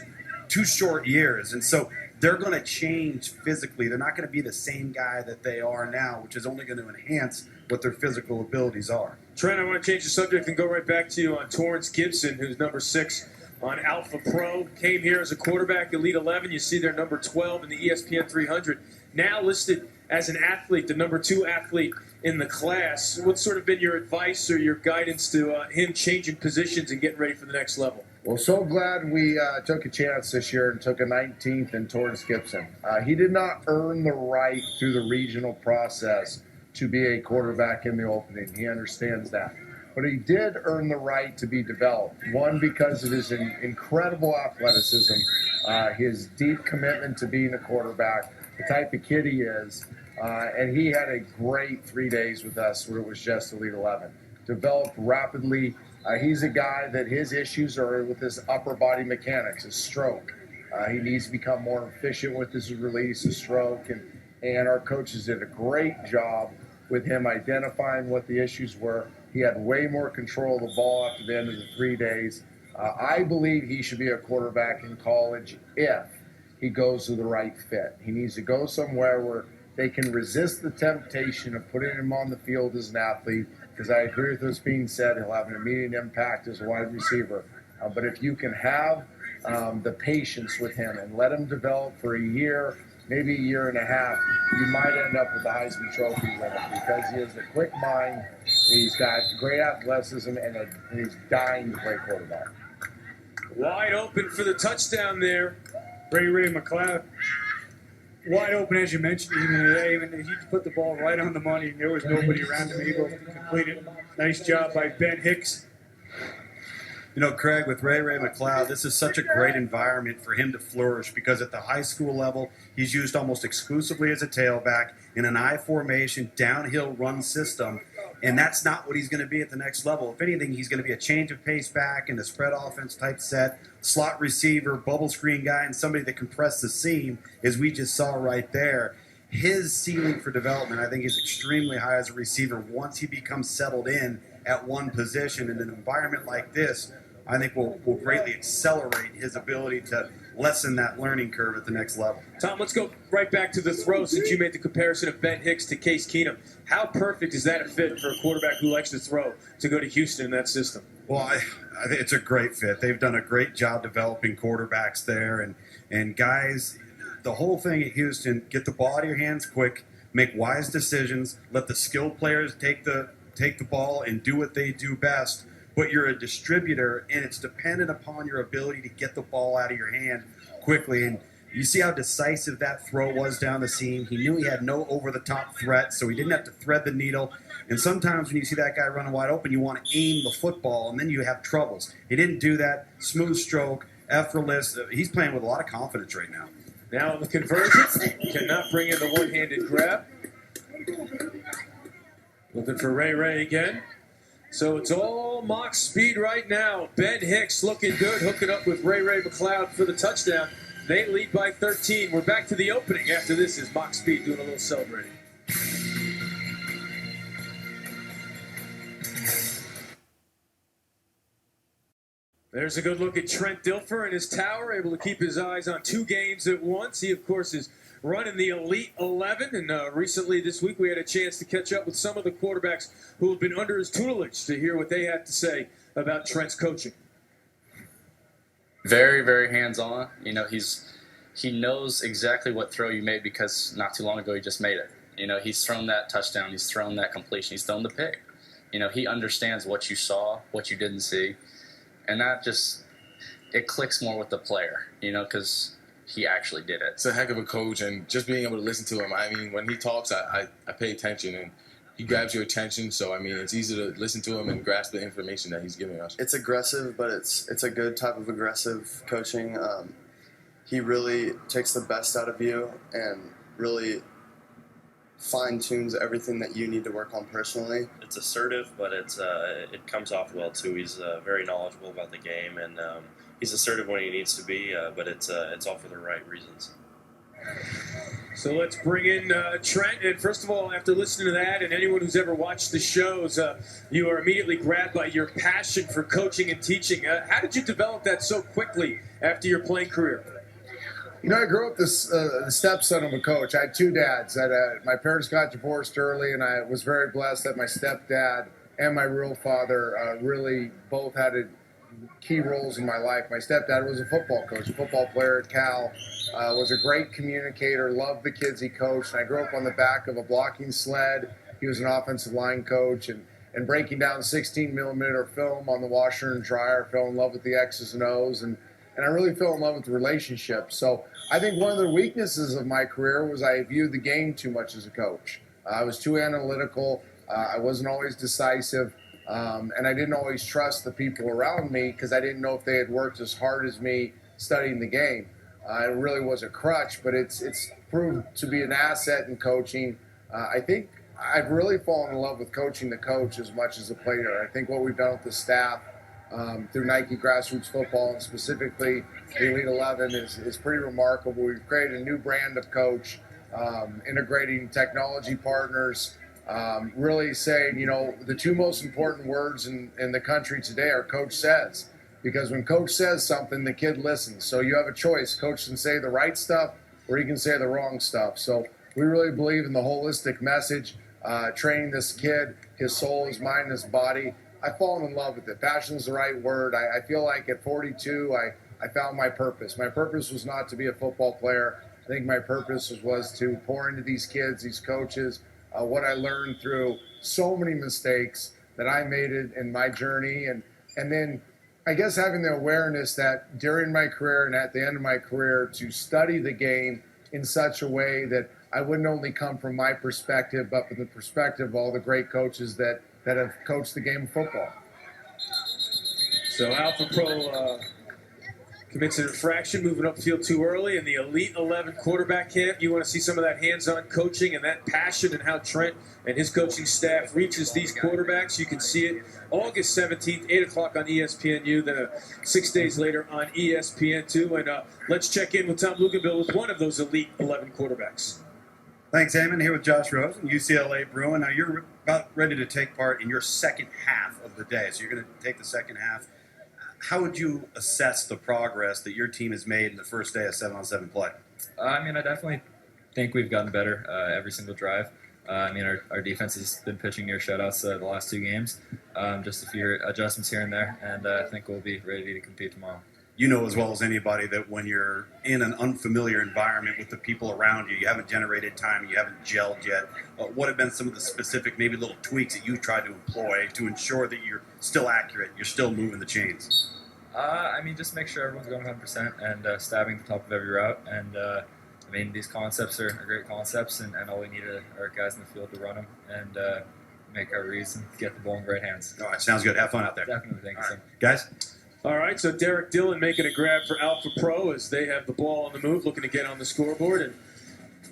2 short years. And so they're going to change physically. They're not going to be the same guy that they are now, which is only going to enhance what their physical abilities are. Trent, I want to change the subject and go right back to you on Torrance Gibson, who's number 6 on Alpha Pro. Came here as a quarterback, Elite 11. You see their number 12 in the ESPN 300. Now listed as an athlete, the number 2 athlete in the class. What's sort of been your advice or your guidance to him changing positions and getting ready for the next level? Well, so glad we took a chance this year and took a 19th in Torrance Gibson. He did not earn the right through the regional process to be a quarterback in the opening. He understands that. But he did earn the right to be developed. One, because of his incredible athleticism, his deep commitment to being a quarterback, the type of kid he is. And he had a great 3 days with us where it was just Elite 11. Developed rapidly. He's a guy that his issues are with his upper body mechanics, his stroke. He needs to become more efficient with his release, his stroke. And our coaches did a great job with him identifying what the issues were. He had way more control of the ball after the end of the 3 days. I believe he should be a quarterback in college if he goes to the right fit. He needs to go somewhere where they can resist the temptation of putting him on the field as an athlete, because I agree with what's being said. He'll have an immediate impact as a wide receiver. But if you can have the patience with him and let him develop for a year, maybe a year and a half, you might end up with the Heisman Trophy winner, because he has a quick mind, he's got great athleticism, and he's dying to play quarterback. Wide open for the touchdown there. Ray McLeod. Wide open, as you mentioned, even he put the ball right on the money, and there was nobody around him able to complete it. Nice job by Ben Hicks. Craig, with Ray McLeod, this is such a great environment for him to flourish, because at the high school level, he's used almost exclusively as a tailback in an I formation, downhill run system. And that's not what he's going to be at the next level. If anything, he's going to be a change of pace back in a spread offense type set, slot receiver, bubble screen guy, and somebody that can press the seam, as we just saw right there. His ceiling for development, I think, is extremely high as a receiver once he becomes settled in at one position. In an environment like this, I think will greatly accelerate his ability to lessen that learning curve at the next level. Tom, let's go right back to the throw since you made the comparison of Ben Hicks to Case Keenum. How perfect is that a fit for a quarterback who likes to throw to go to Houston in that system? Well, I think it's a great fit. They've done a great job developing quarterbacks there. And guys, the whole thing at Houston, get the ball out of your hands quick, make wise decisions, let the skilled players take the ball and do what they do best. But you're a distributor, and it's dependent upon your ability to get the ball out of your hand quickly. And you see how decisive that throw was down the seam. He knew he had no over-the-top threat, so he didn't have to thread the needle. And sometimes when you see that guy running wide open, you want to aim the football, and then you have troubles. He didn't do that. Smooth stroke, effortless. He's playing with a lot of confidence right now. Now the conversion, cannot bring in the one-handed grab. Looking for Ray again. So it's all mock speed right now. Ben Hicks looking good, hooking up with Ray McLeod for the touchdown. They lead by 13. We're back to the opening. After this is mock speed doing a little celebrating. There's a good look at Trent Dilfer and his tower, able to keep his eyes on two games at once. He, of course, is running the Elite 11, and recently this week we had a chance to catch up with some of the quarterbacks who have been under his tutelage to hear what they had to say about Trent's coaching. Very, very hands-on. You know, he knows exactly what throw you made because not too long ago he just made it. You know, he's thrown that touchdown, he's thrown that completion, he's thrown the pick. You know, he understands what you saw, what you didn't see. And that just, it clicks more with the player, you know, because he actually did it. It's a heck of a coach, and just being able to listen to him. I mean, when he talks, I pay attention, and he grabs your attention. So, I mean, it's easy to listen to him and grasp the information that he's giving us. It's aggressive, but it's a good type of aggressive coaching. He really takes the best out of you and really fine-tunes everything that you need to work on personally. It's assertive, but it comes off well too. He's very knowledgeable about the game, and he's assertive when he needs to be, but it's all for the right reasons. So let's bring in Trent. And first of all, after listening to that, and anyone who's ever watched the shows, you are immediately grabbed by your passion for coaching and teaching. How did you develop that so quickly after your playing career? You know, I grew up the stepson of a coach. I had two dads. My parents got divorced early, and I was very blessed that my stepdad and my real father really both had key roles in my life. My stepdad was a football coach, a football player at Cal, was a great communicator, loved the kids he coached. And I grew up on the back of a blocking sled. He was an offensive line coach, and breaking down 16-millimeter film on the washer and dryer, fell in love with the X's and O's, and I really fell in love with the relationship. So I think one of the weaknesses of my career was I viewed the game too much as a coach. I was too analytical. I wasn't always decisive. And I didn't always trust the people around me because I didn't know if they had worked as hard as me studying the game. It really was a crutch, but it's proved to be an asset in coaching. I think I've really fallen in love with coaching the coach as much as the player. I think what we've done with the staff through Nike Grassroots Football and specifically the Elite 11 is pretty remarkable. We've created a new brand of coach, integrating technology partners, really saying, you know, the two most important words in the country today are coach says. Because when coach says something, the kid listens. So you have a choice. Coach can say the right stuff or he can say the wrong stuff. So we really believe in the holistic message, training this kid, his soul, his mind, his body. I've fallen in love with it. Passion is the right word. I feel like at 42, I found my purpose. My purpose was not to be a football player. I think my purpose was to pour into these kids, these coaches, what I learned through so many mistakes that I made it in my journey. And then I guess having the awareness that during my career and at the end of my career to study the game in such a way that I wouldn't only come from my perspective, but from the perspective of all the great coaches that have coached the game of football. So Alpha Pro Commits an infraction, moving upfield too early. In the Elite 11 quarterback camp, you want to see some of that hands-on coaching and that passion and how Trent and his coaching staff reaches these quarterbacks. You can see it August 17th, 8 o'clock on ESPN U, then 6 days later on ESPN 2. And let's check in with Tom Luganville with one of those Elite 11 quarterbacks. Thanks, Eamon. Here with Josh Rosen, UCLA Bruin. Now you're about ready to take part in your second half of the day. So you're going to take the second half. How would you assess the progress that your team has made in the first day of 7-on-7 play? I mean, I definitely think we've gotten better every single drive. I mean, our defense has been pitching near shutouts the last 2 games. Just a few adjustments here and there, and I think we'll be ready to compete tomorrow. You know as well as anybody that when you're in an unfamiliar environment with the people around you, you haven't generated time, you haven't gelled yet. What have been some of the specific, maybe little tweaks that you tried to employ to ensure that you're still accurate, you're still moving the chains? I mean, just make sure everyone's going 100% and stabbing the top of every route. And I mean, these concepts are great concepts, and all we need are guys in the field to run them and make our reads and get the ball in the right hands. All right, sounds good. Have fun out there. Definitely. Thank you, sir. Guys? All right, so Derek Dillon making a grab for Alpha Pro as they have the ball on the move, looking to get on the scoreboard. And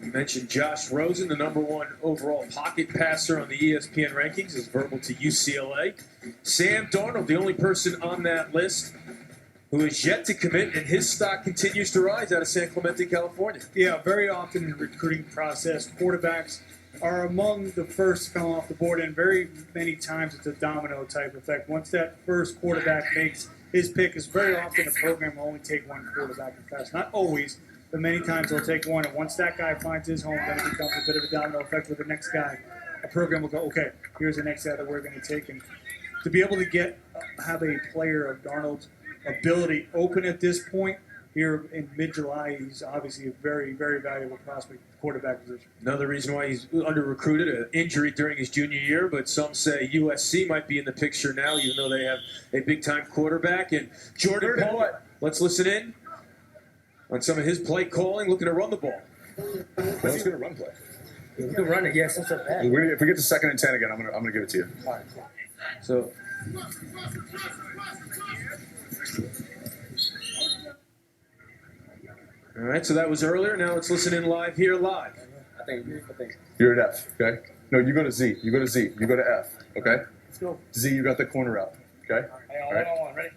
we mentioned Josh Rosen, the #1 overall pocket passer on the ESPN rankings, is verbal to UCLA. Sam Darnold, the only person on that list who is yet to commit, and his stock continues to rise out of San Clemente, California. Yeah, very often in the recruiting process, quarterbacks are among the first to come off the board, and very many times it's a domino type effect. Once that first quarterback makes his pick, is very often a program will only take one quarterback in class. Not always, but many times they'll take one. And once that guy finds his home, then it becomes a bit of a domino effect with the next guy. A program will go, okay, here's the next guy that we're going to take. And to be able to have a player of Darnold's ability open at this point here in mid-July, he's obviously a very, very valuable prospect quarterback position. Another reason why he's under-recruited, an injury during his junior year, but some say USC might be in the picture now, even though they have a big-time quarterback. And Jordan Paul, let's listen in on some of his play calling, looking to run the ball. Who's going to run play? You can run it, yes, that's not bad. If we get to 2nd and 10 again, I'm gonna give it to you. All right. So, all right, so that was earlier. Now let's listen in live here live. I think. You're at F, okay? No, you go to Z. You go to Z. You go to F, okay? Let's go. Z, you got the corner out, okay? All right. Ready?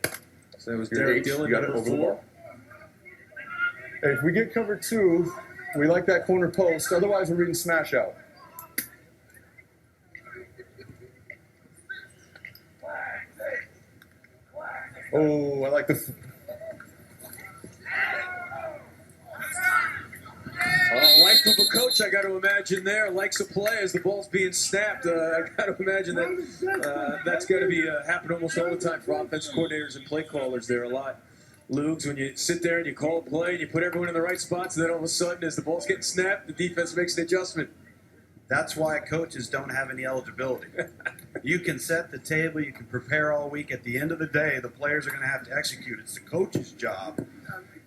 So that was You're Derek H, Dillon, you got it number over the 4. ball. Hey, if we get cover 2, we like that corner post. Otherwise, we're reading smash out. Oh, I like the... Life of a coach, I got to imagine there. Likes a play as the ball's being snapped. I got to imagine that that's got to be happen almost all the time for offensive coordinators and play callers there a lot. Lugs, when you sit there and you call a play and you put everyone in the right spots, and then all of a sudden, as the ball's getting snapped, the defense makes an adjustment. That's why coaches don't have any eligibility. You can set the table, you can prepare all week. At the end of the day, the players are going to have to execute. It's the coach's job,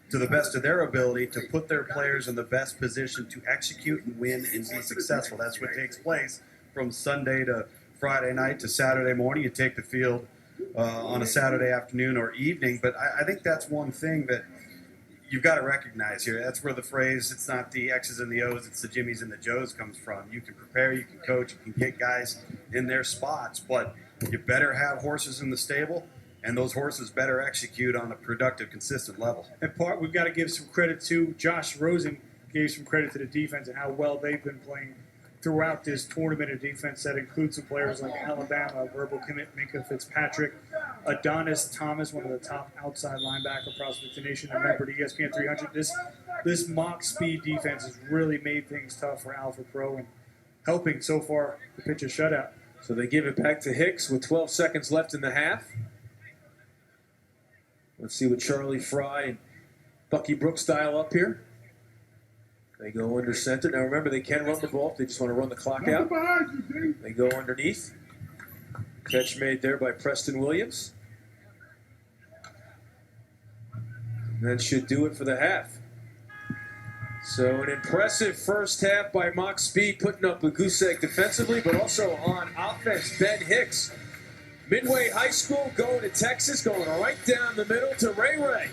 to the best of their ability, to put their players in the best position to execute and win and be successful. That's what takes place from Sunday to Friday night to Saturday morning. You take the field on a Saturday afternoon or evening. But I think that's one thing that you've got to recognize here. That's where the phrase, it's not the X's and the O's, it's the Jimmies and the Joes comes from. You can prepare, you can coach, you can get guys in their spots, but you better have horses in the stable, and those horses better execute on a productive, consistent level. And we've got to give some credit to Josh Rosen, gave some credit to the defense and how well they've been playing throughout this tournament of defense that includes some players like Alabama, verbal commit Minka Fitzpatrick, Adonis Thomas, one of the top outside linebacker prospects in the nation, a member to ESPN 300. This mock speed defense has really made things tough for Alpha Pro and helping so far to pitch a shutout. So they give it back to Hicks with 12 seconds left in the half. Let's see what Charlie Fry and Bucky Brooks dial up here. They go under center. Now remember, they can run the ball if they just want to run the clock out. They go underneath. Catch made there by Preston Williams. And that should do it for the half. So an impressive first half by Mock Speed, putting up a goose egg defensively, but also on offense, Ben Hicks. Midway High School going to Texas, going right down the middle to Ray Ray.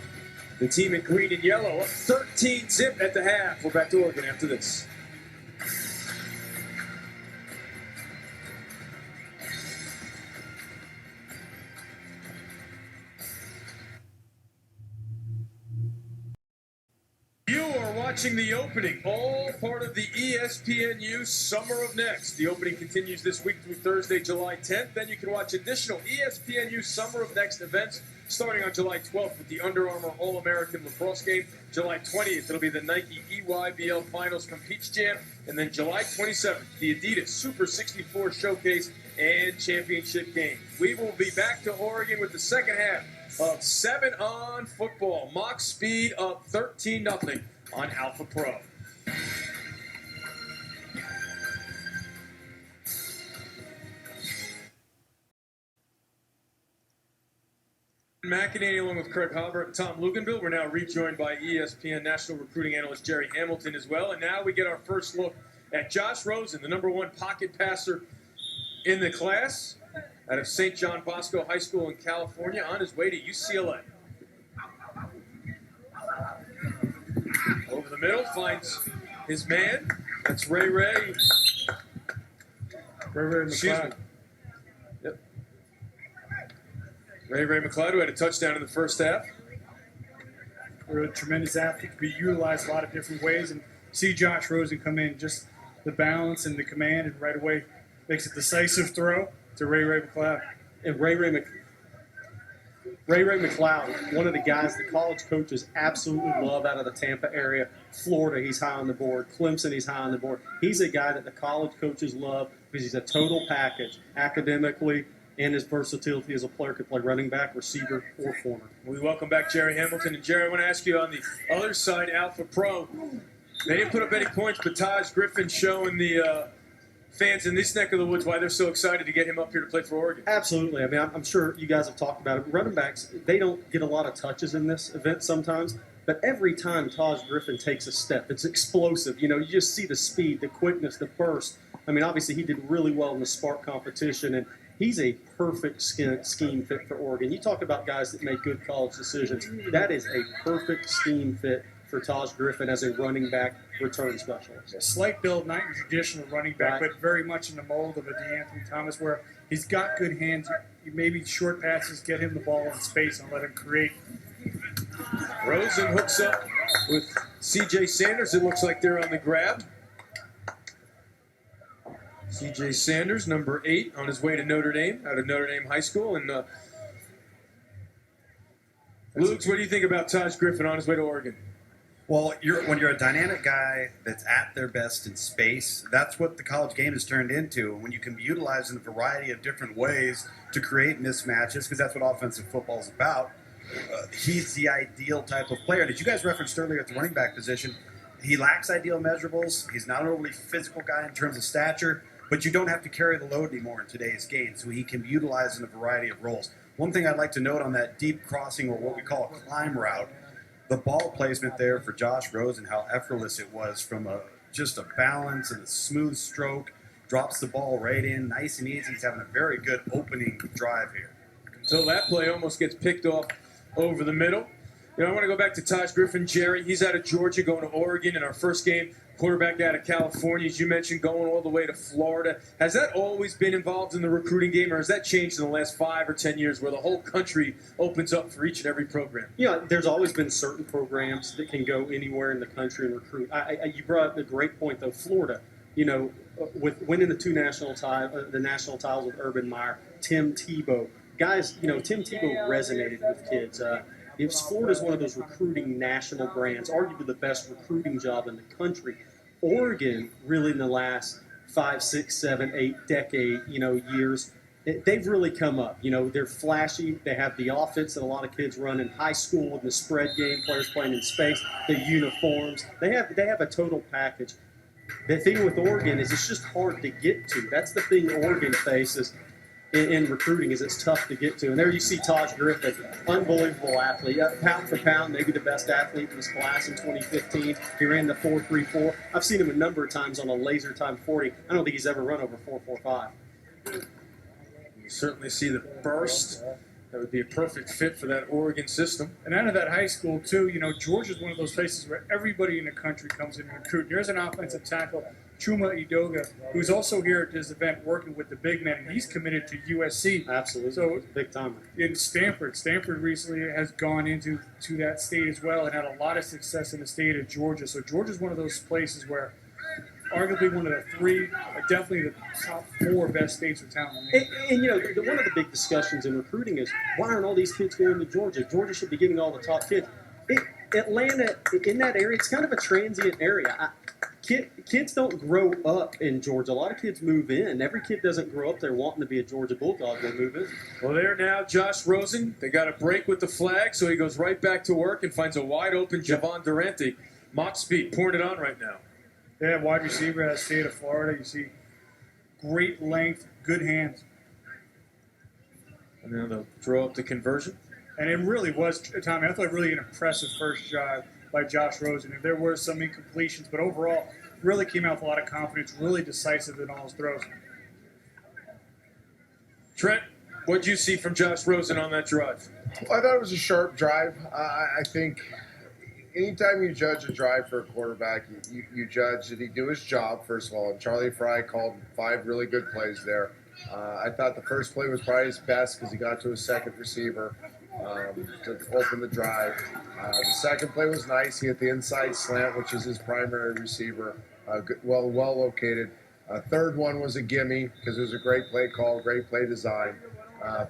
The team in green and yellow up 13-zip at the half. We're back to Oregon after this. You are watching The Opening, all part of the ESPN U Summer of Next. The Opening continues this week through Thursday, July 10th. Then you can watch additional ESPN U Summer of Next events starting on July 12th with the Under Armour All-American Lacrosse Game. July 20th, it'll be the Nike EYBL Finals from Peach Jam. And then July 27th, the Adidas Super 64 Showcase and Championship Game. We will be back to Oregon with the second half of 7 on football. Mock speed up 13-0 on Alpha Pro. McEnany along with Craig Halbert and Tom Luganville. We're now rejoined by ESPN National Recruiting Analyst Jerry Hamilton as well. And now we get our first look at Josh Rosen, the #1 pocket passer in the class out of St. John Bosco High School in California, on his way to UCLA. Over the middle, finds his man. That's Ray McLeod. Yep. Ray McLeod, who had a touchdown in the first half. We're a tremendous athlete, can be utilized a lot of different ways, and see Josh Rosen come in, just the balance and the command, and right away makes a decisive throw to Ray McLeod. And Ray McLeod, one of the guys the college coaches absolutely love out of the Tampa area. Florida, he's high on the board. Clemson, he's high on the board. He's a guy that the college coaches love because he's a total package, academically, and his versatility as a player, could play running back, receiver, or corner. We welcome back Jerry Hamilton. And Jerry, I want to ask you on the other side, Alpha Pro. They didn't put up any points, but Taj Griffin showing the fans in this neck of the woods why they're so excited to get him up here to play for Oregon. Absolutely. I mean, I'm sure you guys have talked about it. Running backs, they don't get a lot of touches in this event sometimes, but every time Taj Griffin takes a step, it's explosive. You know, you just see the speed, the quickness, the burst. I mean, obviously he did really well in the Spark competition, and he's a perfect scheme fit for Oregon. You talk about guys that make good college decisions. That is a perfect scheme fit for Taj Griffin as a running back return specialist. A slight build, not your traditional running back, Right. but very much in the mold of a DeAnthony Thomas, where he's got good hands. You maybe short passes, get him the ball in space and let him create. Rosen hooks up with C.J. Sanders. It looks like they're on the grab. C.J. Sanders, number 8, on his way to Notre Dame, out of Notre Dame High School. And Luke, what do you think about Taj Griffin on his way to Oregon? Well, when you're a dynamic guy that's at their best in space, that's what the college game has turned into. When you can be utilized in a variety of different ways to create mismatches, because that's what offensive football is about, he's the ideal type of player. As you guys referenced earlier at the running back position, he lacks ideal measurables. He's not an overly physical guy in terms of stature, but you don't have to carry the load anymore in today's game, so he can be utilized in a variety of roles. One thing I'd like to note on that deep crossing, or what we call a climb route, the ball placement there for Josh Rosen, how effortless it was from just a balance and a smooth stroke, drops the ball right in, nice and easy. He's having a very good opening drive here. So that play almost gets picked off over the middle. You know, I want to go back to Taj Griffin. Jerry, he's out of Georgia going to Oregon in our first game. Quarterback out of California, as you mentioned, going all the way to Florida. Has that always been involved in the recruiting game, or has that changed in the last 5 or 10 years where the whole country opens up for each and every program? You know, there's always been certain programs that can go anywhere in the country and recruit. You brought up a great point, though. Florida, you know, with winning the national titles with Urban Meyer, Tim Tebow. Guys, you know, Tim Tebow resonated with kids. Florida's one of those recruiting national brands, arguably the best recruiting job in the country. Oregon, really in the last 5, 6, 7, 8 decade, years, they've really come up. You know, they're flashy. They have the offense that a lot of kids run in high school with the spread game, players playing in space, the uniforms. They have a total package. The thing with Oregon is it's just hard to get to. That's the thing Oregon faces in recruiting, is it's tough to get to. And there you see Taj Griffin, unbelievable athlete. Pound for pound, maybe the best athlete in his class in 2015. He ran the 4.34. I've seen him a number of times on a laser time 40. I don't think he's ever run over 4.45. You certainly see the burst That would be a perfect fit for that Oregon system. And out of that high school, too, Georgia's one of those places where everybody in the country comes in and recruit. There's an offensive tackle, Chuma Idoga, who's also here at this event working with the big men, and he's committed to USC. Absolutely. So big time. In Stanford recently has gone into that state as well and had a lot of success in the state of Georgia. So Georgia's one of those places where arguably one of the three, definitely the top 4 best states for talent. And one of the big discussions in recruiting is, why aren't all these kids going to Georgia? Georgia should be getting all the top kids. Atlanta, in that area, it's kind of a transient area. Kids don't grow up in Georgia. A lot of kids move in. Every kid doesn't grow up there wanting to be a Georgia Bulldog. They move in. Well, there now, Josh Rosen. They got a break with the flag, so he goes right back to work and finds a wide-open Javon Durante. Mach speed, pouring it on right now. Yeah, wide receiver out of the state of Florida. You see great length, good hands. And now they'll throw up the conversion. And it really was, Tommy, I thought really an impressive first drive by Josh Rosen. And there were some incompletions, but overall, really came out with a lot of confidence, really decisive in all his throws. Trent, what did you see from Josh Rosen on that drive? I thought it was a sharp drive. I think anytime you judge a drive for a quarterback, you judge did he do his job, first of all. And Charlie Fry called 5 really good plays there. I thought the first play was probably his best because he got to his second receiver to open the drive. The second play was nice. He hit the inside slant, which is his primary receiver, well located. Third one was a gimme because it was a great play call, great play design.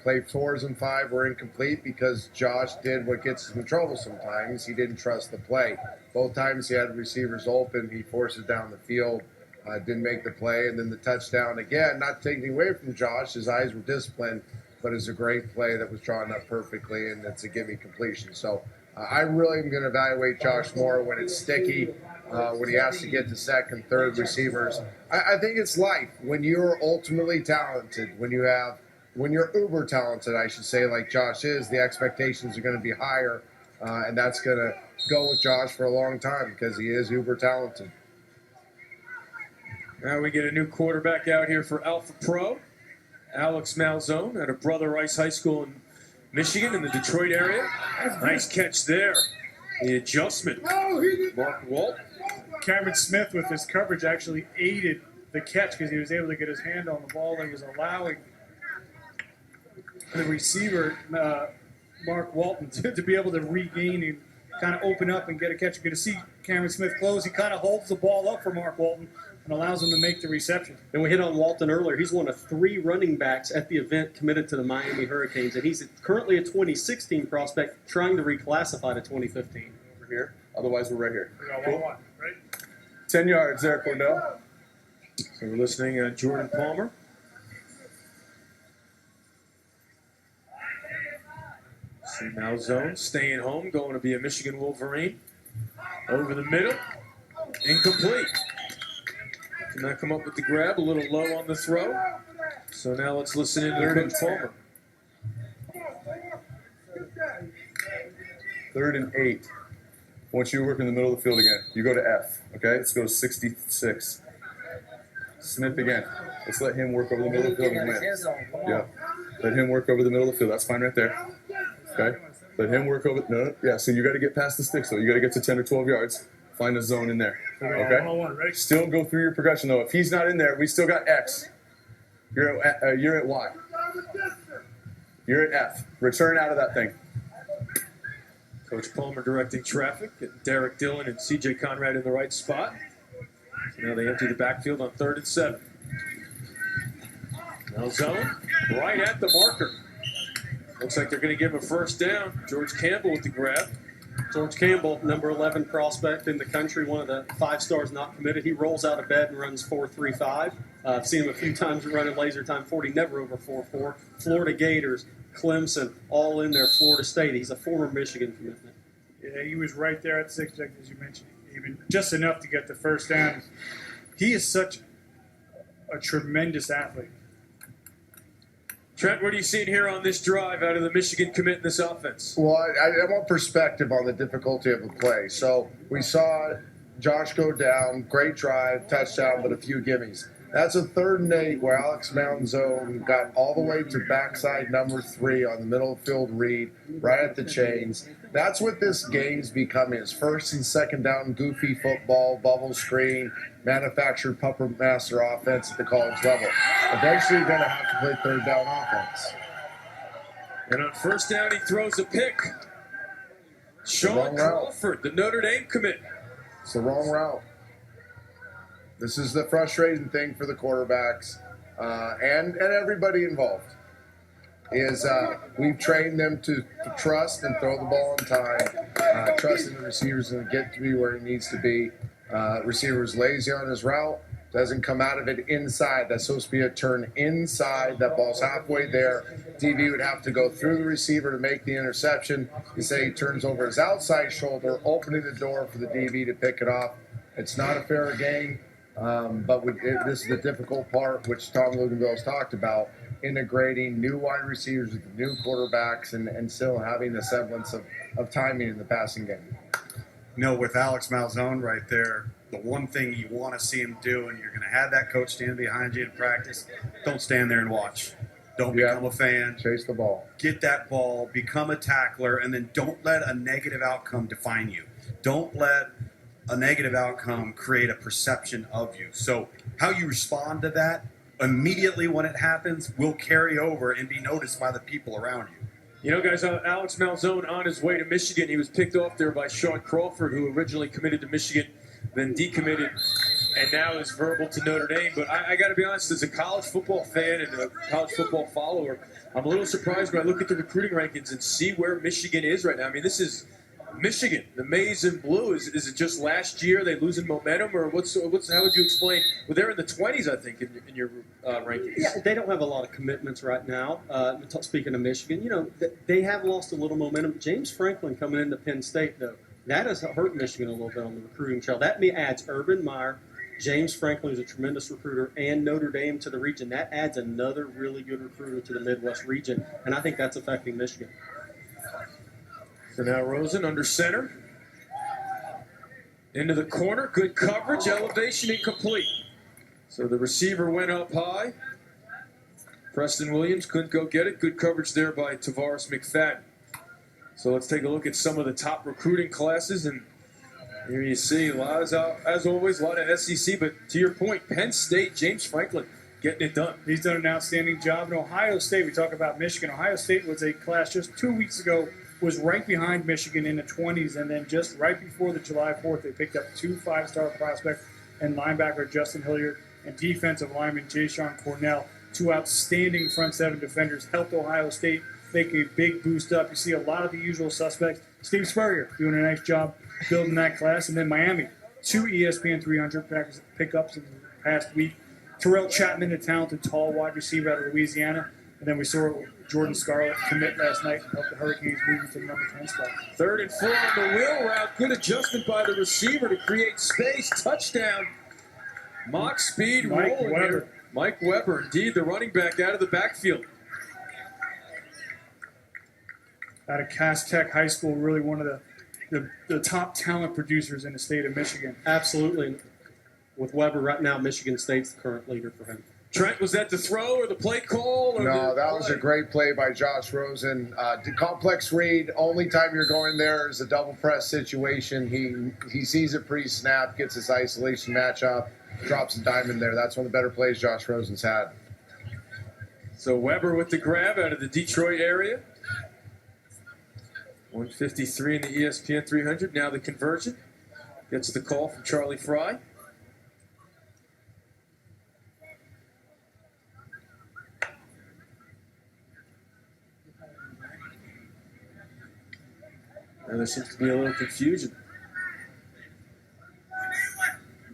Play 4s and 5 were incomplete because Josh did what gets him in trouble sometimes. He didn't trust the play. Both times he had receivers open, he forced it down the field, didn't make the play. And then the touchdown, again, not taking away from Josh. His eyes were disciplined, but it's a great play that was drawn up perfectly, and it's a gimme completion. So I really am going to evaluate Josh more when it's sticky, when he has to get to second, third receivers. I think it's life. When you're ultimately talented, when you're uber talented, I should say, like Josh is, the expectations are going to be higher, and that's going to go with Josh for a long time because he is uber talented. Now we get a new quarterback out here for Alpha Pro, Alex Malzone out of Brother Rice High School in Michigan in the Detroit area. Nice catch there. The adjustment. Mark Walt. Cameron Smith with his coverage actually aided the catch because he was able to get his hand on the ball and was allowing the receiver, Mark Walton, to be able to regain and kind of open up and get a catch. You're going to see Cameron Smith close. He kind of holds the ball up for Mark Walton and allows him to make the reception. And we hit on Walton earlier. He's one of 3 running backs at the event committed to the Miami Hurricanes, and he's currently a 2016 prospect trying to reclassify to 2015. Over here. Otherwise, we're right here. We got 1-1, right? 10 yards there, Cordell. So we're listening Jordan Palmer. See Malzone staying home, going to be a Michigan Wolverine. Over the middle, incomplete. Did not come up with the grab, a little low on the throw. So now let's listen in to Coach Palmer. 3rd and 8. I want you to work in the middle of the field again. You go to F, okay? Let's go to 66. Smith again. Let's let him work over the middle of the field and win. Yeah. Let him work over the middle of the field. That's fine right there. Okay? Let him work over. No. Yeah, so you got to get past the sticks, though. You got to get to 10 or 12 yards. Find a zone in there. Okay? Still go through your progression, though. If he's not in there, we still got X. You're at Y. You're at F. Return out of that thing. Coach Palmer directing traffic. Derek Dillon and C.J. Conrad in the right spot. So now they empty the backfield on 3rd and 7. Malzone right at the marker. Looks like they're going to give a first down. George Campbell with the grab. George Campbell, number 11 prospect in the country, one of the 5 stars not committed. He rolls out of bed and runs 4.35. I've seen him a few times running laser time 40, never over 4.4. Florida Gators, Clemson, all in there. Florida State. He's a former Michigan commitment. Yeah, he was right there at 6, as you mentioned, even just enough to get the first down. He is such a tremendous athlete. Trent, what are you seeing here on this drive out of the Michigan commit in this offense? Well, I want perspective on the difficulty of the play. So we saw Josh go down, great drive, touchdown, but a few gimmies. That's a 3rd and 8 where Alex Mountain zone got all the way to backside number 3 on the middle of field read, right at the chains. That's what this game's becoming. Is 1st and 2nd down, goofy football, bubble screen, manufactured puppet master offense at the college level. Eventually, you're going to have to play 3rd down offense. And on 1st down, he throws a pick. Sean Crawford, the Notre Dame commit. It's the wrong route. This is the frustrating thing for the quarterbacks and everybody involved. Is we've trained them to trust and throw the ball on time, trusting the receivers and get to be where he needs to be. Receiver's lazy on his route, doesn't come out of it inside. That's supposed to be a turn inside. That ball's halfway there. DB would have to go through the receiver to make the interception. You say he turns over his outside shoulder, opening the door for the DB to pick it off. It's not a fair game, but this is the difficult part, which Tom Luganville has talked about, integrating new wide receivers with new quarterbacks and still having a semblance of timing in the passing game. With Alex Malzone right there, the one thing you want to see him do, and you're going to have that coach stand behind you in practice, don't stand there and watch. Don't become a fan. Chase the ball. Get that ball, become a tackler, and then don't let a negative outcome define you. Don't let a negative outcome create a perception of you. So how you respond to that immediately when it happens will carry over and be noticed by the people around you. You know, guys, Alex Malzone on his way to Michigan. He was picked off there by Sean Crawford, who originally committed to Michigan, then decommitted, and now is verbal to Notre Dame. But I got to be honest, as a college football fan and a college football follower, I'm a little surprised when I look at the recruiting rankings and see where Michigan is right now. I mean, this is Michigan, the maize and blue. Is it just last year they losing momentum, or what's how would you explain? Well, they're in the 20s, I think, in your rankings. Yeah, they don't have a lot of commitments right now. Speaking of Michigan, they have lost a little momentum. James Franklin coming into Penn State, though, that has hurt Michigan a little bit on the recruiting trail. That adds Urban Meyer, James Franklin is a tremendous recruiter, and Notre Dame to the region. That adds another really good recruiter to the Midwest region, and I think that's affecting Michigan. So now Rosen under center. Into the corner. Good coverage. Elevation incomplete. So the receiver went up high. Preston Williams couldn't go get it. Good coverage there by Tavares McFadden. So let's take a look at some of the top recruiting classes. And here you see, as always, a lot of SEC. But to your point, Penn State, James Franklin getting it done. He's done an outstanding job. In Ohio State, we talk about Michigan. Ohio State was a class just 2 weeks ago, was ranked behind Michigan in the 20s, and then just right before the July 4th, they picked up 2 5-star prospects and linebacker Justin Hilliard and defensive lineman Jayshon Cornell. 2 outstanding front 7 defenders helped Ohio State make a big boost up. You see a lot of the usual suspects. Steve Spurrier doing a nice job building that class. And then Miami, 2 ESPN 300 pickups in the past week. Terrell Chapman, a talented tall wide receiver out of Louisiana. And then we saw Jordan Scarlett commit last night and help the Hurricanes move into the number 10 spot. 3rd and 4 on the wheel route. Good adjustment by the receiver to create space. Touchdown. Mock speed rolling here. Mike Weber, indeed, the running back out of the backfield. Out of Cass Tech High School, really one of the top talent producers in the state of Michigan. Absolutely. With Weber right now, Michigan State's the current leader for him. Trent, was that the throw or the play call? No, that was a great play by Josh Rosen. The complex read, only time you're going there is a double press situation. He sees it pre-snap, gets his isolation matchup, drops a diamond there. That's one of the better plays Josh Rosen's had. So Weber with the grab out of the Detroit area. 153 in the ESPN 300. Now the conversion. Gets the call from Charlie Fry. And there seems to be a little confusion.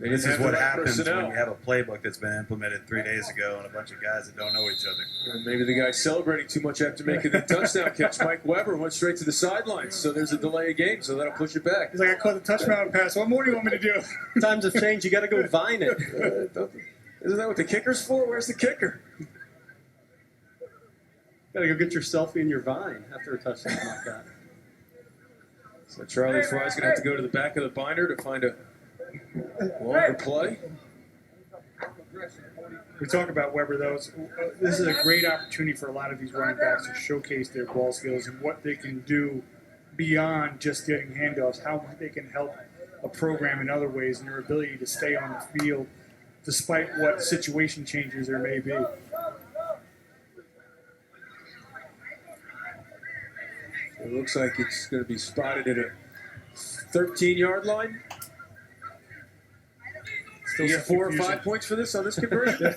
This is what happens when you have a playbook that's been implemented 3 days ago and a bunch of guys that don't know each other. And maybe the guy celebrating too much after making the touchdown catch. Mike Weber went straight to the sidelines, so there's a delay of game, so that'll push it back. He's like, I caught the touchdown pass. What more do you want me to do? Times have changed. You got to go vine it. Isn't that what the kicker's for? Where's the kicker? Got to go get your selfie in your vine after a touchdown like that. So Charlie Fry's going to have to go to the back of the binder to find a longer play. We talk about Weber, though. This is a great opportunity for a lot of these running backs to showcase their ball skills and what they can do beyond just getting handoffs, how they can help a program in other ways, and their ability to stay on the field despite what situation changes there may be. It looks like it's going to be spotted at a 13-yard line. Still get 4 or 5 points for this on this conversion.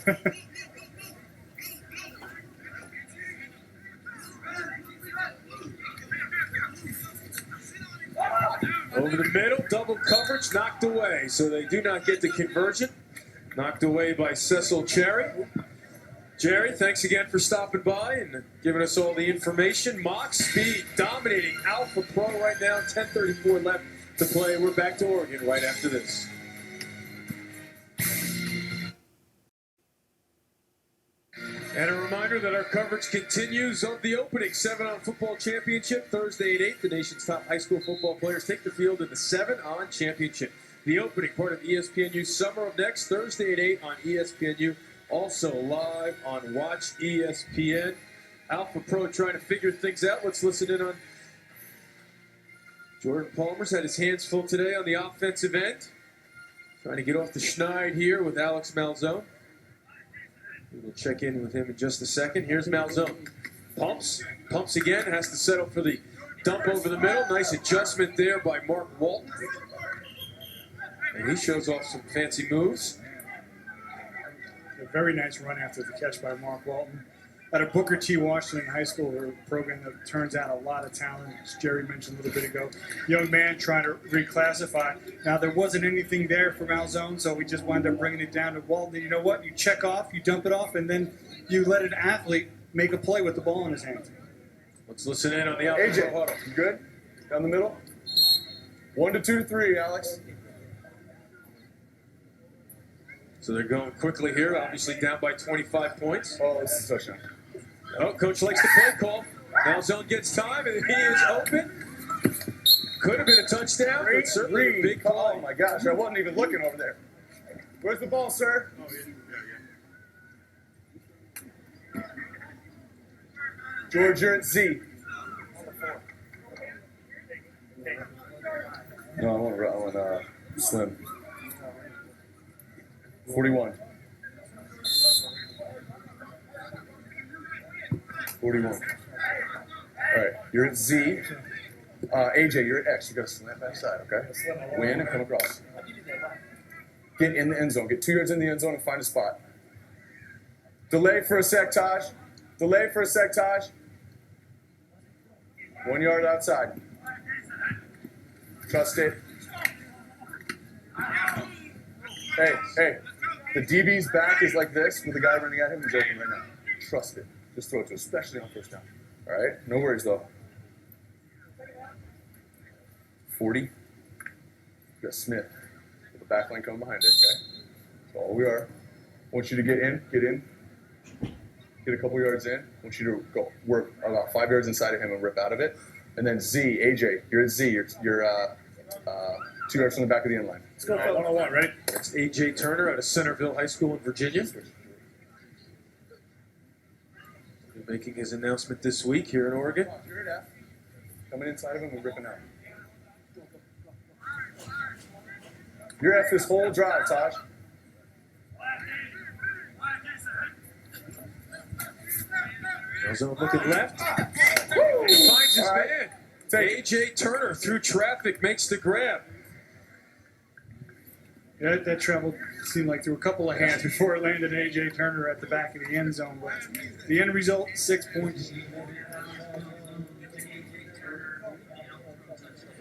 Over the middle, double coverage, knocked away. So they do not get the conversion. Knocked away by Cecil Cherry. Jerry, thanks again for stopping by and giving us all the information. Mach Speed dominating Alpha Pro right now. 10:34 left to play. We're back to Oregon right after this. And a reminder that our coverage continues of the opening 7-on Football Championship. Thursday at 8, the nation's top high school football players take the field in the 7-on Championship. The opening, part of ESPN U Summer of Next, Thursday at 8 on ESPN U. Also live on Watch ESPN. Alpha Pro trying to figure things out. Let's listen in on Jordan Palmer's had his hands full today on the offensive end. Trying to get off the schneid here with Alex Malzone. We'll check in with him in just a second. Here's Malzone. Pumps again, has to settle for the dump over the middle. Nice adjustment there by Mark Walton. And he shows off some fancy moves. A very nice run after the catch by Mark Walton. Out of Booker T. Washington High School, a program that turns out a lot of talent, as Jerry mentioned a little bit ago. Young man trying to reclassify. Now, there wasn't anything there for Malzone, so we just wound up bringing it down to Walton. And you know what? You check off, you dump it off, and then you let an athlete make a play with the ball in his hands. Let's listen in on the outside. AJ, you good? Down the middle? 1 to 2 to 3, Alex. So they're going quickly here, obviously down by 25 points. Oh, this is a touchdown. Oh, coach likes the play call. Malzone gets time, and he is open. Could have been a touchdown, but certainly a big play. Oh, my gosh, I wasn't even looking over there. Where's the ball, sir? George, you're at Z. No, I want Slim. 41. 41. All right, you're at Z. AJ, you're at X. You got to slant back side, okay? Win and come across. Get in the end zone. Get 2 yards in the end zone and find a spot. Delay for a sec, Taj. Delay for a sec, Taj. 1 yard outside. Trust it. Hey. The DB's back is like this with the guy running at him. He's open right now. Trust it. Just throw it to him, especially on first down. All right? No worries, though. 40. You got Smith with the back line coming behind it, okay? That's all we are. I want you to get in. Get a couple yards in. I want you to go work about 5 yards inside of him and rip out of it. And then Z, AJ, you're at Z. You're 2 yards from the back of the end line. Let's go for 101, ready? That's A.J. Turner out of Centerville High School in Virginia. Making his announcement this week here in Oregon. You're at F. Coming inside of him and ripping out. You're F this whole drive, Taj. Malzone looking left. He finds his man. A.J. Turner through traffic makes the grab. Yeah, that traveled seemed like through a couple of hands before it landed A.J. Turner at the back of the end zone. But the end result, 6 points.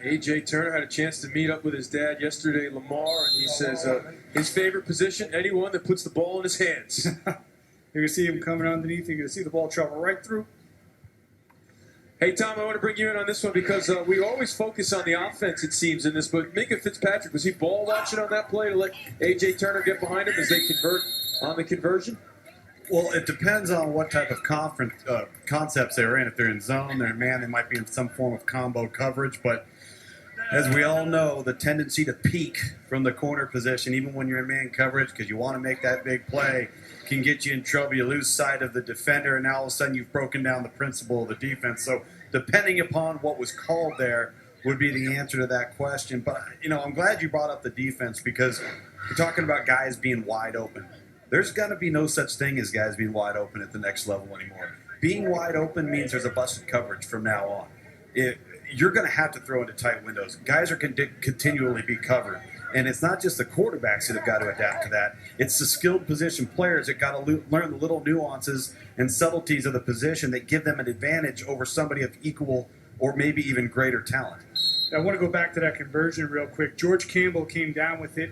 A.J. Turner had a chance to meet up with his dad yesterday, Lamar, and he says his favorite position, anyone that puts the ball in his hands. You're going to see him coming underneath. You're going to see the ball travel right through. Hey, Tom, I want to bring you in on this one because we always focus on the offense, it seems, in this. But Minka Fitzpatrick, was he ball watching on that play to let A.J. Turner get behind him as they convert on the conversion? Well, it depends on what type of concepts they're in. If they're in zone, they're man, they might be in some form of combo coverage. But As we all know, the tendency to peek from the corner position, even when you're in man coverage, because you want to make that big play, can get you in trouble. You lose sight of the defender, and now all of a sudden you've broken down the principle of the defense. So depending upon what was called there would be the answer to that question. But, I'm glad you brought up the defense, because we're talking about guys being wide open. There's going to be no such thing as guys being wide open at the next level anymore. Being wide open means there's a busted coverage from now on. You're going to have to throw into tight windows. Guys are going to continually be covered. And it's not just the quarterbacks that have got to adapt to that. It's the skilled position players that got to learn the little nuances and subtleties of the position that give them an advantage over somebody of equal or maybe even greater talent. I want to go back to that conversion real quick. George Campbell came down with it.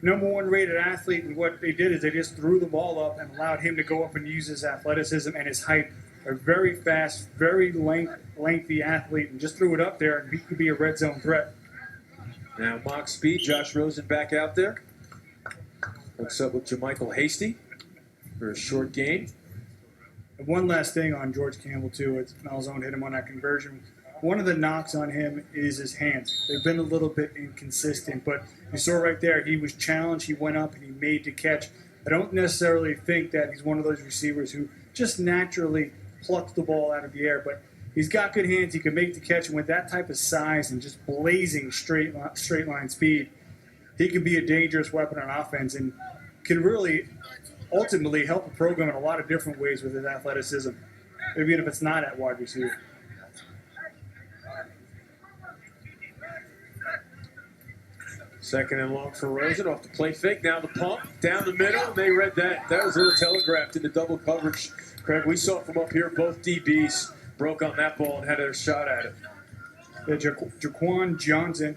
Number one rated athlete, and what they did is they just threw the ball up and allowed him to go up and use his athleticism and his height. A very fast, very lengthy athlete, and just threw it up there, and he could be a red zone threat. Now mock speed, Josh Rosen back out there. Looks up with JaMychal Hasty for a short gain. And one last thing on George Campbell, too. Malzone hit him on that conversion. One of the knocks on him is his hands. They've been a little bit inconsistent, but you saw right there, he was challenged, he went up, and he made the catch. I don't necessarily think that he's one of those receivers who just naturally plucks the ball out of the air, but he's got good hands. He can make the catch, and with that type of size and just blazing straight line speed, he can be a dangerous weapon on offense and can really ultimately help a program in a lot of different ways with his athleticism, even if it's not at wide receiver. Second and long for Rosen off the play fake. Now the pump down the middle. They read that. That was a little telegraphed into double coverage. Craig, we saw from up here both DBs broke on that ball and had a shot at it. Yeah, Jaquan Johnson,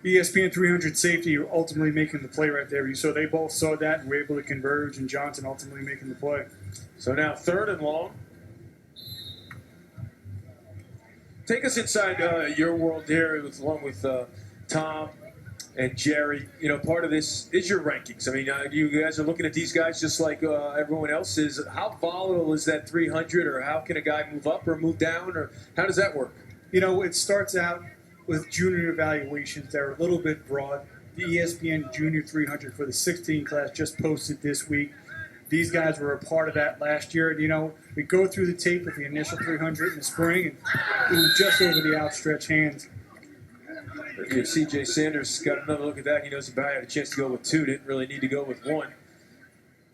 ESPN 300 safety, ultimately making the play right there. You saw they both saw that and were able to converge, and Johnson ultimately making the play. So now third and long. Take us inside your world here, along with Tom and Jerry. Part of this is your rankings. I mean, you guys are looking at these guys just like everyone else is. How volatile is that 300, or how can a guy move up or move down, or how does that work? It starts out with junior evaluations that are a little bit broad. The ESPN Junior 300 for the 16 class just posted this week. These guys were a part of that last year. And, we go through the tape with the initial 300 in the spring, and it was just over the outstretched hands. C.J. Sanders got another look at that. He knows he probably had a chance to go with two. Didn't really need to go with one.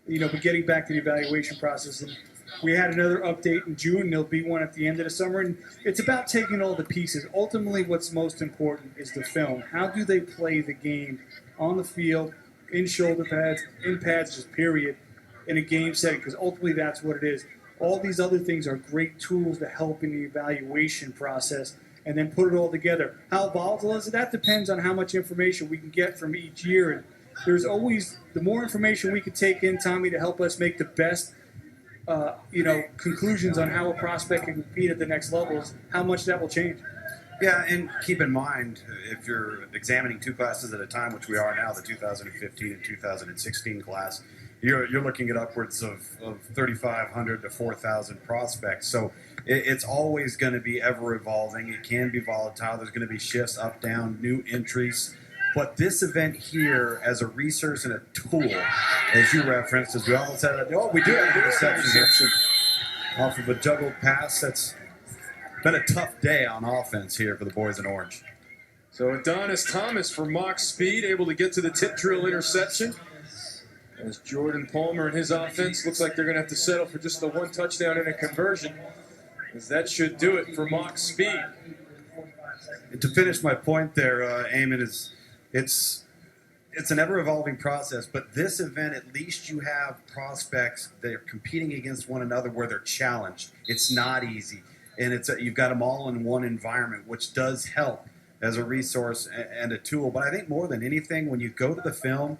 But getting back to the evaluation process, and we had another update in June. There'll be one at the end of the summer, and it's about taking all the pieces. Ultimately, what's most important is the film. How do they play the game on the field, in shoulder pads, in pads, just period, in a game setting? Because ultimately, that's what it is. All these other things are great tools to help in the evaluation process, and then put it all together. How volatile is it? That depends on how much information we can get from each year. And there's always, the more information we could take in, Tommy, to help us make the best conclusions on how a prospect can compete at the next levels, how much that will change. Yeah, and keep in mind, if you're examining two classes at a time, which we are now, the 2015 and 2016 class, you're looking at upwards of 3,500 to 4,000 prospects. So it's always going to be ever evolving. It can be volatile. There's going to be shifts up, down, new entries. But this event here, as a resource and a tool, as you referenced, as we almost had, we do have a reception off of a juggled pass. That's been a tough day on offense here for the boys in orange. So Adonis Thomas for mock speed, able to get to the tip drill interception. As Jordan Palmer and his offense looks like they're going to have to settle for just the one touchdown and a conversion, as that should do it for mock speed. And to finish my point there, Eamon, it's an ever-evolving process, but this event, at least you have prospects that are competing against one another where they're challenged. It's not easy, and you've got them all in one environment, which does help as a resource and a tool. But I think more than anything, when you go to the film,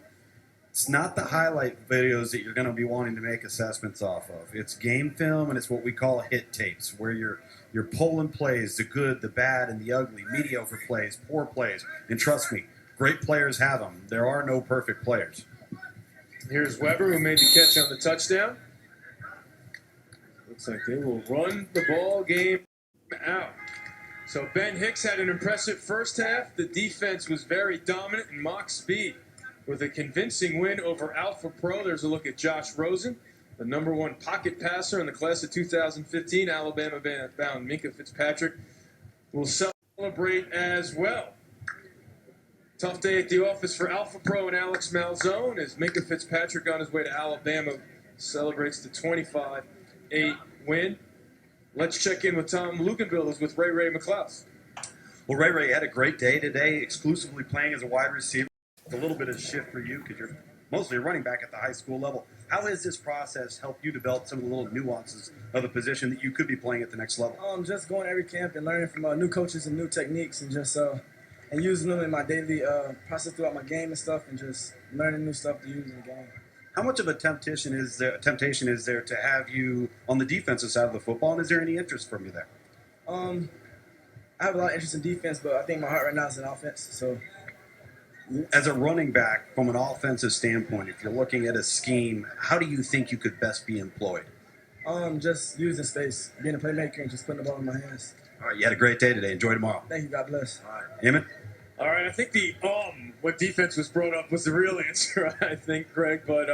it's not the highlight videos that you're going to be wanting to make assessments off of. It's game film, and it's what we call hit tapes, where you're pulling plays, the good, the bad, and the ugly, mediocre plays, poor plays. And trust me, great players have them. There are no perfect players. Here's Weber, who made the catch on the touchdown. Looks like they will run the ball game out. So Ben Hicks had an impressive first half. The defense was very dominant, and Mock Speed with a convincing win over Alpha Pro. There's a look at Josh Rosen, the #1 pocket passer in the class of 2015. Alabama-bound Minka Fitzpatrick will celebrate as well. Tough day at the office for Alpha Pro and Alex Malzone as Minka Fitzpatrick on his way to Alabama celebrates the 25-8 win. Let's check in with Tom Luganville, who's with Ray McLeod. Well, Ray had a great day today, exclusively playing as a wide receiver. It's a little bit of a shift for you because you're mostly a running back at the high school level. How has this process helped you develop some of the little nuances of the position that you could be playing at the next level? Just going to every camp and learning from new coaches and new techniques, and just and using them in my daily process throughout my game and stuff, and just learning new stuff to use in the game. How much of a temptation is there to have you on the defensive side of the football, and is there any interest from you there? I have a lot of interest in defense, but I think my heart right now is in offense. So, as a running back, from an offensive standpoint, if you're looking at a scheme, how do you think you could best be employed? Just using space, being a playmaker, and just putting the ball in my hands. All right, you had a great day today. Enjoy tomorrow. Thank you. God bless. All right, Emmett. All right, I think the what defense was brought up was the real answer, I think, Greg. But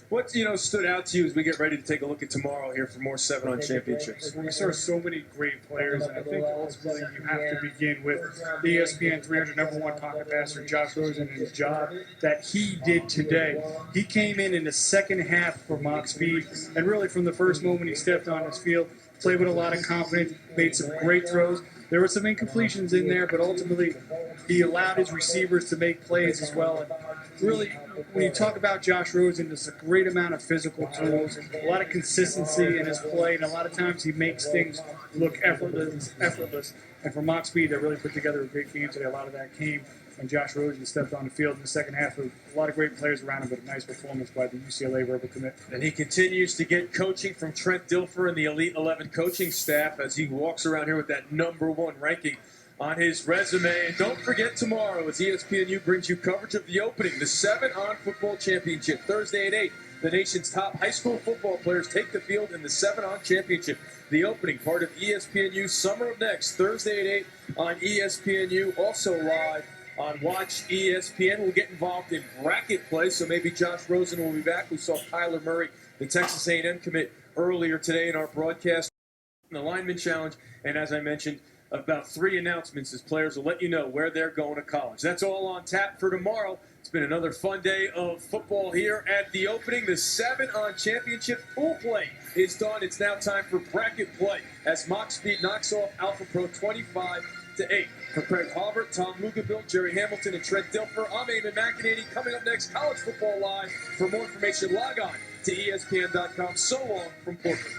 what stood out to you as we get ready to take a look at tomorrow here for more 7-on championships? We saw so many great players, and I think ultimately you have to begin with the ESPN 300 #1 pocket passer, Josh Rosen, and his job that he did today. He came in the second half for Mock Speed, and really from the first moment he stepped on his field, played with a lot of confidence, made some great throws. There were some incompletions in there, but ultimately he allowed his receivers to make plays as well. And really, when you talk about Josh Rosen, there's a great amount of physical tools, a lot of consistency in his play, and a lot of times he makes things look effortless. And for Mock Speed, they really put together a great game today. A lot of that came when Josh Rosen stepped on the field in the second half. A lot of great players around him, but a nice performance by the UCLA Rebel commit. And he continues to get coaching from Trent Dilfer and the Elite 11 coaching staff as he walks around here with that #1 ranking on his resume. And don't forget tomorrow as ESPN U brings you coverage of the opening, the 7-on football championship, Thursday at 8. The nation's top high school football players take the field in the 7-on championship. The opening, part of ESPN U Summer of Next, Thursday at 8 on ESPN U, also live on Watch ESPN. We'll get involved in bracket play, so maybe Josh Rosen will be back. We saw Kyler Murray, the Texas A&M commit, earlier today in our broadcast. The lineman challenge, and as I mentioned, about 3 announcements as players will let you know where they're going to college. That's all on tap for tomorrow. It's been another fun day of football here at the opening. The 7-on championship pool play is done. It's now time for bracket play as Mock Speed knocks off Alpha Pro 25-8. For Craig Halbert, Tom Luganville, Jerry Hamilton, and Trent Dilfer, I'm Eamon McEnany. Coming up next, College Football Live. For more information, log on to ESPN.com. So long from corporate.